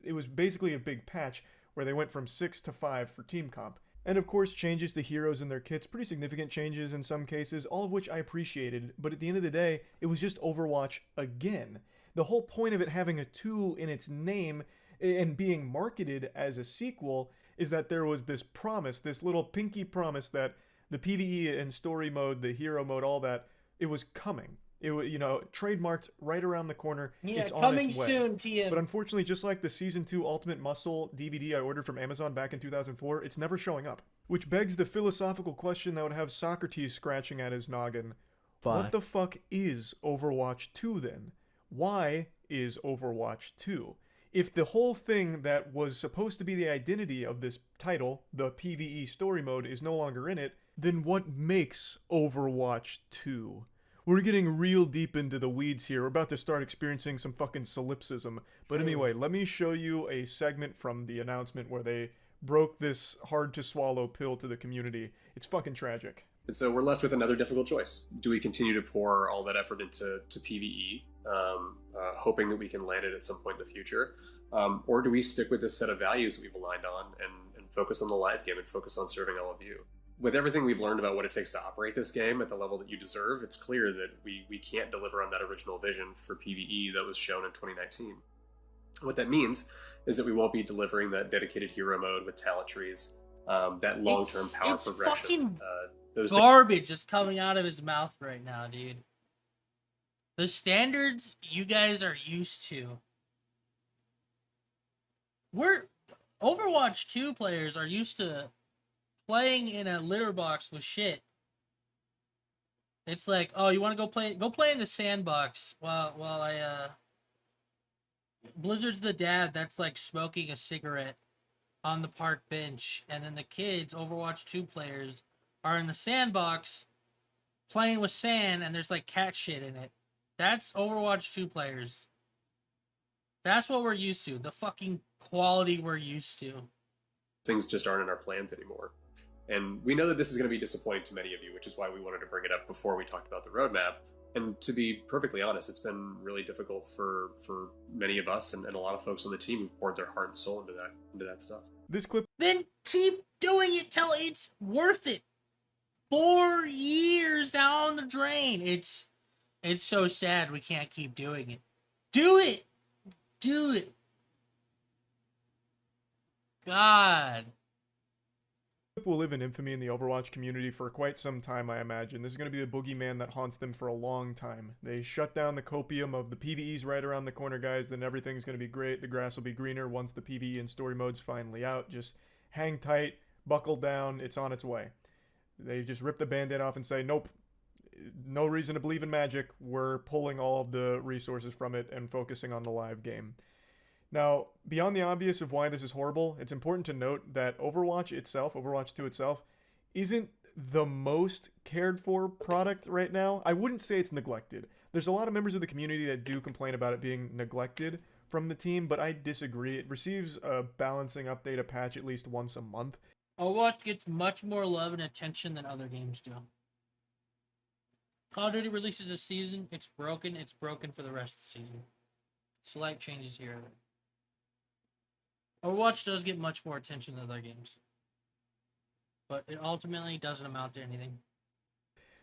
It was basically a big patch where they went from 6 to 5 for team comp. And of course changes to heroes and their kits, pretty significant changes in some cases, all of which I appreciated, but at the end of the day, it was just Overwatch again. The whole point of it having a 2 in its name and being marketed as a sequel is that there was this promise, this little pinky promise that the PvE and story mode, the hero mode, all that, it was coming. It was, you know, trademarked right around the corner. Yeah, it's on coming its way. soon, TM. But unfortunately, just like the Season 2 Ultimate Muscle DVD I ordered from Amazon back in 2004, it's never showing up. Which begs the philosophical question that would have Socrates scratching at his noggin. What the fuck is Overwatch 2 then? Why is Overwatch 2? If the whole thing that was supposed to be the identity of this title, the PvE story mode, is no longer in it, then what makes Overwatch 2? We're getting real deep into the weeds here. We're about to start experiencing some fucking solipsism. But anyway, let me show you a segment from the announcement where they broke this hard-to-swallow pill to the community. It's fucking tragic. And so we're left with another difficult choice. Do we continue to pour all that effort into PvE, hoping that we can land it at some point in the future? Or do we stick with this set of values that we've aligned on and focus on the live game and focus on serving all of you? With everything we've learned about what it takes to operate this game at the level that you deserve, it's clear that we can't deliver on that original vision for PvE that was shown in 2019. What that means is that we won't be delivering that dedicated hero mode with talent trees, that long-term power progression. Fucking those garbage is coming out of his mouth right now, dude. The standards you guys are used to. Overwatch 2 players are used to playing in a litter box with shit. It's like, oh, you want to go play in the sandbox while I Blizzard's the dad that's like smoking a cigarette on the park bench, and then the kids, Overwatch 2 players, are in the sandbox playing with sand, and there's like cat shit in it. That's Overwatch 2 players. That's what we're used to. The fucking quality we're used to. things just aren't in our plans anymore. And we know that this is going to be disappointing to many of you, which is why we wanted to bring it up before we talked about the roadmap. And to be perfectly honest, it's been really difficult for many of us and a lot of folks on the team who've poured their heart and soul into that stuff. This clip. Then keep doing it till it's worth it. 4 years down the drain. It's so sad we can't keep doing it. Do it. Do it. God. Will live in infamy in the Overwatch community for quite some time, I imagine. This is going to be the boogeyman that haunts them for a long time. They shut down the copium of the PvE's right around the corner, guys, then everything's going to be great. The grass will be greener once the PvE and story mode's finally out. Just hang tight, buckle down, it's on its way. They just rip the band-aid off and say, nope, no reason to believe in magic. We're pulling all of the resources from it and focusing on the live game. Now, beyond the obvious of why this is horrible, it's important to note that Overwatch itself, Overwatch 2 itself, isn't the most cared for product right now. I wouldn't say it's neglected. There's a lot of members of the community that do complain about it being neglected from the team, but I disagree. It receives a balancing update, a patch at least once a month. Overwatch gets much more love and attention than other games do. Call of Duty releases a season, it's broken for the rest of the season. Slight changes here. Overwatch does get much more attention than other games. But it ultimately doesn't amount to anything.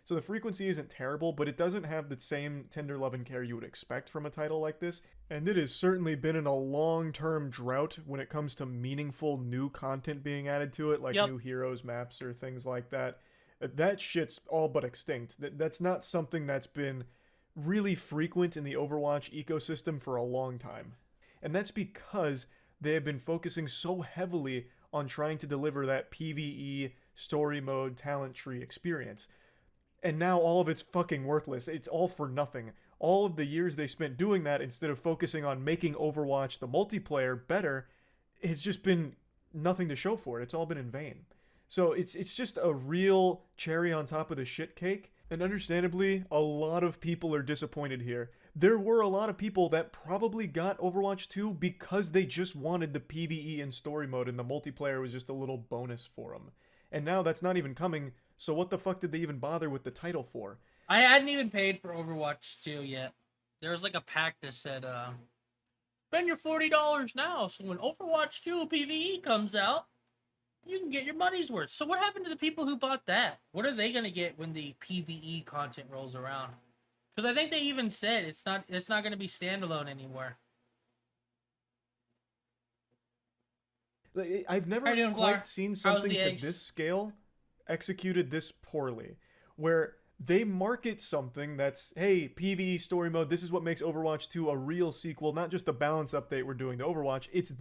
So the frequency isn't terrible, but it doesn't have the same tender love and care you would expect from a title like this. And it has certainly been in a long-term drought when it comes to meaningful new content being added to it, like new heroes, maps, or things like that. That shit's all but extinct. That's not something that's been really frequent in the Overwatch ecosystem for a long time. And that's because they have been focusing so heavily on trying to deliver that PvE story mode talent tree experience. And now all of it's fucking worthless. It's all for nothing. All of the years they spent doing that instead of focusing on making Overwatch the multiplayer better has just been nothing to show for it. It's all been in vain. So it's just a real cherry on top of the shit cake. And understandably, a lot of people are disappointed here. There were a lot of people that probably got Overwatch 2 because they just wanted the PvE and story mode, and the multiplayer was just a little bonus for them. And now that's not even coming, so what the fuck did they even bother with the title for? I hadn't even paid for Overwatch 2 yet. There was like a pack that said, spend your $40 now, so when Overwatch 2 PvE comes out, you can get your money's worth. So what happened to the people who bought that? What are they going to get when the PvE content rolls around? Because I think they even said it's not going to be standalone anymore. I've never How you doing, quite Flower? seen How's something the to eggs? this scale executed this poorly, where they market something that's, hey, PvE story mode, this is what makes Overwatch 2 a real sequel, not just a balance update we're doing to Overwatch. It's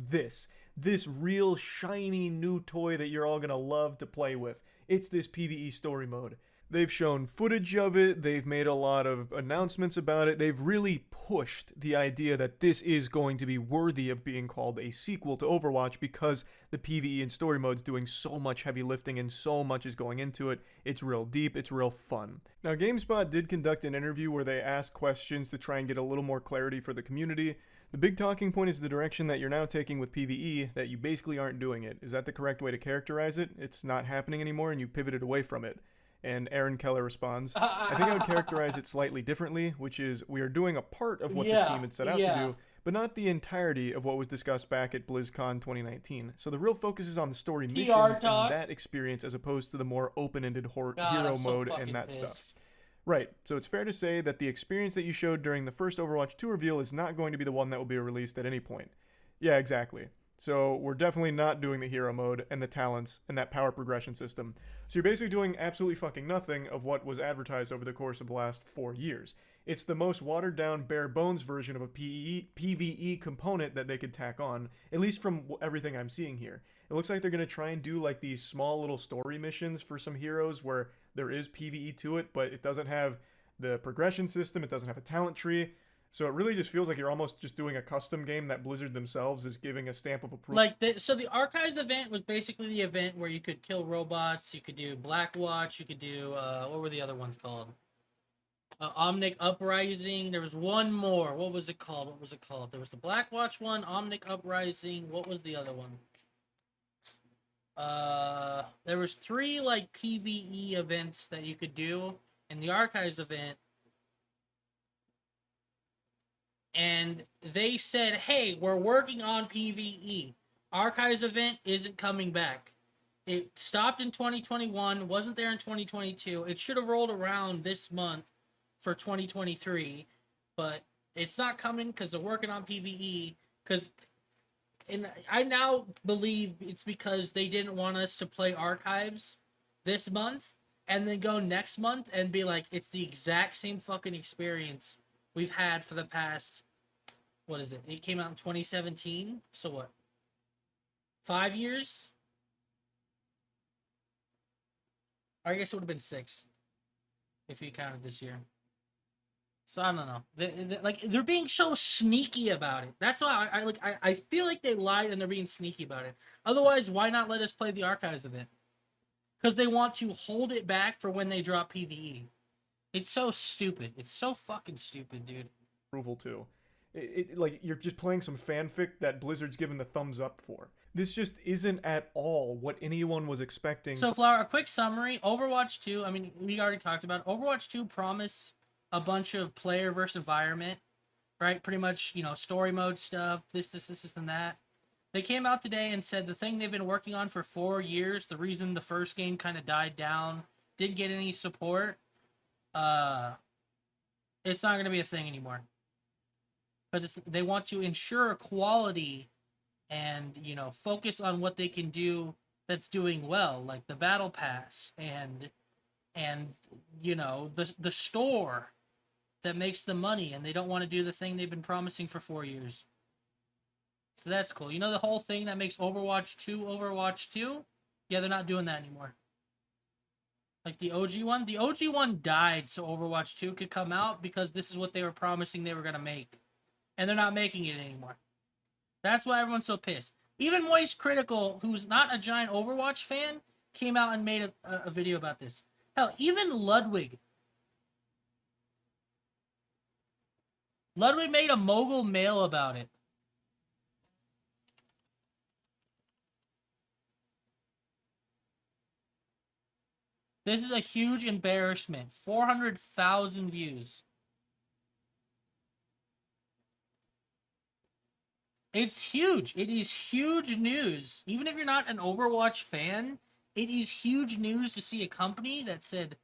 this real shiny new toy that you're all gonna love to play with. It's this PvE story mode. They've shown footage of it, they've made a lot of announcements about it, they've really pushed the idea that this is going to be worthy of being called a sequel to Overwatch because the PvE and story mode's doing so much heavy lifting and so much is going into it. It's real deep, it's real fun. Now, GameSpot did conduct an interview where they asked questions to try and get a little more clarity for the community. The big talking point is the direction that you're now taking with PvE, that you basically aren't doing it. Is that the correct way to characterize it? It's not happening anymore and you pivoted away from it. And Aaron Keller responds, I think I would characterize it slightly differently, which is we are doing a part of what the team had set out to do, but not the entirety of what was discussed back at BlizzCon 2019. So the real focus is on the story missions and that experience as opposed to the more open-ended hero mode and that stuff. Right, so it's fair to say that the experience that you showed during the first Overwatch 2 reveal is not going to be the one that will be released at any point. Yeah, exactly. So we're definitely not doing the hero mode and the talents and that power progression system. So you're basically doing absolutely fucking nothing of what was advertised over the course of the last 4 years. It's the most watered down bare bones version of a PvE component that they could tack on, at least from everything I'm seeing here. It looks like they're going to try and do like these small little story missions for some heroes where there is PvE to it, but it doesn't have the progression system, it doesn't have a talent tree. So it really just feels like you're almost just doing a custom game that Blizzard themselves is giving a stamp of approval. So the Archives event was basically the event where you could kill robots, you could do Blackwatch, you could do, what were the other ones called? Omnic Uprising. There was one more. What was it called? There was the Blackwatch one, Omnic Uprising. What was the other one? There was 3 like PvE events that you could do in the Archives event. And they said, hey, we're working on PvE. Archives event isn't coming back. It stopped in 2021, wasn't there in 2022. It should have rolled around this month for 2023, but it's not coming because they're working on PvE. And I now believe it's because they didn't want us to play Archives this month and then go next month and be like, it's the exact same fucking experience we've had for the past, what is it? It came out in 2017. So what? 5 years? Or I guess it would have been 6 if you counted this year. So I don't know. They're being so sneaky about it. That's why I feel like they lied and they're being sneaky about it. Otherwise, why not let us play the Archives event? Because they want to hold it back for when they drop PvE. It's so stupid. It's so fucking stupid, dude. Approval too. Like you're just playing some fanfic that Blizzard's given the thumbs up for. This just isn't at all what anyone was expecting. So, Flower, a quick summary. Overwatch 2, I mean, we already talked about it. Overwatch 2 promised a bunch of player versus environment, right? Pretty much, story mode stuff, this, and that. They came out today and said the thing they've been working on for 4 years, the reason the first game kind of died down, didn't get any support, it's not going to be a thing anymore. Because they want to ensure quality and, focus on what they can do that's doing well, like the Battle Pass and the store that makes the money, and they don't want to do the thing they've been promising for 4 years. So that's cool. You know the whole thing that makes Overwatch 2 Overwatch 2? Yeah, they're not doing that anymore. Like the OG one? The OG one died so Overwatch 2 could come out because this is what they were promising they were going to make. And they're not making it anymore. That's why everyone's so pissed. Even Moist Critical, who's not a giant Overwatch fan, came out and made a video about this. Hell, even Ludwig. Ludwig made a mogul mail about it. This is a huge embarrassment. 400,000 views. It's huge. It is huge news. Even if you're not an Overwatch fan, it is huge news to see a company that said,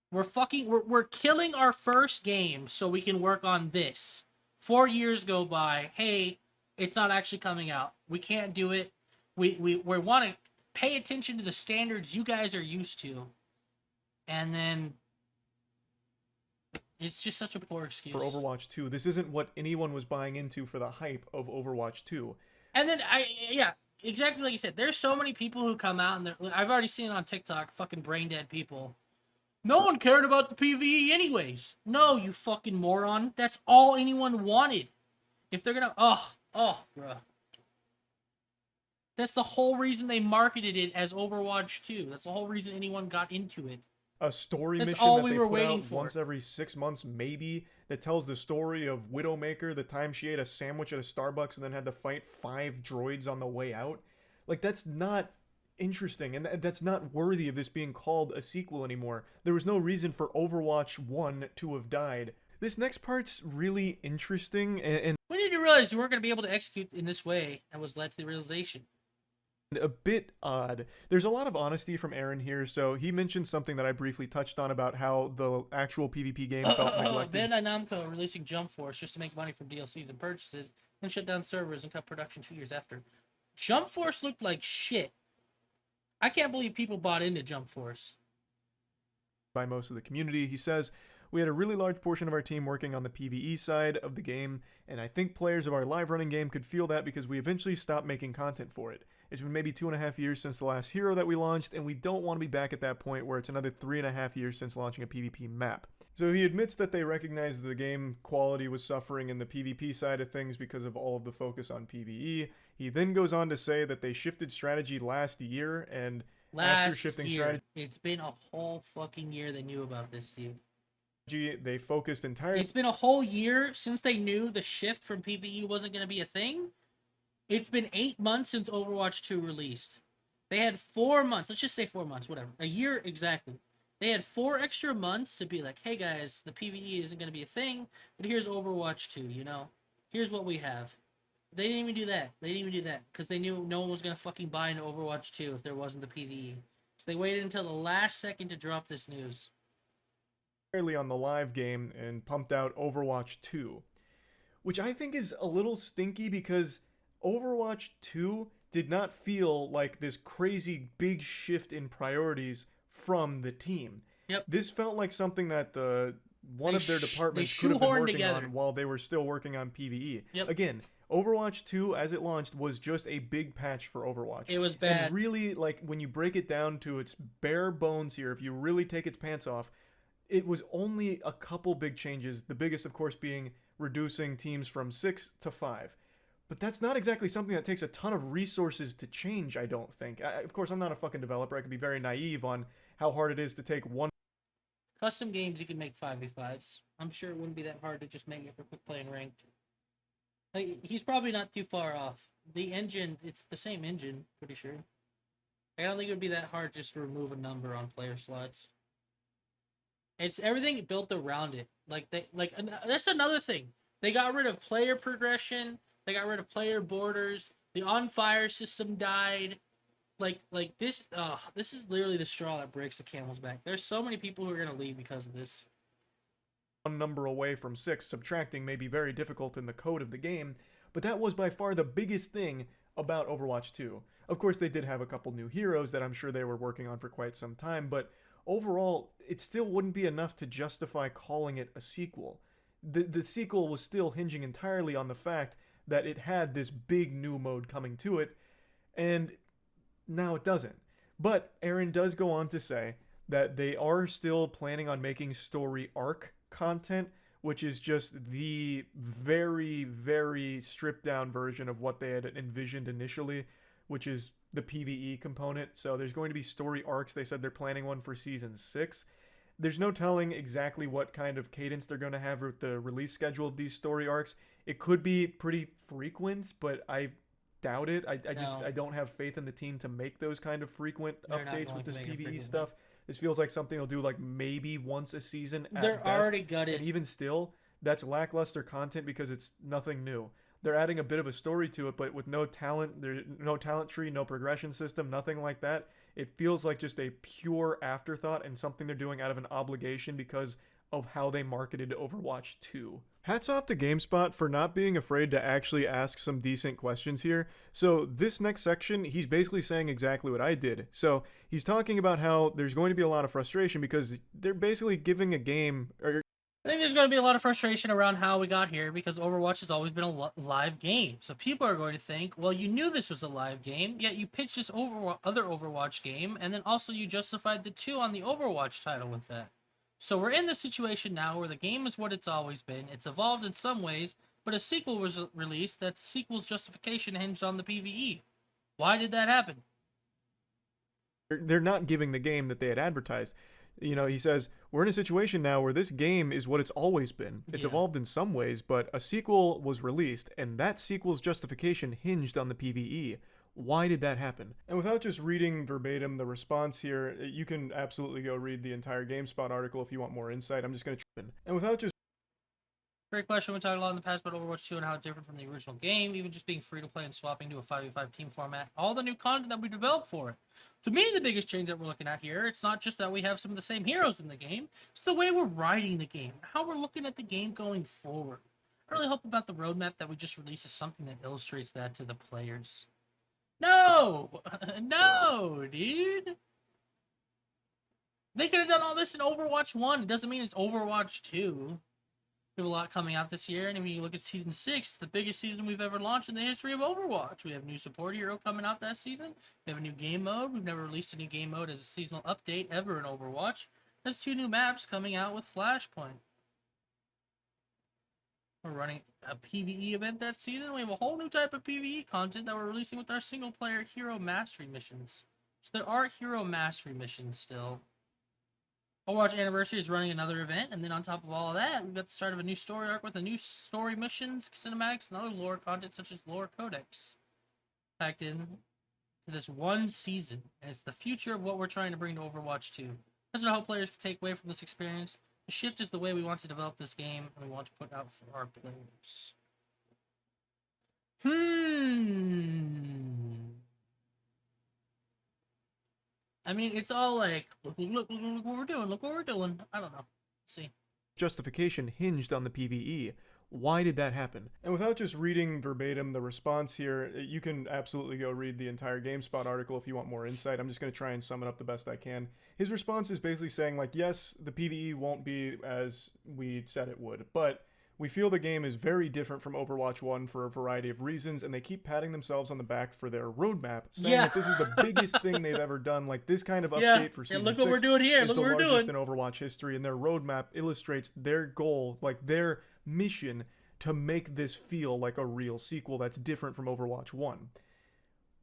we're killing our first game so we can work on this. 4 years go by. Hey, it's not actually coming out. We can't do it. We want to pay attention to the standards you guys are used to. And then it's just such a poor excuse. For Overwatch 2, this isn't what anyone was buying into for the hype of Overwatch 2. And then, yeah, exactly like you said, there's so many people who come out, and I've already seen it on TikTok, fucking brain dead people. No one cared about the PvE anyways. No, you fucking moron. That's all anyone wanted. If they're gonna, bruh. That's the whole reason they marketed it as Overwatch 2. That's the whole reason anyone got into it. A story That's mission all that we they were put waiting out for. once every 6 months, maybe, that tells the story of Widowmaker, the time she ate a sandwich at a Starbucks and then had to fight 5 droids on the way out. Like, that's not interesting, and that's not worthy of this being called a sequel anymore. There was no reason for Overwatch 1 to have died. This next part's really interesting, and We need to realize we weren't going to be able to execute in this way, and was led to the realization. a bit odd. There's a lot of honesty from Aaron here, so he mentioned something that I briefly touched on about how the actual PvP game felt neglected. Bandai Namco releasing Jump Force just to make money from DLCs and purchases, and shut down servers and cut production 2 years after. Jump Force looked like shit. I can't believe people bought into Jump Force. By most of the community. He says, we had a really large portion of our team working on the PvE side of the game, and I think players of our live running game could feel that because we eventually stopped making content for it. It's been maybe 2.5 years since the last hero that we launched, and we don't want to be back at that point where it's another 3.5 years since launching a PvP map. So he admits that they recognize the game quality was suffering in the PvP side of things because of all of the focus on PvE. He then goes on to say that they shifted strategy last year, and after shifting strategy, It's been a whole fucking year they knew about this, dude. they focused entirely. It's been a whole year since they knew the shift from PvE wasn't going to be a thing. It's been 8 months since Overwatch 2 released. They had 4 months. Let's just say 4 months, whatever. A year exactly. They had 4 extra months to be like, hey guys, the PvE isn't going to be a thing, but here's Overwatch 2, you know? Here's what we have. They didn't even do that. They didn't even do that because they knew no one was going to fucking buy into Overwatch 2 if there wasn't the PvE. So they waited until the last second to drop this news. On the live game and pumped out Overwatch 2, which I think is a little stinky because Overwatch 2 did not feel like this crazy big shift in priorities from the team. Yep. This felt like something that one They of their sh- departments they could have been shoehorned working together. on while they were still working on PvE. Yep. Again, Overwatch 2 as it launched was just a big patch for Overwatch. It was bad. And really, like, when you break it down to its bare bones here, if you really take its pants off, it was only a couple big changes, the biggest, of course, being reducing teams from 6 to 5. But that's not exactly something that takes a ton of resources to change, I don't think. Of course, I'm not a fucking developer. I can be very naive on how hard it is to take one Custom games, you can make 5v5s. I'm sure it wouldn't be that hard to just make it for quick play and ranked. Like, he's probably not too far off. The engine, it's the same engine, pretty sure. I don't think it would be that hard just to remove a number on player slots. It's everything built around it. That's another thing. They got rid of player progression. They got rid of player borders. The on-fire system died. This is literally the straw that breaks the camel's back. There's so many people who are going to leave because of this. One number away from 6, subtracting may be very difficult in the code of the game, but that was by far the biggest thing about Overwatch 2. Of course, they did have a couple new heroes that I'm sure they were working on for quite some time, but overall, it still wouldn't be enough to justify calling it a sequel. The sequel was still hinging entirely on the fact that it had this big new mode coming to it, and now it doesn't. But Aaron does go on to say that they are still planning on making story arc content, which is just the very, very stripped down version of what they had envisioned initially, which is the PvE component. So there's going to be story arcs. They said they're planning one for season 6. There's no telling exactly what kind of cadence they're going to have with the release schedule of these story arcs. It could be pretty frequent, but I doubt it. I don't have faith in the team to make those kind of frequent They're not updates going with to this make it PvE frequent. stuff. This feels like something they'll do like maybe once a season at They're best. already gutted. And even still, that's lackluster content because it's nothing new. They're adding a bit of a story to it, but with no talent, there's no talent tree, no progression system, nothing like that. It feels like just a pure afterthought and something they're doing out of an obligation because of how they marketed Overwatch 2. Hats off to GameSpot for not being afraid to actually ask some decent questions here. So this next section, he's basically saying exactly what I did. So he's talking about how there's going to be a lot of frustration because they're basically giving a game, or I think there's going to be a lot of frustration around how we got here because Overwatch has always been a live game. So people are going to think, well, you knew this was a live game, yet you pitched this other Overwatch game, and then also you justified the 2 on the Overwatch title with that. So we're in the situation now where the game is what it's always been. It's evolved in some ways, but a sequel was released that sequel's justification hinged on the PvE. Why did that happen? they're not giving the game that they had advertised. You know, he says, we're in a situation now where this game is what it's always been. It's evolved in some ways, but a sequel was released, and that sequel's justification hinged on the PvE. Why did that happen? And without just reading verbatim the response here, you can absolutely go read the entire GameSpot article if you want more insight. I'm just going to... And without just... Great question. We talked a lot in the past about Overwatch 2 and how it's different from the original game, even just being free to play and swapping to a 5v5 team format. All the new content that we developed for it. To me, the biggest change that we're looking at here, it's not just that we have some of the same heroes in the game, it's the way we're writing the game, how we're looking at the game going forward. I really hope about the roadmap that we just released is something that illustrates that to the players. No! No, dude! They could have done all this in Overwatch 1. It doesn't mean it's Overwatch 2. We have a lot coming out this year, and when you look at Season 6, it's the biggest season we've ever launched in the history of Overwatch. We have a new support hero coming out that season. We have a new game mode. We've never released a new game mode as a seasonal update ever in Overwatch. There's 2 new maps coming out with Flashpoint. We're running a PvE event that season. We have a whole new type of PvE content that we're releasing with our single-player hero mastery missions. So there are hero mastery missions still. Overwatch Anniversary is running another event, and then on top of all of that, we've got the start of a new story arc with a new story missions, cinematics, and other lore content such as Lore Codex. Packed in to this one season, and it's the future of what we're trying to bring to Overwatch 2. That's what I hope players can take away from this experience. The shift is the way we want to develop this game, and we want to put out for our players. I mean, it's all like, look what we're doing, look what we're doing. I don't know. Let's see. Justification hinged on the PvE. Why did that happen? And without just reading verbatim the response here, you can absolutely go read the entire GameSpot article if you want more insight. I'm just going to try and sum it up the best I can. His response is basically saying, like, yes, the PvE won't be as we said it would, but we feel the game is very different from Overwatch 1 for a variety of reasons, and they keep patting themselves on the back for their roadmap, saying that this is the biggest thing they've ever done. Like, this kind of update for Season 6 look what we're doing here. is Look the what we're largest doing. in Overwatch history, and their roadmap illustrates their goal, like their mission to make this feel like a real sequel that's different from Overwatch 1.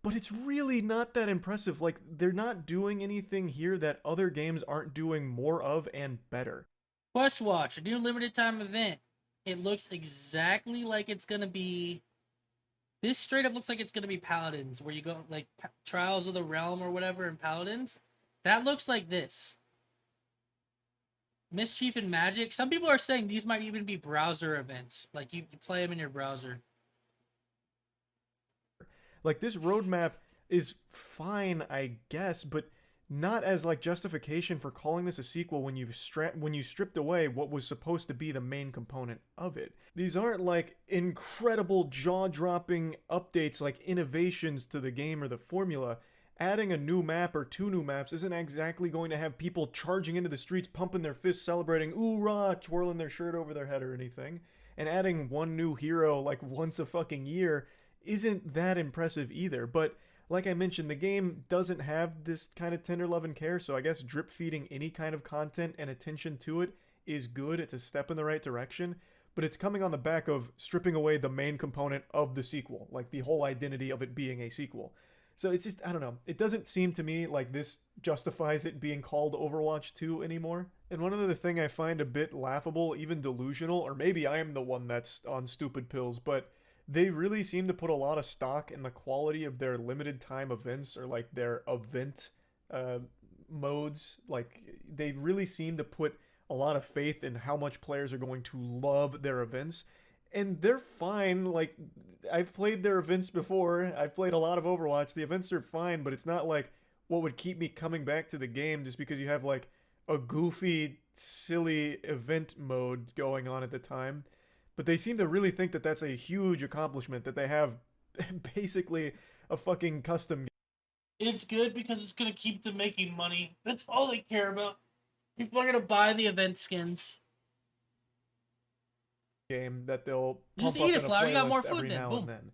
But it's really not that impressive. Like, they're not doing anything here that other games aren't doing more of and better. Quest Watch, a new limited time event. It looks exactly like it's going to be... This straight up looks like it's going to be Paladins, where you go, like, Trials of the Realm or whatever in Paladins. That looks like this. Mischief and Magic. Some people are saying these might even be browser events. Like, you play them in your browser. Like, this roadmap is fine, I guess, but not as, like, justification for calling this a sequel when you stripped away what was supposed to be the main component of it. These aren't, like, incredible jaw-dropping updates, like innovations to the game or the formula. Adding a new map or 2 new maps isn't exactly going to have people charging into the streets, pumping their fists, celebrating, "Oorah," twirling their shirt over their head or anything. and adding one new hero like once a fucking year isn't that impressive either. But like I mentioned, the game doesn't have this kind of tender love and care, so I guess drip feeding any kind of content and attention to it is good. It's a step in the right direction, but it's coming on the back of stripping away the main component of the sequel, like the whole identity of it being a sequel. So it's just, I don't know, it doesn't seem to me like this justifies it being called Overwatch 2 anymore. And one other thing I find a bit laughable, even delusional, or maybe I am the one that's on stupid pills, but they really seem to put a lot of stock in the quality of their limited time events, or like their event modes. Like, they really seem to put a lot of faith in how much players are going to love their events. And they're fine. Like, I've played their events before. I've played a lot of Overwatch. The events are fine, but it's not like what would keep me coming back to the game just because you have like a goofy, silly event mode going on at the time. But they seem to really think that that's a huge accomplishment, that they have basically a fucking custom game. It's good because it's going to keep them making money. That's all they care about. People are going to buy the event skins. Game that they'll just pump eat up it, in a Flower. You got more playlist food every then. now Boom. and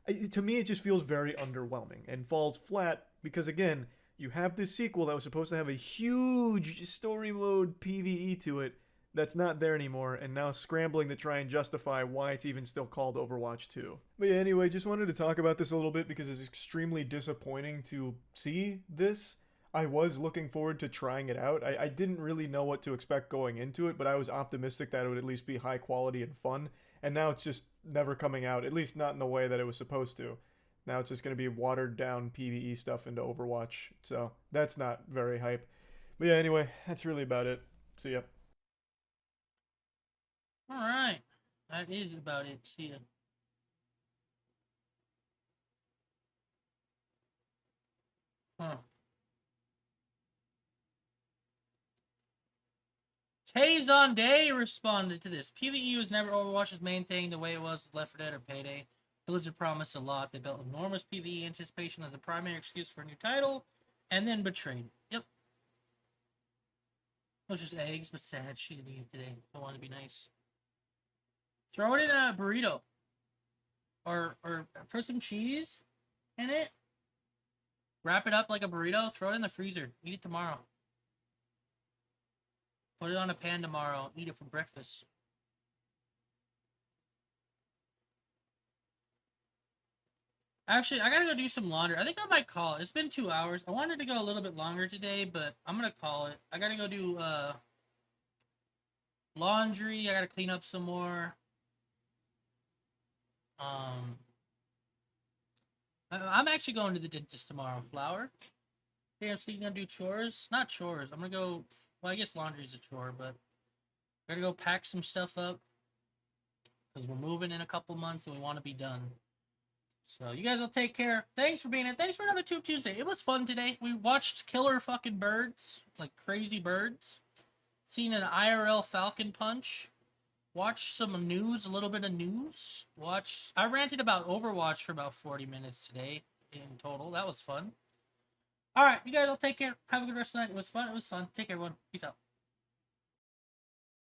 then. To me, it just feels very underwhelming and falls flat because, again, you have this sequel that was supposed to have a huge story mode PvE to it that's not there anymore, and now scrambling to try and justify why it's even still called Overwatch 2. But yeah, anyway, just wanted to talk about this a little bit because it's extremely disappointing to see this. I was looking forward to trying it out. I didn't really know what to expect going into it, but I was optimistic that it would at least be high quality and fun. And now it's just never coming out, at least not in the way that it was supposed to. Now it's just going to be watered down PvE stuff into Overwatch. So that's not very hype. But yeah, anyway, that's really about it. See ya. Alright. That is about it. See ya. Huh. Tazon Day responded to this. PvE was never Overwatch's main thing the way it was with Left 4 Dead or Payday. Blizzard promised a lot. They built enormous PvE anticipation as a primary excuse for a new title, and then betrayed. Yep. It was just eggs, but sad. She didn't eat today. I want to be nice. Throw it in a burrito. Or put some cheese in it. Wrap it up like a burrito. Throw it in the freezer. Eat it tomorrow. Put it on a pan tomorrow. Eat it for breakfast. Actually, I gotta go do some laundry. I think I might call it. It's been 2 hours. I wanted to go a little bit longer today, but I'm gonna call it. I gotta go do laundry. I gotta clean up some more. I'm actually going to the dentist tomorrow, Flower. Yeah, I'm still gonna do chores. Not chores. I'm gonna go. Well, I guess laundry's a chore, but I gotta go pack some stuff up because we're moving in a couple months and we want to be done. So you guys will take care. Thanks for being here. Thanks for another Tube Tuesday. It was fun today. We watched killer fucking birds, like crazy birds. Seen an IRL Falcon Punch. Watched some news, a little bit of news. I ranted about Overwatch for about 40 minutes today in total. That was fun. All right, you guys will take care. Have a good rest of the night. It was fun. Take care, everyone. Peace out.